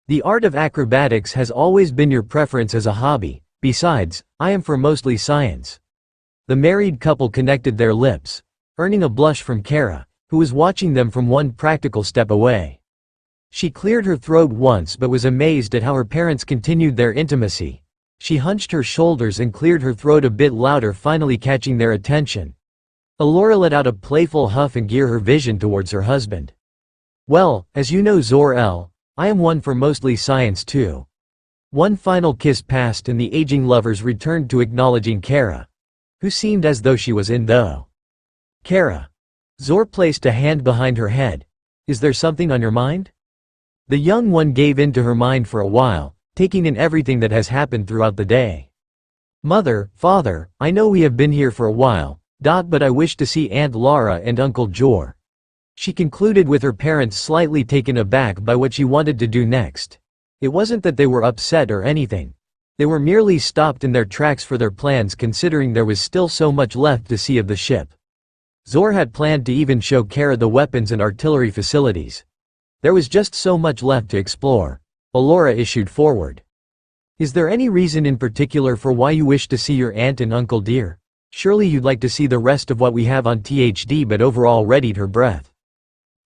"The art of acrobatics has always been your preference as a hobby. Besides, I am for mostly science." The married couple connected their lips, earning a blush from Kara, who was watching them from one practical step away. She cleared her throat once but was amazed at how her parents continued their intimacy. She hunched her shoulders and cleared her throat a bit louder, finally catching their attention. Elora let out a playful huff and geared her vision towards her husband. "Well, as you know, Zor-El, I am one for mostly science too." One final kiss passed and the aging lovers returned to acknowledging Kara, who seemed as though she was in though. "Kara." Zor placed a hand behind her head. "Is there something on your mind?" The young one gave in to her mind for a while, taking in everything that has happened throughout the day. "Mother, father, I know we have been here for a while, but I wish to see Aunt Lara and Uncle Jor." She concluded with her parents slightly taken aback by what she wanted to do next. It wasn't that they were upset or anything. They were merely stopped in their tracks for their plans considering there was still so much left to see of the ship. Zor had planned to even show Kara the weapons and artillery facilities. There was just so much left to explore. Elora issued forward. "Is there any reason in particular for why you wish to see your aunt and uncle, dear? Surely you'd like to see the rest of what we have on THD." But overall readied her breath.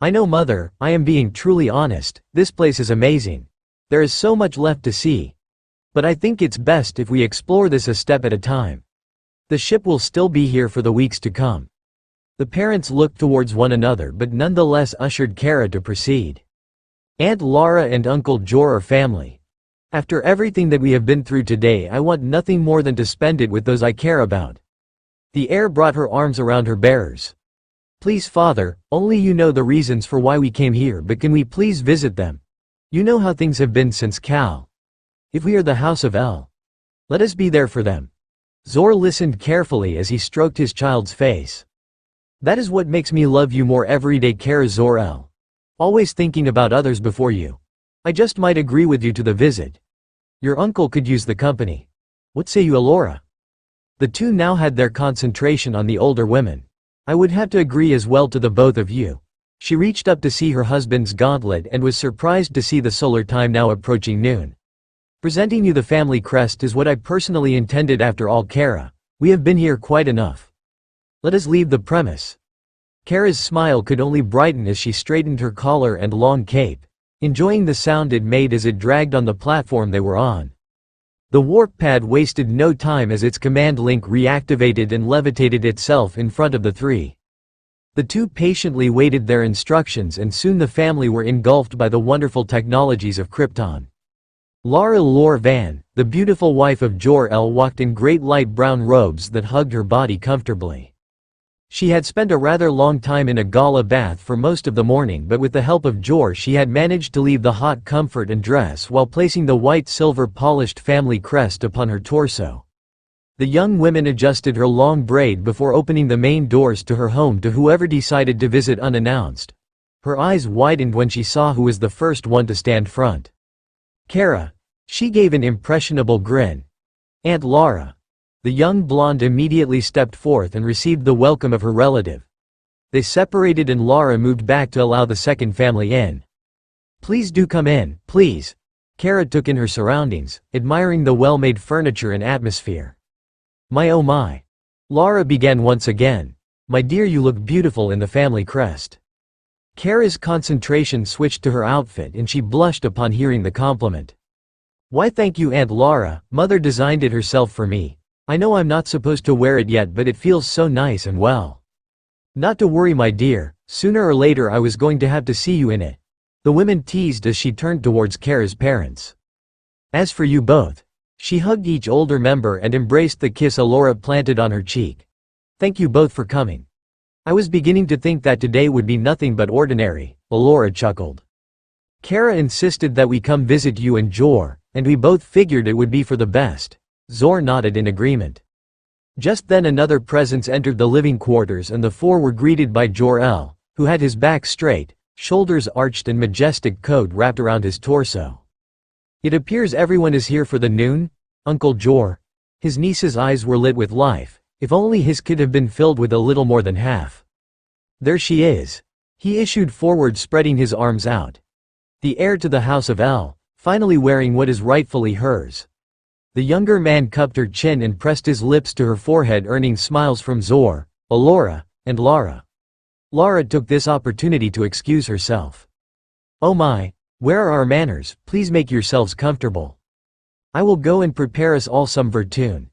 "I know, mother, I am being truly honest, this place is amazing. There is so much left to see. But I think it's best if we explore this a step at a time. The ship will still be here for the weeks to come." The parents looked towards one another but nonetheless ushered Kara to proceed. "Aunt Lara and Uncle Jor are family. After everything that we have been through today, I want nothing more than to spend it with those I care about." The air brought her arms around her bearers. "Please, father, only you know the reasons for why we came here, but can we please visit them? You know how things have been since Cal. If we are the House of El, let us be there for them." Zor listened carefully as he stroked his child's face. "That is what makes me love you more every day, Kara. Zor-El. Always thinking about others before you. I just might agree with you to the visit. Your uncle could use the company. What say you, Elora?" The two now had their concentration on the older women. "I would have to agree as well to the both of you." She reached up to see her husband's gauntlet and was surprised to see the solar time now approaching noon. "Presenting you the family crest is what I personally intended after all, Kara. We have been here quite enough. Let us leave the premise." Kara's smile could only brighten as she straightened her collar and long cape, enjoying the sound it made as it dragged on the platform they were on. The warp pad wasted no time as its command link reactivated and levitated itself in front of the three. The two patiently waited their instructions and soon the family were engulfed by the wonderful technologies of Krypton. Lara Lor Van, the beautiful wife of Zor-El, walked in great light brown robes that hugged her body comfortably. She had spent a rather long time in a gala bath for most of the morning, but with the help of Jor she had managed to leave the hot comfort and dress while placing the white silver polished family crest upon her torso. The young woman adjusted her long braid before opening the main doors to her home to whoever decided to visit unannounced. Her eyes widened when she saw who was the first one to stand front. Kara. She gave an impressionable grin. Aunt Laura. The young blonde immediately stepped forth and received the welcome of her relative. They separated and Laura moved back to allow the second family in. Please do come in, please. Kara took in her surroundings, admiring the well-made furniture and atmosphere. My oh my. Laura began once again. My dear, you look beautiful in the family crest. Kara's concentration switched to her outfit and she blushed upon hearing the compliment. Why thank you Aunt Laura, Mother designed it herself for me. I know I'm not supposed to wear it yet but it feels so nice and well. Not to worry my dear, sooner or later I was going to have to see you in it. The woman teased as she turned towards Kara's parents. As for you both. She hugged each older member and embraced the kiss Laura planted on her cheek. Thank you both for coming. I was beginning to think that today would be nothing but ordinary, Laura chuckled. Kara insisted that we come visit you and Zor, and we both figured it would be for the best. Zor nodded in agreement. Just then another presence entered the living quarters and the four were greeted by Zor-El, who had his back straight, shoulders arched and majestic coat wrapped around his torso. It appears everyone is here for the noon, Uncle Zor. His niece's eyes were lit with life, if only his could have been filled with a little more than half. There she is. He issued forward spreading his arms out. The heir to the house of El, finally wearing what is rightfully hers. The younger man cupped her chin and pressed his lips to her forehead earning smiles from Zor, Laura, and Lara. Lara took this opportunity to excuse herself. Oh my. Where are our manners? Please make yourselves comfortable. I will go and prepare us all some vertun.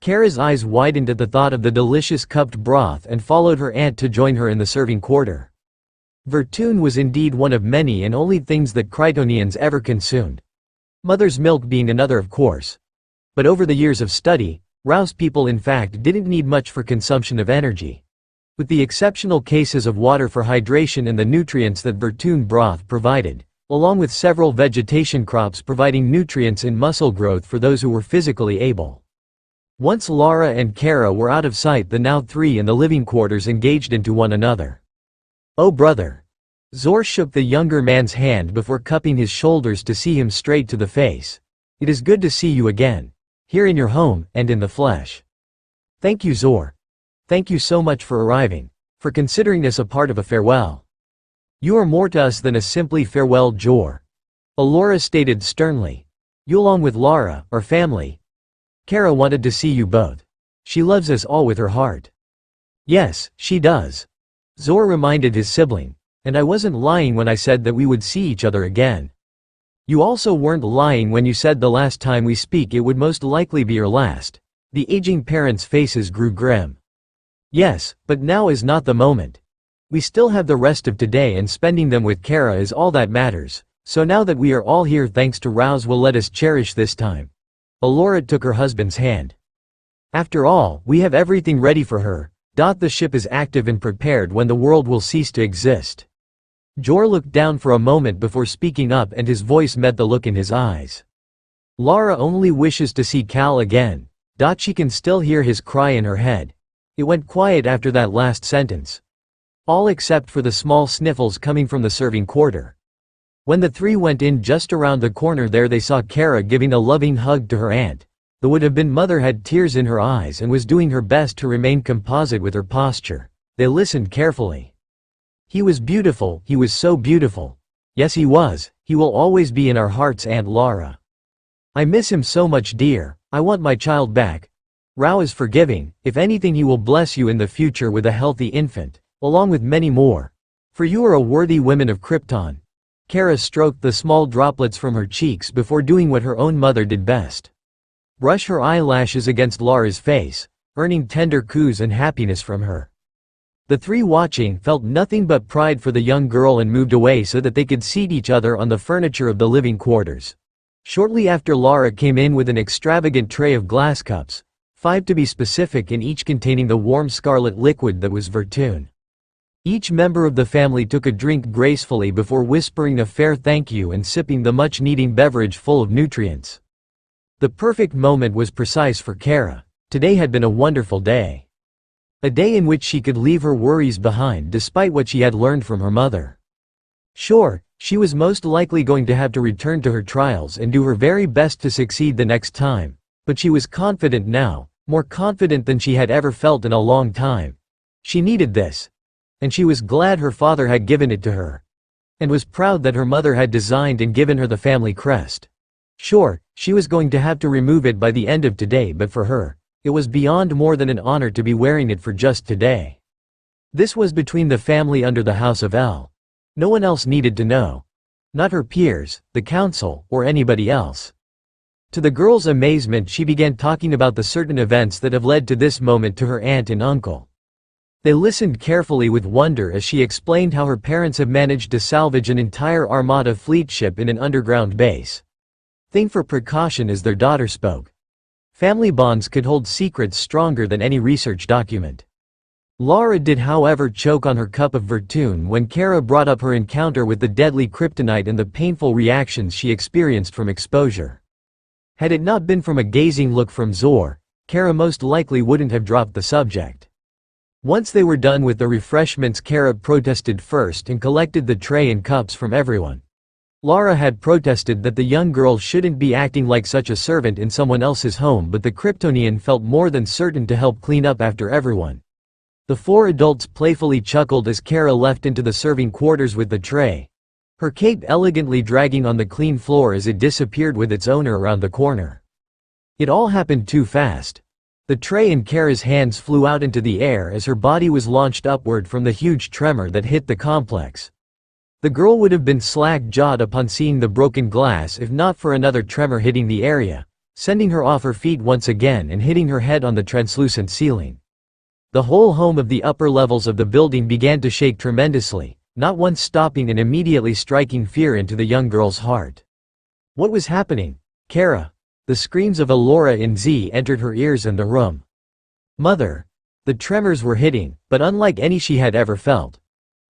Kara's eyes widened at the thought of the delicious cupped broth and followed her aunt to join her in the serving quarter. Vertun was indeed one of many and only things that Kryptonians ever consumed. Mother's milk being another of course. But over the years of study, Rouse people in fact didn't need much for consumption of energy. With the exceptional cases of water for hydration and the nutrients that vertun broth provided, along with several vegetation crops providing nutrients in muscle growth for those who were physically able. Once Lara and Kara were out of sight, the now three in the living quarters engaged into one another. Oh brother. Zor shook the younger man's hand before cupping his shoulders to see him straight to the face. It is good to see you again. Here in your home, and in the flesh. Thank you Zor. Thank you so much for arriving, for considering this a part of a farewell. You are more to us than a simply farewell Zor. Laura stated sternly. You along with Lara, our family. Kara wanted to see you both. She loves us all with her heart. Yes, she does. Zor reminded his sibling. And I wasn't lying when I said that we would see each other again. You also weren't lying when you said the last time we speak it would most likely be your last. The aging parents' faces grew grim. Yes, but now is not the moment. We still have the rest of today and spending them with Kara is all that matters, so now that we are all here thanks to Rouse will let us cherish this time. Laura took her husband's hand. After all, we have everything ready for her. The ship is active and prepared when the world will cease to exist. Zor looked down for a moment before speaking up and his voice met the look in his eyes. Lara only wishes to see Cal again. She can still hear his cry in her head. It went quiet after that last sentence. All except for the small sniffles coming from the serving quarter. When the three went in just around the corner there they saw Kara giving a loving hug to her aunt. The would-have-been mother had tears in her eyes and was doing her best to remain composite with her posture. They listened carefully. He was beautiful, he was so beautiful. Yes he was, he will always be in our hearts Aunt Lara. I miss him so much dear, I want my child back. Rao is forgiving, if anything he will bless you in the future with a healthy infant. Along with many more. For you are a worthy woman of Krypton. Kara stroked the small droplets from her cheeks before doing what her own mother did best. Brush her eyelashes against Lara's face, earning tender coos and happiness from her. The three watching felt nothing but pride for the young girl and moved away so that they could seat each other on the furniture of the living quarters. Shortly after Lara came in with an extravagant tray of glass cups, 5 to be specific and each containing the warm scarlet liquid that was vertun. Each member of the family took a drink gracefully before whispering a fair thank you and sipping the much-needing beverage full of nutrients. The perfect moment was precise for Kara. Today had been a wonderful day. A day in which she could leave her worries behind despite what she had learned from her mother. Sure, she was most likely going to have to return to her trials and do her very best to succeed the next time, but she was confident now, more confident than she had ever felt in a long time. She needed this. And she was glad her father had given it to her. And was proud that her mother had designed and given her the family crest. Sure, she was going to have to remove it by the end of today, but for her, it was beyond more than an honor to be wearing it for just today. This was between the family under the House of El. No one else needed to know. Not her peers, the council, or anybody else. To the girl's amazement, she began talking about the certain events that have led to this moment to her aunt and uncle. They listened carefully with wonder as she explained how her parents have managed to salvage an entire armada fleet ship in an underground base. Thing for precaution as their daughter spoke. Family bonds could hold secrets stronger than any research document. Laura did however choke on her cup of vertune when Kara brought up her encounter with the deadly kryptonite and the painful reactions she experienced from exposure. Had it not been from a gazing look from Zor, Kara most likely wouldn't have dropped the subject. Once they were done with the refreshments, Kara protested first and collected the tray and cups from everyone. Laura had protested that the young girl shouldn't be acting like such a servant in someone else's home, but the Kryptonian felt more than certain to help clean up after everyone. The four adults playfully chuckled as Kara left into the serving quarters with the tray, her cape elegantly dragging on the clean floor as it disappeared with its owner around the corner. It all happened too fast. The tray in Kara's hands flew out into the air as her body was launched upward from the huge tremor that hit the complex. The girl would have been slack-jawed upon seeing the broken glass if not for another tremor hitting the area, sending her off her feet once again and hitting her head on the translucent ceiling. The whole home of the upper levels of the building began to shake tremendously, not once stopping and immediately striking fear into the young girl's heart. What was happening? Kara! The screams of Alora and Z entered her ears and the room. Mother! The tremors were hitting, but unlike any she had ever felt.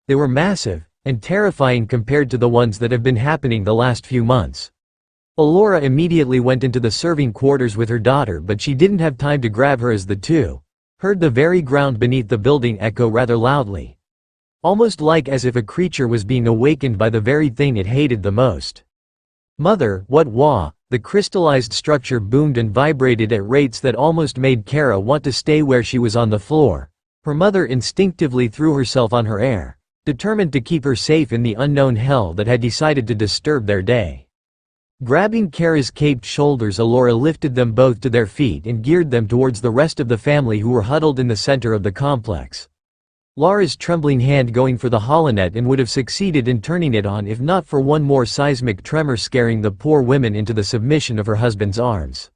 They were massive, and terrifying compared to the ones that have been happening the last few months. Alora immediately went into the serving quarters with her daughter, but she didn't have time to grab her as the two heard the very ground beneath the building echo rather loudly. Almost like as if a creature was being awakened by the very thing it hated the most. Mother, what wah? The crystallized structure boomed and vibrated at rates that almost made Kara want to stay where she was on the floor. Her mother instinctively threw herself on her heir, determined to keep her safe in the unknown hell that had decided to disturb their day. Grabbing Kara's caped shoulders, Alora lifted them both to their feet and geared them towards the rest of the family who were huddled in the center of the complex. Laura's trembling hand going for the holonet and would have succeeded in turning it on if not for one more seismic tremor scaring the poor women into the submission of her husband's arms.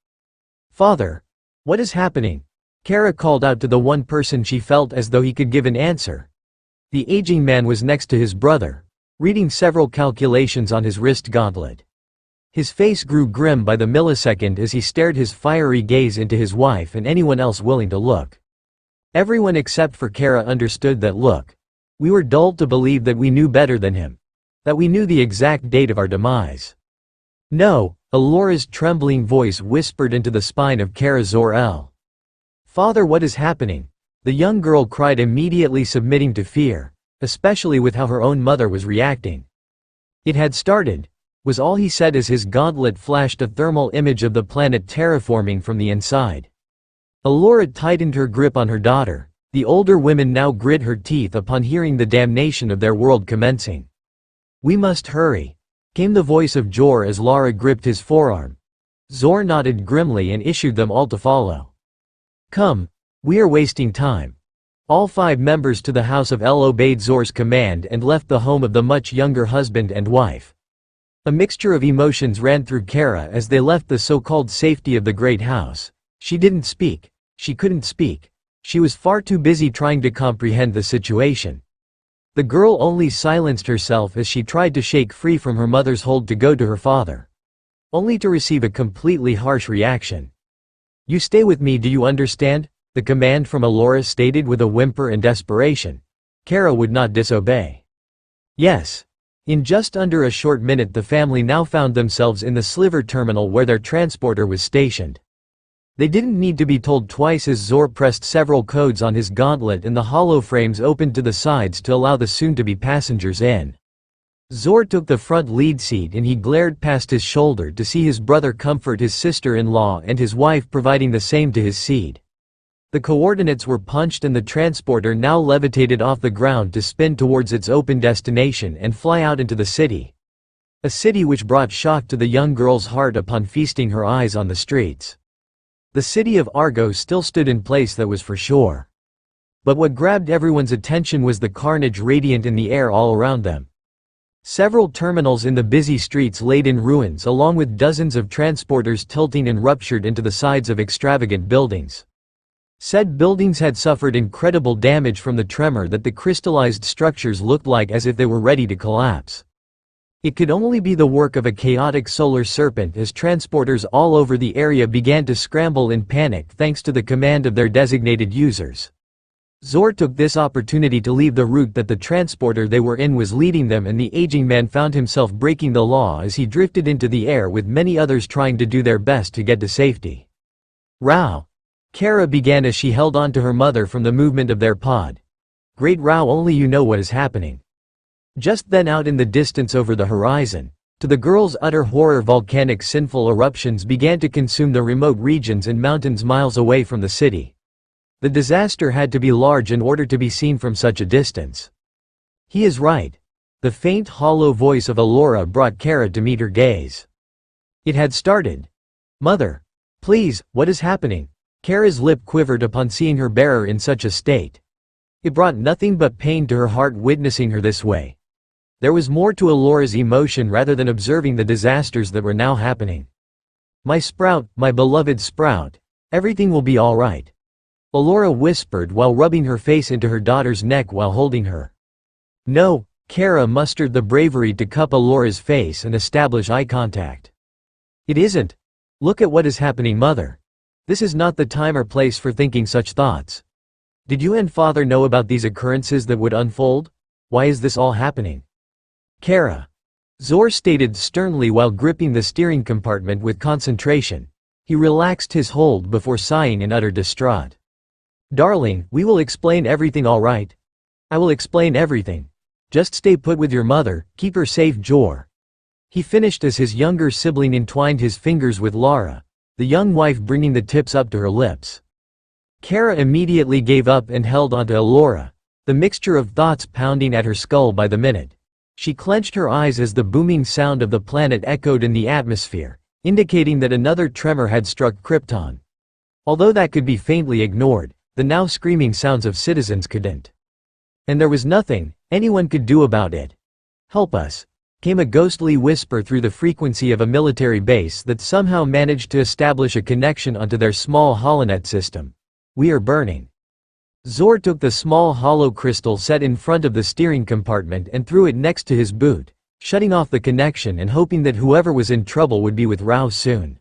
Father! What is happening? Kara called out to the one person she felt as though he could give an answer. The aging man was next to his brother, reading several calculations on his wrist gauntlet. His face grew grim by the millisecond as he stared his fiery gaze into his wife and anyone else willing to look. Everyone except for Kara understood that look. We were dulled to believe that we knew better than him. That we knew the exact date of our demise. No, Alora's trembling voice whispered into the spine of Kara. Zor-El. Father, what is happening? The young girl cried, immediately submitting to fear, especially with how her own mother was reacting. It had started, was all he said as his gauntlet flashed a thermal image of the planet terraforming from the inside. Alora tightened her grip on her daughter. The older women now grit her teeth upon hearing the damnation of their world commencing. We must hurry, came the voice of Jor as Laura gripped his forearm. Zor nodded grimly and issued them all to follow. Come, we are wasting time. All 5 members to the House of El obeyed Zor's command and left the home of the much younger husband and wife. A mixture of emotions ran through Kara as they left the so-called safety of the great house. She didn't speak. She couldn't speak. She was far too busy trying to comprehend the situation. The girl only silenced herself as she tried to shake free from her mother's hold to go to her father. Only to receive a completely harsh reaction. You stay with me, do you understand? The command from Alora stated with a whimper and desperation. Kara would not disobey. Yes. In just under a short minute the family now found themselves in the sliver terminal where their transporter was stationed. They didn't need to be told twice as Zor pressed several codes on his gauntlet and the hollow frames opened to the sides to allow the soon-to-be passengers in. Zor took the front lead seat and he glared past his shoulder to see his brother comfort his sister-in-law and his wife providing the same to his seed. The coordinates were punched and the transporter now levitated off the ground to spin towards its open destination and fly out into the city. A city which brought shock to the young girl's heart upon feasting her eyes on the streets. The city of Argo still stood in place, that was for sure. But what grabbed everyone's attention was the carnage radiant in the air all around them. Several terminals in the busy streets laid in ruins along with dozens of transporters tilting and ruptured into the sides of extravagant buildings. Said buildings had suffered incredible damage from the tremor that the crystallized structures looked like as if they were ready to collapse. It could only be the work of a chaotic solar serpent as transporters all over the area began to scramble in panic thanks to the command of their designated users. Zor took this opportunity to leave the route that the transporter they were in was leading them, and the aging man found himself breaking the law as he drifted into the air with many others trying to do their best to get to safety. Rao! Kara began as she held on to her mother from the movement of their pod. Great Rao, only you know what is happening. Just then, out in the distance over the horizon, to the girl's utter horror, volcanic sinful eruptions began to consume the remote regions and mountains miles away from the city. The disaster had to be large in order to be seen from such a distance. He is right. The faint, hollow voice of Alora brought Kara to meet her gaze. It had started. Mother! Please, what is happening? Kara's lip quivered upon seeing her bearer in such a state. It brought nothing but pain to her heart witnessing her this way. There was more to Alora's emotion rather than observing the disasters that were now happening. My Sprout, my beloved Sprout, everything will be all right. Alora whispered while rubbing her face into her daughter's neck while holding her. No, Kara mustered the bravery to cup Alora's face and establish eye contact. It isn't. Look at what is happening, Mother. This is not the time or place for thinking such thoughts. Did you and Father know about these occurrences that would unfold? Why is this all happening? Kara. Zor stated sternly while gripping the steering compartment with concentration. He relaxed his hold before sighing in utter distraught. Darling, we will explain everything, all right? I will explain everything. Just stay put with your mother, keep her safe, Jor. He finished as his younger sibling entwined his fingers with Lara, the young wife bringing the tips up to her lips. Kara immediately gave up and held onto Alora, the mixture of thoughts pounding at her skull by the minute. She clenched her eyes as the booming sound of the planet echoed in the atmosphere, indicating that another tremor had struck Krypton. Although that could be faintly ignored, the now screaming sounds of citizens couldn't. And there was nothing anyone could do about it. Help us, came a ghostly whisper through the frequency of a military base that somehow managed to establish a connection onto their small holonet system. We are burning. Zor took the small hollow crystal set in front of the steering compartment and threw it next to his boot, shutting off the connection and hoping that whoever was in trouble would be with Rao soon.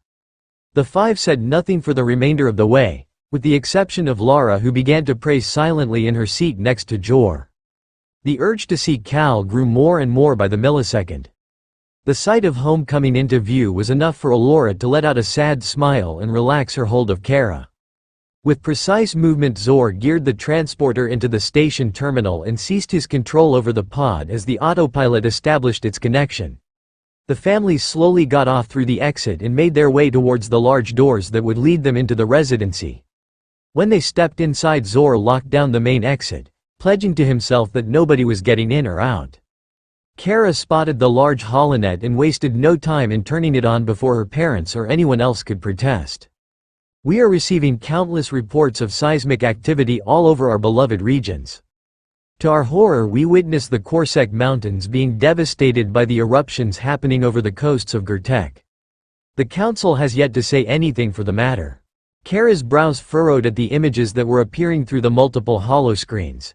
The five said nothing for the remainder of the way, with the exception of Lara, who began to pray silently in her seat next to Jor. The urge to see Cal grew more and more by the millisecond. The sight of home coming into view was enough for Alora to let out a sad smile and relax her hold of Kara. With precise movement, Zor geared the transporter into the station terminal and ceased his control over the pod as the autopilot established its connection. The family slowly got off through the exit and made their way towards the large doors that would lead them into the residency. When they stepped inside, Zor locked down the main exit, pledging to himself that nobody was getting in or out. Kara spotted the large holonet and wasted no time in turning it on before her parents or anyone else could protest. We are receiving countless reports of seismic activity all over our beloved regions. To our horror, we witness the Korsek Mountains being devastated by the eruptions happening over the coasts of Gertek. The council has yet to say anything for the matter. Kara's brows furrowed at the images that were appearing through the multiple holoscreens.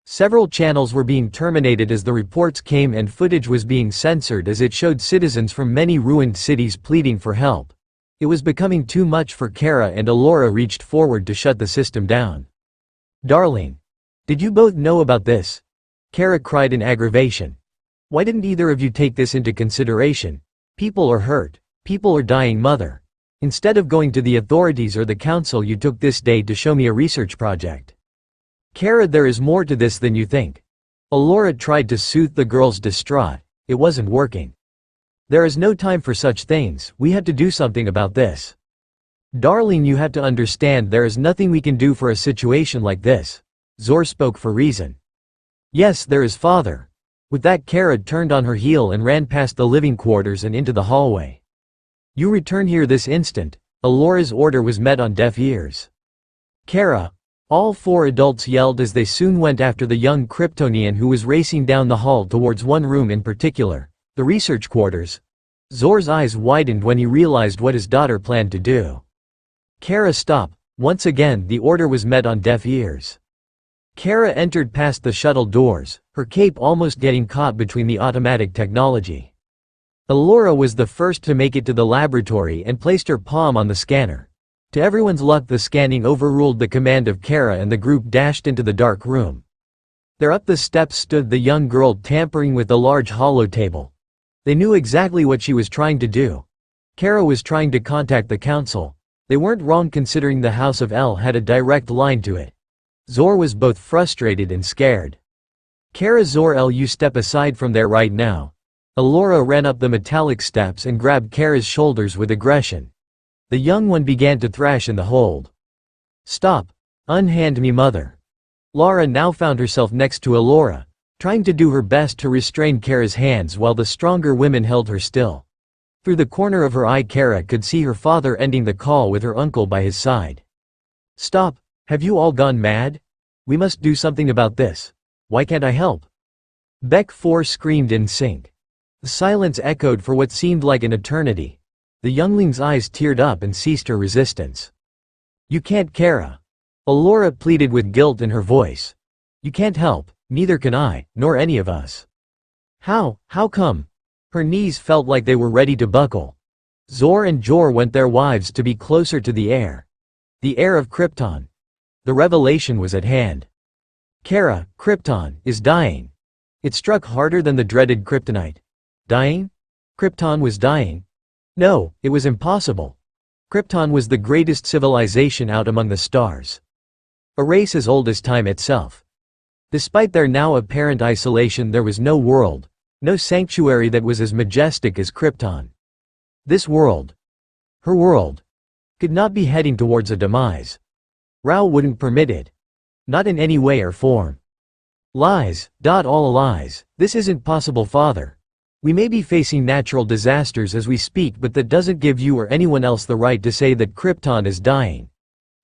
Several channels were being terminated as the reports came and footage was being censored as it showed citizens from many ruined cities pleading for help. It was becoming too much for Kara, and Alora reached forward to shut the system down. Darling. Did you both know about this? Kara cried in aggravation. Why didn't either of you take this into consideration? People are hurt. People are dying, Mother. Instead of going to the authorities or the council, you took this day to show me a research project. Kara, there is more to this than you think. Allura tried to soothe the girl's distraught. It wasn't working. There is no time for such things, we had to do something about this. Darling, you have to understand there is nothing we can do for a situation like this. Zor spoke for reason. Yes, there is, father. With that, Kara turned on her heel and ran past the living quarters and into the hallway. You return here this instant. Allura's order was met on deaf ears. Kara. All four adults yelled as they soon went after the young Kryptonian who was racing down the hall towards one room in particular, the research quarters. Zor's eyes widened when he realized what his daughter planned to do. Kara, stop. Once again, the order was met on deaf ears. Kara entered past the shuttle doors, her cape almost getting caught between the automatic technology. Allura was the first to make it to the laboratory and placed her palm on the scanner. To everyone's luck, the scanning overruled the command of Kara and the group dashed into the dark room. There up the steps stood the young girl tampering with the large hollow table. They knew exactly what she was trying to do. Kara was trying to contact the council. They weren't wrong considering the House of El had a direct line to it. Zor was both frustrated and scared. Kara, Zor-El, you step aside from there right now. Allura ran up the metallic steps and grabbed Kara's shoulders with aggression. The young one began to thrash in the hold. Stop. Unhand me, mother. Lara now found herself next to Allura, trying to do her best to restrain Kara's hands while the stronger women held her still. Through the corner of her eye, Kara could see her father ending the call with her uncle by his side. Stop. Have you all gone mad? We must do something about this. Why can't I help? Beck 4 screamed in sync. The silence echoed for what seemed like an eternity. The youngling's eyes teared up and ceased her resistance. You can't, Kara. Allura pleaded with guilt in her voice. You can't help, neither can I, nor any of us. How come? Her knees felt like they were ready to buckle. Zor and Jor went their wives to be closer to the air. The air of Krypton. The revelation was at hand. Kara, Krypton, is dying. It struck harder than the dreaded kryptonite. Dying? Krypton was dying? No, it was impossible. Krypton was the greatest civilization out among the stars. A race as old as time itself. Despite their now apparent isolation, there was no world, no sanctuary that was as majestic as Krypton. This world, her world, could not be heading towards a demise. Rao wouldn't permit it. Not in any way or form. Lies, all lies. This isn't possible, father. We may be facing natural disasters as we speak, but that doesn't give you or anyone else the right to say that Krypton is dying.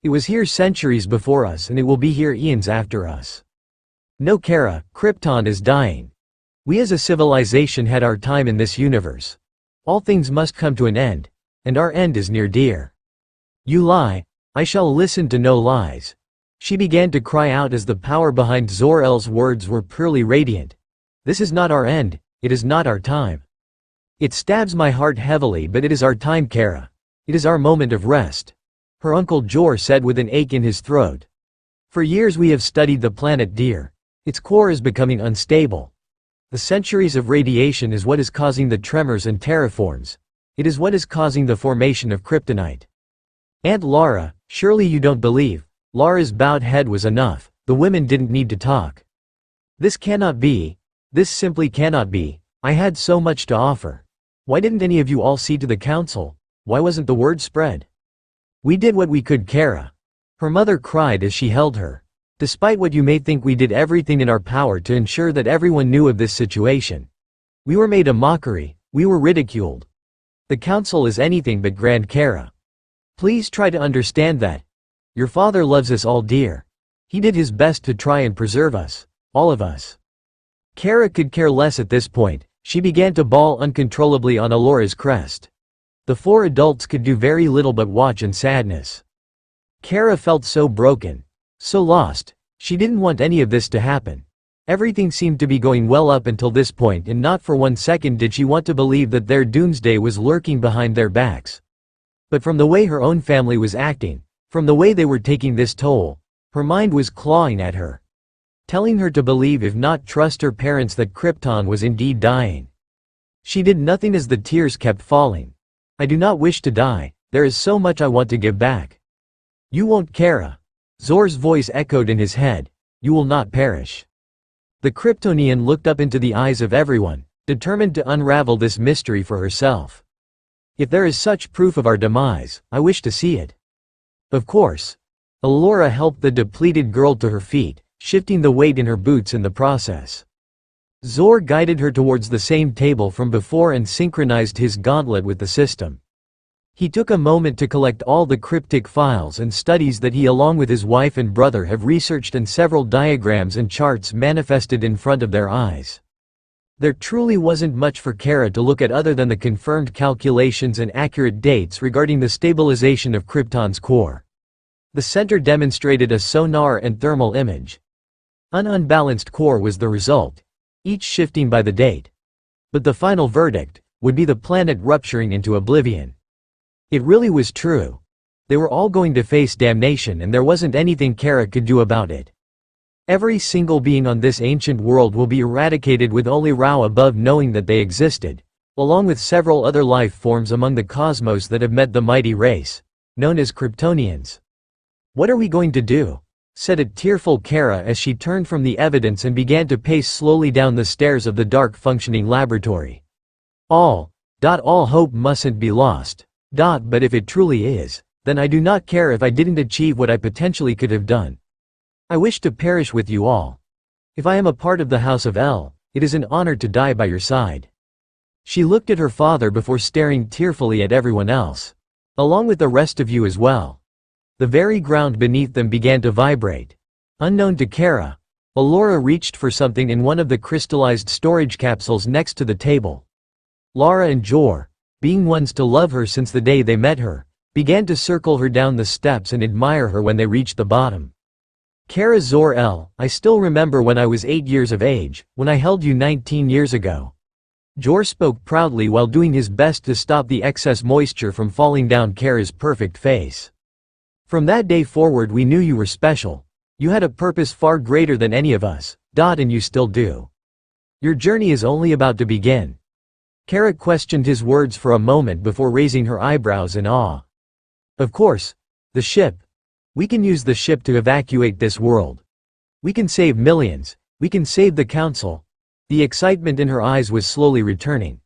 It was here centuries before us and it will be here eons after us. No, Kara, Krypton is dying. We as a civilization had our time in this universe. All things must come to an end, and our end is near dear. You lie. I shall listen to no lies. She began to cry out as the power behind Zor-El's words were purely radiant. This is not our end. It is not our time. It stabs my heart heavily, but it is our time, Kara. It is our moment of rest. Her uncle Jor said with an ache in his throat. For years we have studied the planet dear. Its core is becoming unstable. The centuries of radiation is what is causing the tremors and terraforms. It is what is causing the formation of kryptonite. Aunt Lara, surely you don't believe. Lara's bowed head was enough. The women didn't need to talk. This cannot be. This simply cannot be. I had so much to offer. Why didn't any of you all see to the council? Why wasn't the word spread? We did what we could, Kara. Her mother cried as she held her. Despite what you may think, we did everything in our power to ensure that everyone knew of this situation. We were made a mockery. We were ridiculed. The council is anything but grand, Kara. Please try to understand that. Your father loves us all dear. He did his best to try and preserve us. All of us. Kara could care less at this point. She began to bawl uncontrollably on Allura's crest. The four adults could do very little but watch in sadness. Kara felt so broken. So lost. She didn't want any of this to happen. Everything seemed to be going well up until this point, and not for 1 second did she want to believe that their doomsday was lurking behind their backs. But from the way her own family was acting, from the way they were taking this toll, her mind was clawing at her, telling her to believe, if not trust her parents, that Krypton was indeed dying. She did nothing as the tears kept falling. I do not wish to die. there is so much I want to give back. You won't, Kara. Zor's voice echoed in his head. You will not perish. The Kryptonian looked up into the eyes of everyone, determined to unravel this mystery for herself. If there is such proof of our demise, I wish to see it. Of course. Allura helped the depleted girl to her feet, shifting the weight in her boots in the process. Zor guided her towards the same table from before and synchronized his gauntlet with the system. He took a moment to collect all the cryptic files and studies that he along with his wife and brother have researched, and several diagrams and charts manifested in front of their eyes. There truly wasn't much for Kara to look at other than the confirmed calculations and accurate dates regarding the stabilization of Krypton's core. The center demonstrated a sonar and thermal image. An unbalanced core was the result, each shifting by the date. But the final verdict would be the planet rupturing into oblivion. It really was true. They were all going to face damnation, and there wasn't anything Kara could do about it. Every single being on this ancient world will be eradicated, with only Rao above knowing that they existed, along with several other life forms among the cosmos that have met the mighty race, known as Kryptonians. What are we going to do? Said a tearful Kara as she turned from the evidence and began to pace slowly down the stairs of the dark functioning laboratory. All hope mustn't be lost. But if it truly is, then I do not care if I didn't achieve what I potentially could have done. I wish to perish with you all. If I am a part of the House of El, it is an honor to die by your side. She looked at her father before staring tearfully at everyone else. Along with the rest of you as well. The very ground beneath them began to vibrate. Unknown to Kara, Allura reached for something in one of the crystallized storage capsules next to the table. Lara and Jor, being ones to love her since the day they met her, began to circle her down the steps and admire her when they reached the bottom. Kara, Zor-El, I still remember when I was 8 years of age, when I held you 19 years ago. Jor spoke proudly while doing his best to stop the excess moisture from falling down Kara's perfect face. From that day forward we knew you were special. You had a purpose far greater than any of us, and you still do. Your journey is only about to begin. Kara questioned his words for a moment before raising her eyebrows in awe. Of course. The ship. We can use the ship to evacuate this world. We can save millions. We can save the council. The excitement in her eyes was slowly returning.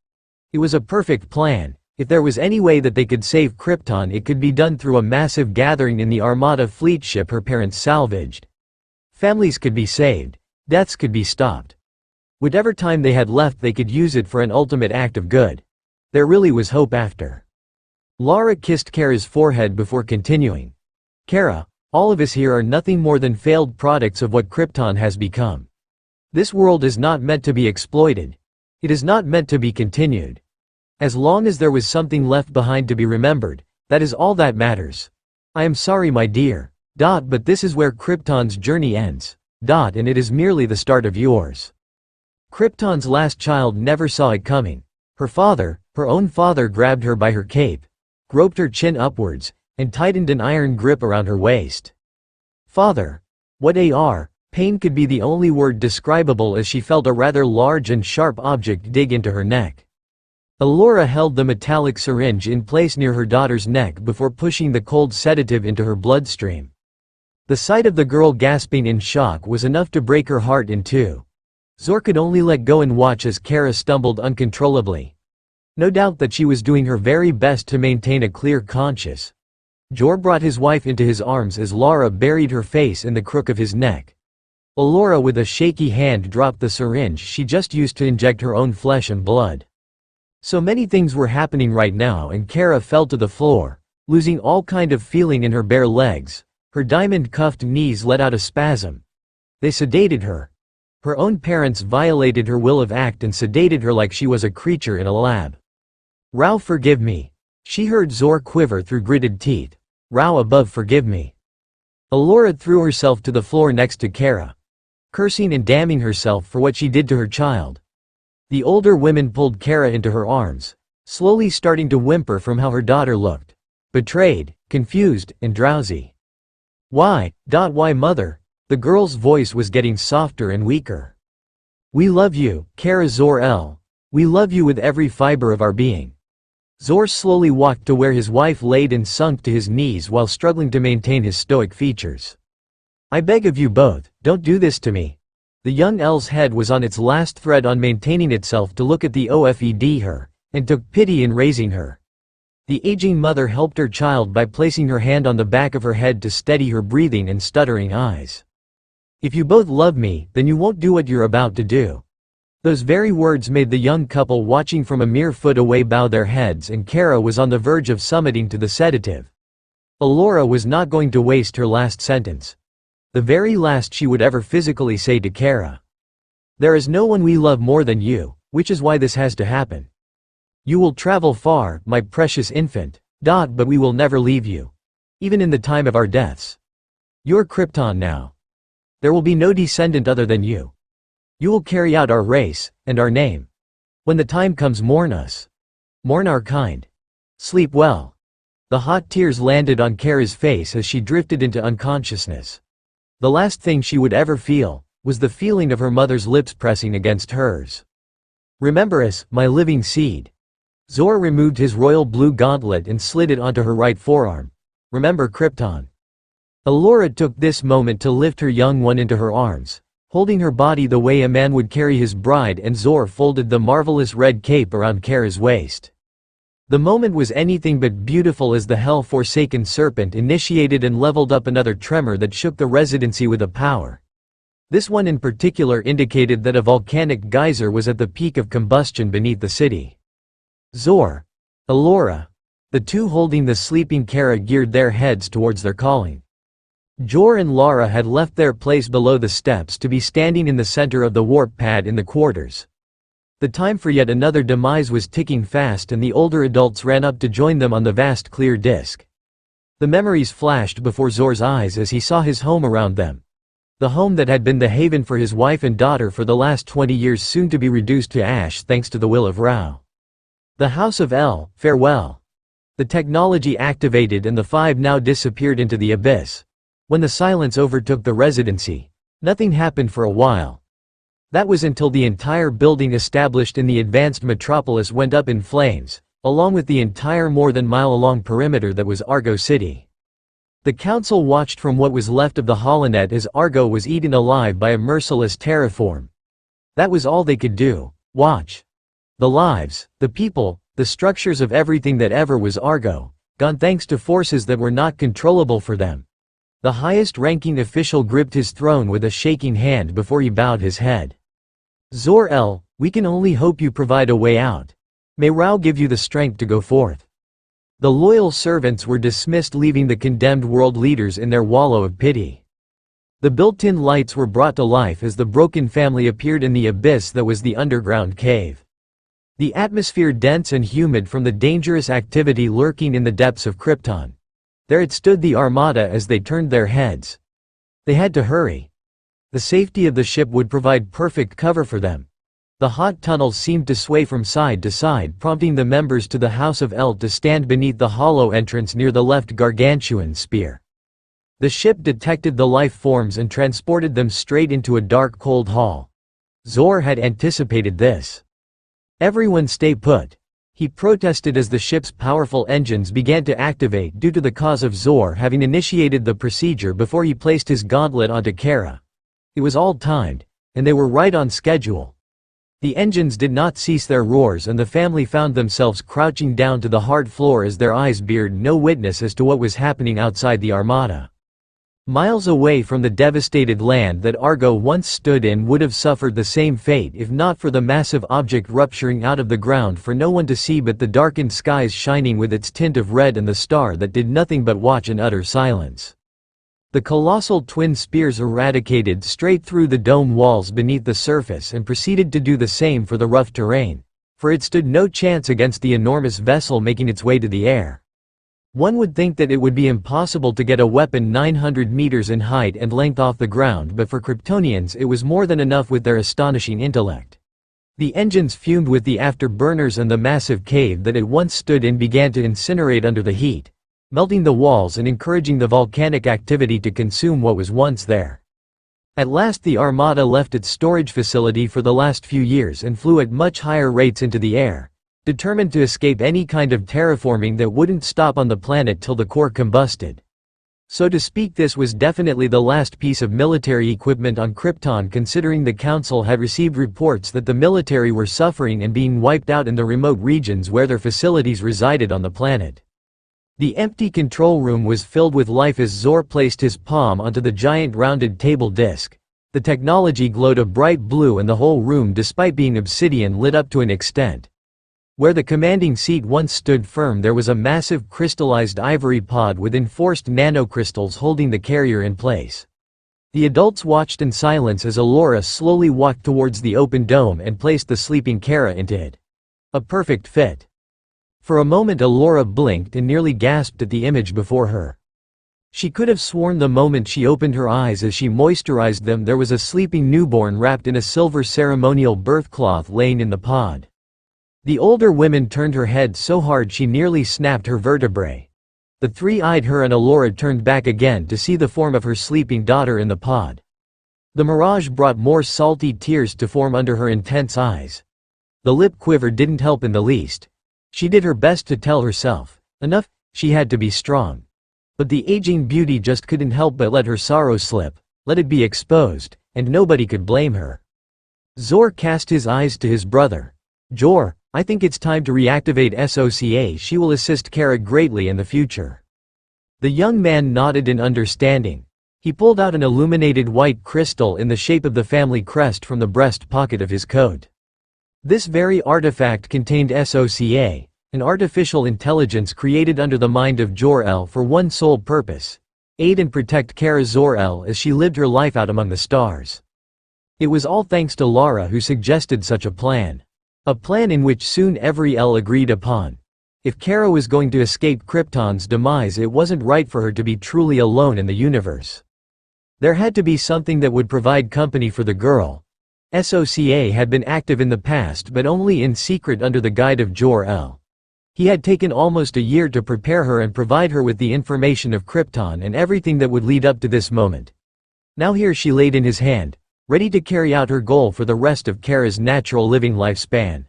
It was a perfect plan. If there was any way that they could save Krypton, it could be done through a massive gathering in the Armada fleet ship her parents salvaged. Families could be saved. Deaths could be stopped. Whatever time they had left, they could use it for an ultimate act of good. There really was hope after. Lara kissed Kara's forehead before continuing. Kara, all of us here are nothing more than failed products of what Krypton has become. This world is not meant to be exploited. It is not meant to be continued. As long as there was something left behind to be remembered, that is all that matters. I am sorry, my dear. But this is where Krypton's journey ends. And it is merely the start of yours. Krypton's last child never saw it coming. Her own father grabbed her by her cape, groped her chin upwards, and tightened an iron grip around her waist. Father. What pain could be the only word describable as she felt a rather large and sharp object dig into her neck. Allura held the metallic syringe in place near her daughter's neck before pushing the cold sedative into her bloodstream. The sight of the girl gasping in shock was enough to break her heart in two. Zor could only let go and watch as Kara stumbled uncontrollably. No doubt that she was doing her very best to maintain a clear conscience. Jor brought his wife into his arms as Lara buried her face in the crook of his neck. Allura with a shaky hand dropped the syringe she just used to inject her own flesh and blood. So many things were happening right now, and Kara fell to the floor, losing all kind of feeling in her bare legs. Her diamond-cuffed knees let out a spasm. They sedated her. Her own parents violated her will of act and sedated her like she was a creature in a lab. Rao, forgive me. She heard Zor quiver through gritted teeth. Rao above, forgive me. Allura threw herself to the floor next to Kara, cursing and damning herself for what she did to her child. The older women pulled Kara into her arms, slowly starting to whimper from how her daughter looked. Betrayed, confused, and drowsy. Why, mother? The girl's voice was getting softer and weaker. We love you, Kara, Zor-El. We love you with every fiber of our being. Zor slowly walked to where his wife laid and sunk to his knees while struggling to maintain his stoic features. "I beg of you both, don't do this to me." The young El's head was on its last thread on maintaining itself to look at the Ofed her, and took pity in raising her. The aging mother helped her child by placing her hand on the back of her head to steady her breathing and stuttering eyes. "If you both love me, then you won't do what you're about to do." Those very words made the young couple watching from a mere foot away bow their heads, and Kara was on the verge of summiting to the sedative. Alora was not going to waste her last sentence. The very last she would ever physically say to Kara. "There is no one we love more than you, which is why this has to happen. You will travel far, my precious infant, but we will never leave you. Even in the time of our deaths. You're Krypton now. There will be no descendant other than you. You will carry out our race, and our name. When the time comes, mourn us. Mourn our kind. Sleep well." The hot tears landed on Kara's face as she drifted into unconsciousness. The last thing she would ever feel was the feeling of her mother's lips pressing against hers. "Remember us, my living seed." Zor removed his royal blue gauntlet and slid it onto her right forearm. "Remember Krypton." Alora took this moment to lift her young one into her arms, holding her body the way a man would carry his bride, and Zor folded the marvelous red cape around Kara's waist. The moment was anything but beautiful as the hell-forsaken serpent initiated and leveled up another tremor that shook the residency with a power. This one in particular indicated that a volcanic geyser was at the peak of combustion beneath the city. Zor, Alora, the two holding the sleeping Kara, geared their heads towards their calling. Jor and Lara had left their place below the steps to be standing in the center of the warp pad in the quarters. The time for yet another demise was ticking fast, and the older adults ran up to join them on the vast clear disk. The memories flashed before Zor's eyes as he saw his home around them. The home that had been the haven for his wife and daughter for the last 20 years, soon to be reduced to ash thanks to the will of Rao. The House of El, farewell. The technology activated and the five now disappeared into the abyss. When the silence overtook the residency, nothing happened for a while. That was until the entire building established in the advanced metropolis went up in flames, along with the entire more than mile-long perimeter that was Argo City. The council watched from what was left of the holonet as Argo was eaten alive by a merciless terraform. That was all they could do, watch. The lives, the people, the structures of everything that ever was Argo, gone thanks to forces that were not controllable for them. The highest-ranking official gripped his throne with a shaking hand before he bowed his head. Zor-El, we can only hope you provide a way out. May Rao give you the strength to go forth. The loyal servants were dismissed, leaving the condemned world leaders in their wallow of pity. The built-in lights were brought to life as the broken family appeared in the abyss that was the underground cave. The atmosphere dense and humid from the dangerous activity lurking in the depths of Krypton. There it stood, the Armada, as they turned their heads. They had to hurry. The safety of the ship would provide perfect cover for them. The hot tunnels seemed to sway from side to side, prompting the members to the House of El to stand beneath the hollow entrance near the left gargantuan spear. The ship detected the life forms and transported them straight into a dark, cold hall. Zor had anticipated this. "Everyone stay put," he protested as the ship's powerful engines began to activate due to the cause of Zor having initiated the procedure before he placed his gauntlet onto Kara. It was all timed, and they were right on schedule. The engines did not cease their roars, and the family found themselves crouching down to the hard floor as their eyes bared no witness as to what was happening outside the Armada. Miles away from the devastated land that Argo once stood in would have suffered the same fate if not for the massive object rupturing out of the ground for no one to see but the darkened skies shining with its tint of red and the star that did nothing but watch in utter silence. The colossal twin spears eradicated straight through the dome walls beneath the surface and proceeded to do the same for the rough terrain, for it stood no chance against the enormous vessel making its way to the air. One would think that it would be impossible to get a weapon 900 meters in height and length off the ground, but for Kryptonians it was more than enough with their astonishing intellect. The engines fumed with the afterburners, and the massive cave that it once stood in began to incinerate under the heat, melting the walls and encouraging the volcanic activity to consume what was once there. At last the Armada left its storage facility for the last few years and flew at much higher rates into the air, determined to escape any kind of terraforming that wouldn't stop on the planet till the core combusted. So to speak, this was definitely the last piece of military equipment on Krypton, considering the Council had received reports that the military were suffering and being wiped out in the remote regions where their facilities resided on the planet. The empty control room was filled with life as Zor placed his palm onto the giant rounded table disk. The technology glowed a bright blue and the whole room, despite being obsidian, lit up to an extent. Where the commanding seat once stood firm, there was a massive crystallized ivory pod with enforced nanocrystals holding the carrier in place. The adults watched in silence as Alora slowly walked towards the open dome and placed the sleeping Kara into it. A perfect fit. For a moment Alora blinked and nearly gasped at the image before her. She could have sworn the moment she opened her eyes as she moisturized them there was a sleeping newborn wrapped in a silver ceremonial birth cloth laying in the pod. The older woman turned her head so hard she nearly snapped her vertebrae. The three eyed her and Alora turned back again to see the form of her sleeping daughter in the pod. The mirage brought more salty tears to form under her intense eyes. The lip quiver didn't help in the least. She did her best to tell herself, enough, she had to be strong. But the aging beauty just couldn't help but let her sorrow slip, let it be exposed, and nobody could blame her. Zor cast his eyes to his brother. Jor, I think it's time to reactivate SOCA. She will assist Kara greatly in the future. The young man nodded in understanding. He pulled out an illuminated white crystal in the shape of the family crest from the breast pocket of his coat. This very artifact contained SOCA, an artificial intelligence created under the mind of Zor-El for one sole purpose: aid and protect Kara Zor-El as she lived her life out among the stars. It was all thanks to Lara who suggested such a plan. A plan in which soon every L agreed upon. If Kara was going to escape Krypton's demise, it wasn't right for her to be truly alone in the universe. There had to be something that would provide company for the girl. SOCA had been active in the past but only in secret under the guide of Zor-El. He had taken almost a year to prepare her and provide her with the information of Krypton and everything that would lead up to this moment. Now here she laid in his hand, ready to carry out her goal for the rest of Kara's natural living lifespan.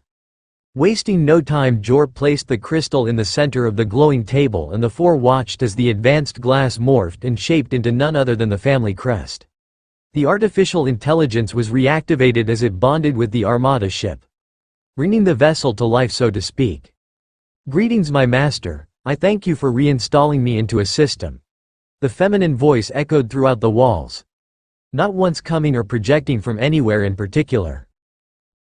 Wasting no time, Jor placed the crystal in the center of the glowing table and the four watched as the advanced glass morphed and shaped into none other than the family crest. The artificial intelligence was reactivated as it bonded with the Armada ship, bringing the vessel to life, so to speak. Greetings, my master. I thank you for reinstalling me into a system. The feminine voice echoed throughout the walls, not once coming or projecting from anywhere in particular.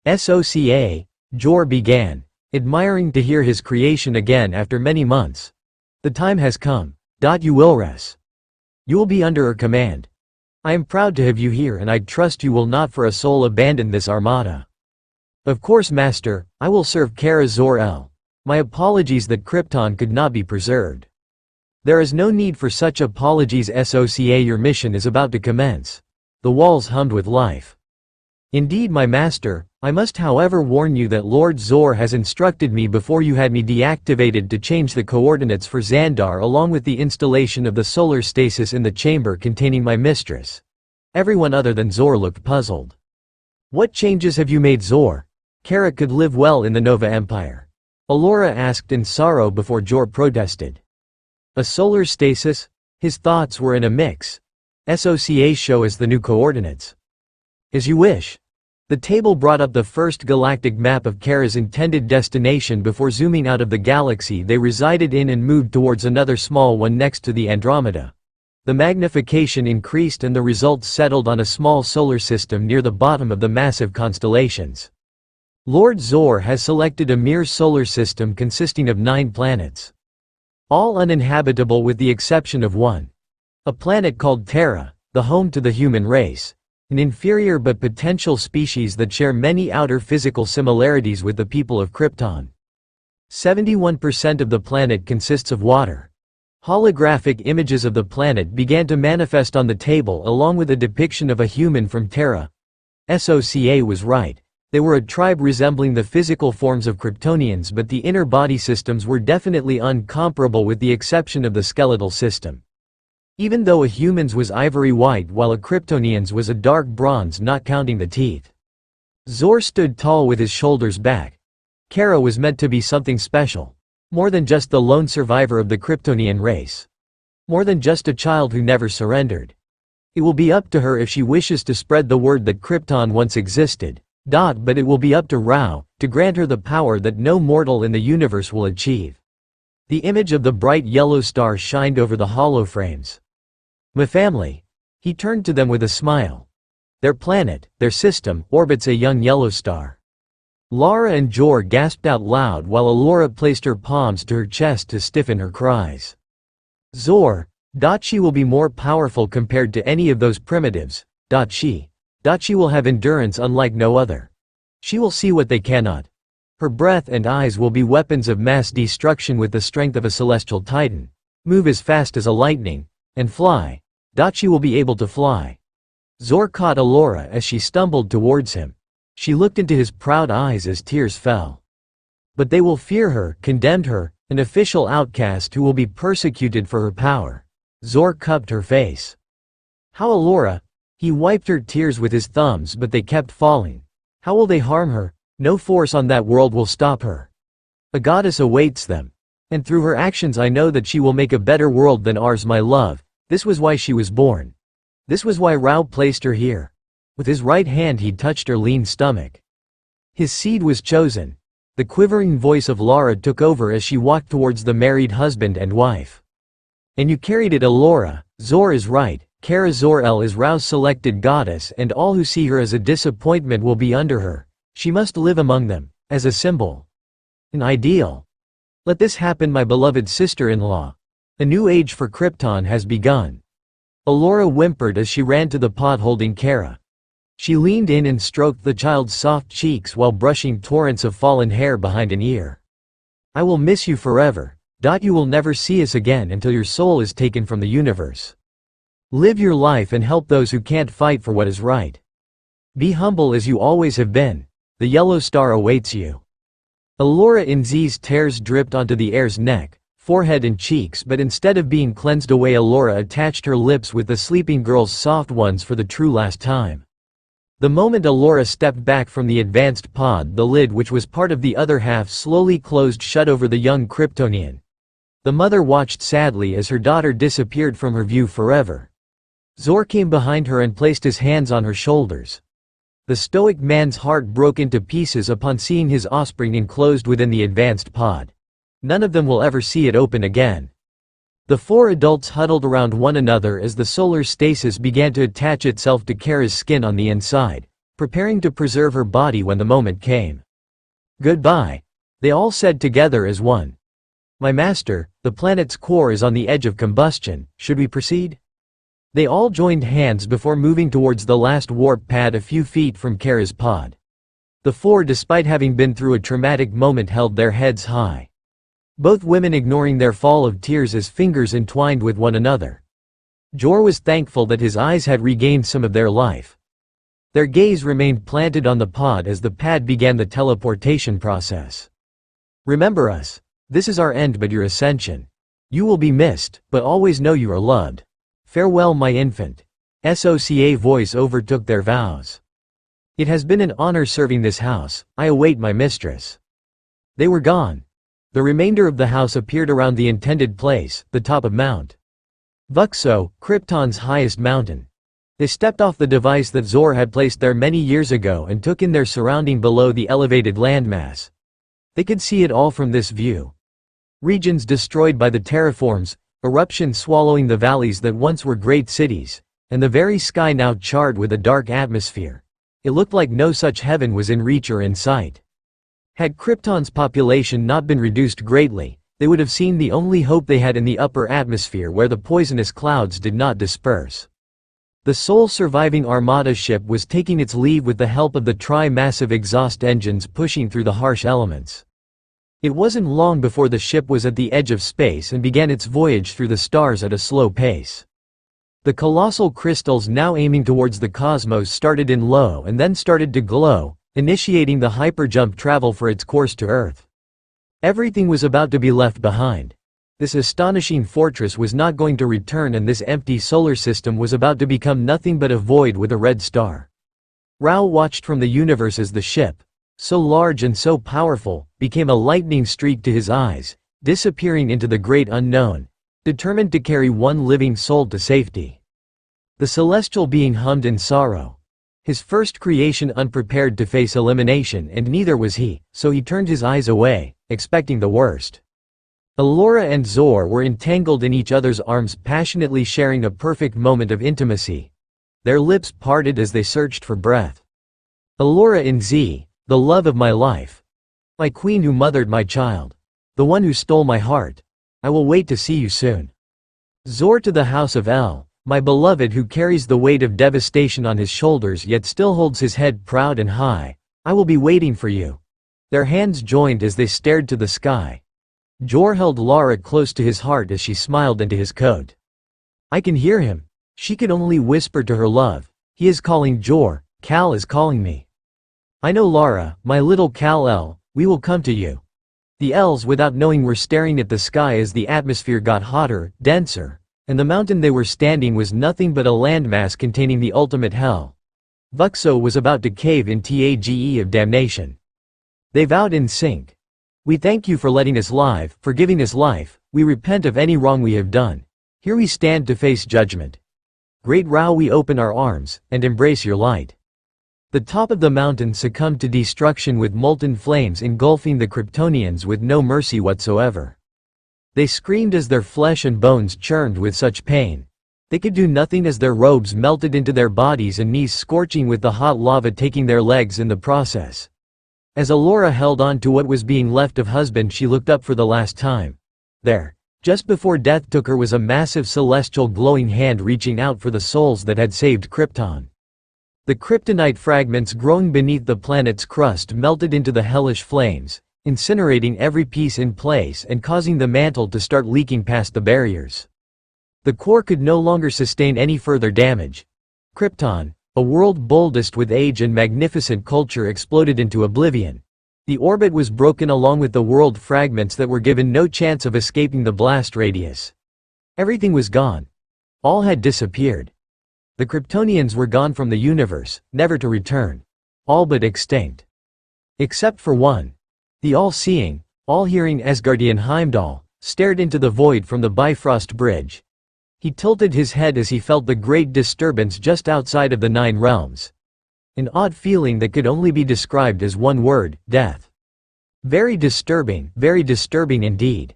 SOCA, Jor began, admiring to hear his creation again after many months. The time has come. You will rest. You will be under her command. I am proud to have you here and I trust you will not for a soul abandon this armada. Of course, master, I will serve Kara Zor-El. My apologies that Krypton could not be preserved. There is no need for such apologies, SOCA. Your mission is about to commence. The walls hummed with life. Indeed, my master, I must however warn you that Lord Zor has instructed me before you had me deactivated to change the coordinates for Xandar along with the installation of the solar stasis in the chamber containing my mistress. Everyone other than Zor looked puzzled. What changes have you made, Zor? Kara could live well in the Nova Empire. Alora asked in sorrow before Jor protested. A solar stasis? His thoughts were in a mix. SOCA show us the new coordinates. As you wish. The table brought up the first galactic map of Kara's intended destination before zooming out of the galaxy they resided in and moved towards another small one next to the Andromeda. The magnification increased and the results settled on a small solar system near the bottom of the massive constellations. Lord Zor has selected a mere solar system consisting of 9 planets. All uninhabitable with the exception of one. A planet called Terra, the home to the human race. An inferior but potential species that share many outer physical similarities with the people of Krypton. 71% of the planet consists of water. Holographic images of the planet began to manifest on the table along with a depiction of a human from Terra. SOCA was right. They were a tribe resembling the physical forms of Kryptonians, but the inner body systems were definitely uncomparable with the exception of the skeletal system. Even though a human's was ivory white while a Kryptonian's was a dark bronze, not counting the teeth. Zor stood tall with his shoulders back. Kara was meant to be something special. More than just the lone survivor of the Kryptonian race. More than just a child who never surrendered. It will be up to her if she wishes to spread the word that Krypton once existed. But it will be up to Rao to grant her the power that no mortal in the universe will achieve. The image of the bright yellow star shined over the hollow frames. "My family." He turned to them with a smile. "Their planet, their system, orbits a young yellow star." Lara and Jor gasped out loud while Alora placed her palms to her chest to stiffen her cries. "Zor, she will be more powerful compared to any of those primitives. She will have endurance unlike no other. She will see what they cannot. Her breath and eyes will be weapons of mass destruction with the strength of a celestial titan. Move as fast as a lightning. And fly. She will be able to fly." Zor caught Alora as she stumbled towards him. She looked into his proud eyes as tears fell. "But they will fear her, condemned her, an official outcast who will be persecuted for her power." Zor cupped her face. "How, Alora?" He wiped her tears with his thumbs, but they kept falling. "How will they harm her? No force on that world will stop her. A goddess awaits them. And through her actions I know that she will make a better world than ours, my love. This was why she was born. This was why Rao placed her here." With his right hand he touched her lean stomach. His seed was chosen. The quivering voice of Lara took over as she walked towards the married husband and wife. "And you carried it, Alora. Zor is right. Kara Zor-El is Rao's selected goddess, and all who see her as a disappointment will be under her. She must live among them, as a symbol. An ideal. Let this happen, my beloved sister-in-law. A new age for Krypton has begun." Alora whimpered as she ran to the pod holding Kara. She leaned in and stroked the child's soft cheeks while brushing torrents of fallen hair behind an ear. "I will miss you forever. You will never see us again until your soul is taken from the universe. Live your life and help those who can't fight for what is right. Be humble as you always have been. The yellow star awaits you." Alora Inzi's tears dripped onto the heir's neck, forehead and cheeks, but instead of being cleansed away, Alora attached her lips with the sleeping girl's soft ones for the true last time. The moment Alora stepped back from the advanced pod, the lid, which was part of the other half, slowly closed shut over the young Kryptonian. The mother watched sadly as her daughter disappeared from her view forever. Zor came behind her and placed his hands on her shoulders. The stoic man's heart broke into pieces upon seeing his offspring enclosed within the advanced pod. None of them will ever see it open again. The four adults huddled around one another as the solar stasis began to attach itself to Kara's skin on the inside, preparing to preserve her body when the moment came. "Goodbye," they all said together as one. "My master, the planet's core is on the edge of combustion. Should we proceed?" They all joined hands before moving towards the last warp pad a few feet from Kara's pod. The four, despite having been through a traumatic moment, held their heads high. Both women ignoring their fall of tears as fingers entwined with one another. Jor was thankful that his eyes had regained some of their life. Their gaze remained planted on the pod as the pad began the teleportation process. "Remember us. This is our end but your ascension. You will be missed, but always know you are loved. Farewell, my infant." SOCA voice overtook their vows. "It has been an honor serving this house. I await my mistress." They were gone. The remainder of the house appeared around the intended place, the top of Mount Vuxo, Krypton's highest mountain. They stepped off the device that Zor had placed there many years ago and took in their surrounding below the elevated landmass. They could see it all from this view. Regions destroyed by the terraforms, eruptions swallowing the valleys that once were great cities, and the very sky now charred with a dark atmosphere. It looked like no such heaven was in reach or in sight. Had Krypton's population not been reduced greatly, they would have seen the only hope they had in the upper atmosphere where the poisonous clouds did not disperse. The sole surviving Armada ship was taking its leave with the help of the tri-massive exhaust engines pushing through the harsh elements. It wasn't long before the ship was at the edge of space and began its voyage through the stars at a slow pace. The colossal crystals now aiming towards the cosmos started in low and then started to glow, initiating the hyperjump travel for its course to Earth. Everything was about to be left behind. This astonishing fortress was not going to return, and this empty solar system was about to become nothing but a void with a red star. Rao watched from the universe as the ship, so large and so powerful, became a lightning streak to his eyes, disappearing into the great unknown, determined to carry one living soul to safety. The celestial being hummed in sorrow. His first creation unprepared to face elimination, and neither was he, so he turned his eyes away, expecting the worst. Allura and Zor were entangled in each other's arms, passionately sharing a perfect moment of intimacy. Their lips parted as they searched for breath. Allura in Z, the love of my life. My queen who mothered my child. The one who stole my heart. I will wait to see you soon. Zor to the house of El, my beloved who carries the weight of devastation on his shoulders yet still holds his head proud and high. I will be waiting for you. Their hands joined as they stared to the sky. Zor held Lara close to his heart as she smiled into his coat. I can hear him. She could only whisper to her love. He is calling Zor, Cal is calling me. I know Lara, my little Kal-El, we will come to you. The elves without knowing were staring at the sky as the atmosphere got hotter, denser, and the mountain they were standing was nothing but a landmass containing the ultimate hell. Vuxo was about to cave in TAGE of damnation. They vowed in sync. We thank you for letting us live, for giving us life, we repent of any wrong we have done. Here we stand to face judgment. Great Rao, we open our arms, and embrace your light. The top of the mountain succumbed to destruction with molten flames engulfing the Kryptonians with no mercy whatsoever. They screamed as their flesh and bones churned with such pain. They could do nothing as their robes melted into their bodies and knees, scorching with the hot lava taking their legs in the process. As Allura held on to what was being left of husband, she looked up for the last time. There, just before death took her, was a massive celestial glowing hand reaching out for the souls that had saved Krypton. The kryptonite fragments growing beneath the planet's crust melted into the hellish flames, incinerating every piece in place and causing the mantle to start leaking past the barriers. The core could no longer sustain any further damage. Krypton, a world boldest with age and magnificent culture, exploded into oblivion. The orbit was broken along with the world fragments that were given no chance of escaping the blast radius. Everything was gone. All had disappeared. The Kryptonians were gone from the universe, never to return. All but extinct. Except for one. The all-seeing, all-hearing Asgardian Heimdall stared into the void from the Bifrost Bridge. He tilted his head as he felt the great disturbance just outside of the Nine Realms. An odd feeling that could only be described as one word: death. Very disturbing indeed.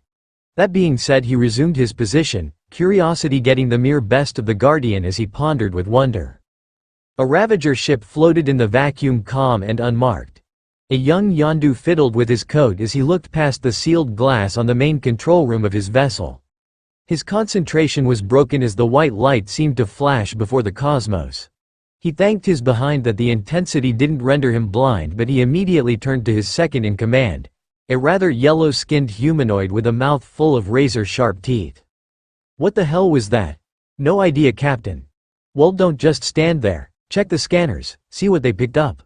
That being said, he resumed his position, curiosity getting the mere best of the Guardian as he pondered with wonder. A Ravager ship floated in the vacuum, calm and unmarked. A young Yondu fiddled with his coat as he looked past the sealed glass on the main control room of his vessel. His concentration was broken as the white light seemed to flash before the cosmos. He thanked his behind that the intensity didn't render him blind, but he immediately turned to his second in command, a rather yellow-skinned humanoid with a mouth full of razor-sharp teeth. What the hell was that? No idea, Captain. Well, don't just stand there. Check the scanners, see what they picked up.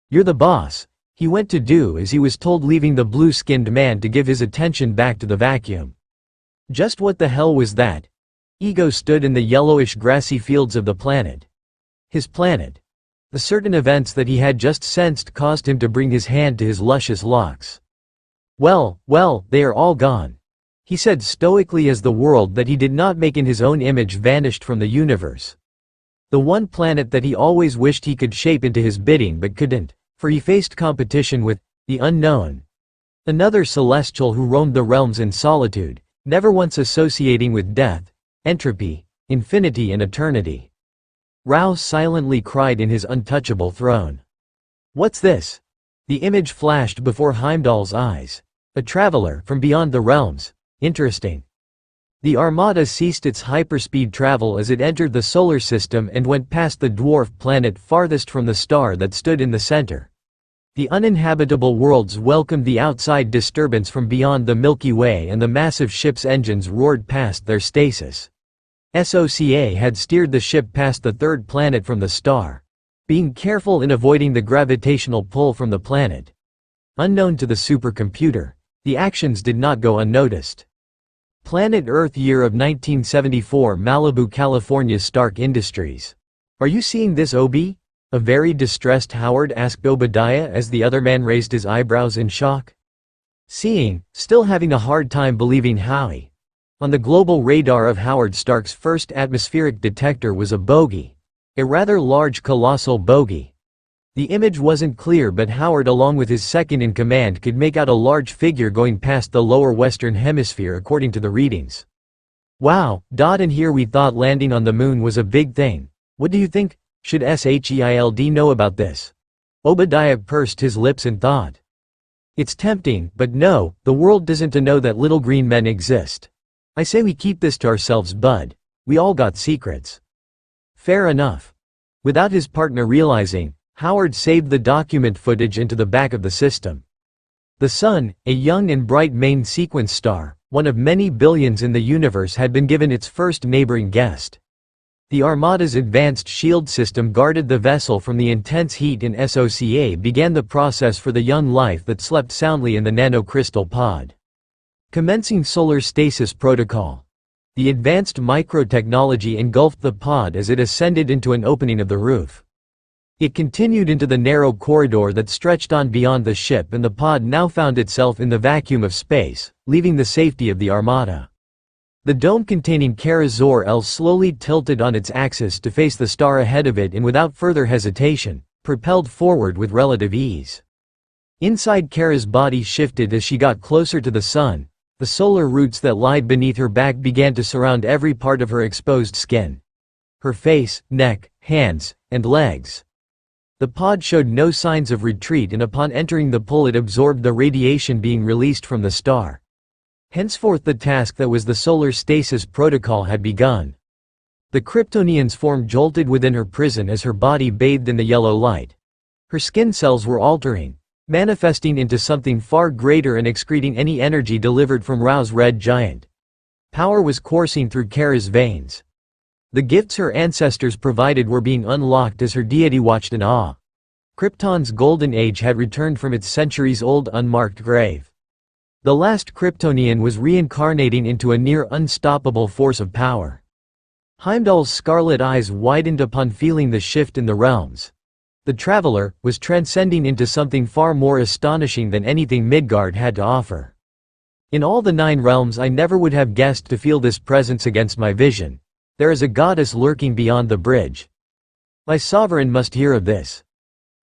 You're the boss. He went to do as he was told, leaving the blue-skinned man to give his attention back to the vacuum. Just what the hell was that? Ego stood in the yellowish grassy fields of the planet. His planet. The certain events that he had just sensed caused him to bring his hand to his luscious locks. Well, they are all gone, he said stoically as the world that he did not make in his own image vanished from the universe. The one planet that he always wished he could shape into his bidding but couldn't, for he faced competition with the unknown. Another celestial who roamed the realms in solitude, never once associating with death, entropy, infinity and eternity. Rao silently cried in his untouchable throne. What's this? The image flashed before Heimdall's eyes. A traveler from beyond the realms. Interesting. The Armada ceased its hyperspeed travel as it entered the solar system and went past the dwarf planet farthest from the star that stood in the center. The uninhabitable worlds welcomed the outside disturbance from beyond the Milky Way, and the massive ship's engines roared past their stasis. SOCA had steered the ship past the third planet from the star, being careful in avoiding the gravitational pull from the planet. Unknown to the supercomputer, the actions did not go unnoticed. Planet Earth, year of 1974, Malibu, California. Stark Industries. Are you seeing this, Obi? A very distressed Howard asked Obadiah as the other man raised his eyebrows in shock. Seeing, still having a hard time believing Howie. On the global radar of Howard Stark's first atmospheric detector was a bogey. A rather large colossal bogey. The image wasn't clear, but Howard along with his second-in-command could make out a large figure going past the lower western hemisphere according to the readings. Wow, and here we thought landing on the moon was a big thing. What do you think? Should SHIELD know about this? Obadiah pursed his lips in thought. It's tempting, but no, the world doesn't know that little green men exist. I say we keep this to ourselves, bud. We all got secrets. Fair enough. Without his partner realizing, Howard saved the document footage into the back of the system. The Sun, a young and bright main sequence star, one of many billions in the universe, had been given its first neighboring guest. The Armada's advanced shield system guarded the vessel from the intense heat, and SOCA began the process for the young life that slept soundly in the nanocrystal pod. Commencing solar stasis protocol. The advanced microtechnology engulfed the pod as it ascended into an opening of the roof. It continued into the narrow corridor that stretched on beyond the ship, and the pod now found itself in the vacuum of space, leaving the safety of the Armada. The dome containing Kara Zor-El slowly tilted on its axis to face the star ahead of it, and without further hesitation, propelled forward with relative ease. Inside, Kara's body shifted as she got closer to the sun. The solar roots that lied beneath her back began to surround every part of her exposed skin. Her face, neck, hands, and legs. The pod showed no signs of retreat, and upon entering the pull it absorbed the radiation being released from the star. Henceforth the task that was the solar stasis protocol had begun. The Kryptonian's form jolted within her prison as her body bathed in the yellow light. Her skin cells were altering, manifesting into something far greater and excreting any energy delivered from Rao's red giant. Power was coursing through Kara's veins. The gifts her ancestors provided were being unlocked as her deity watched in awe. Krypton's golden age had returned from its centuries-old unmarked grave. The last Kryptonian was reincarnating into a near unstoppable force of power. Heimdall's scarlet eyes widened upon feeling the shift in the realms. The traveler was transcending into something far more astonishing than anything Midgard had to offer. In all the 9 realms I never would have guessed to feel this presence against my vision. There is a goddess lurking beyond the bridge. My sovereign must hear of this.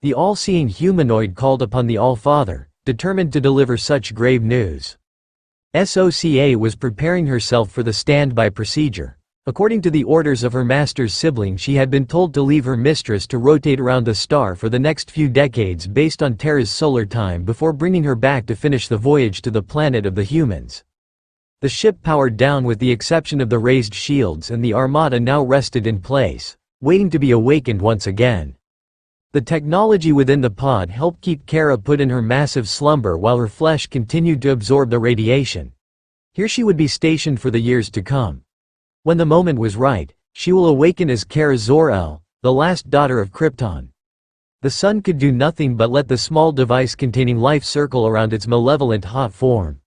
The all-seeing humanoid called upon the All-Father, determined to deliver such grave news. SOCA was preparing herself for the standby procedure. According to the orders of her master's sibling, she had been told to leave her mistress to rotate around the star for the next few decades based on Terra's solar time before bringing her back to finish the voyage to the planet of the humans. The ship powered down with the exception of the raised shields, and the Armada now rested in place, waiting to be awakened once again. The technology within the pod helped keep Kara put in her massive slumber while her flesh continued to absorb the radiation. Here she would be stationed for the years to come. When the moment was right, she will awaken as Kara Zor-El, the last daughter of Krypton. The sun could do nothing but let the small device containing life circle around its malevolent hot form.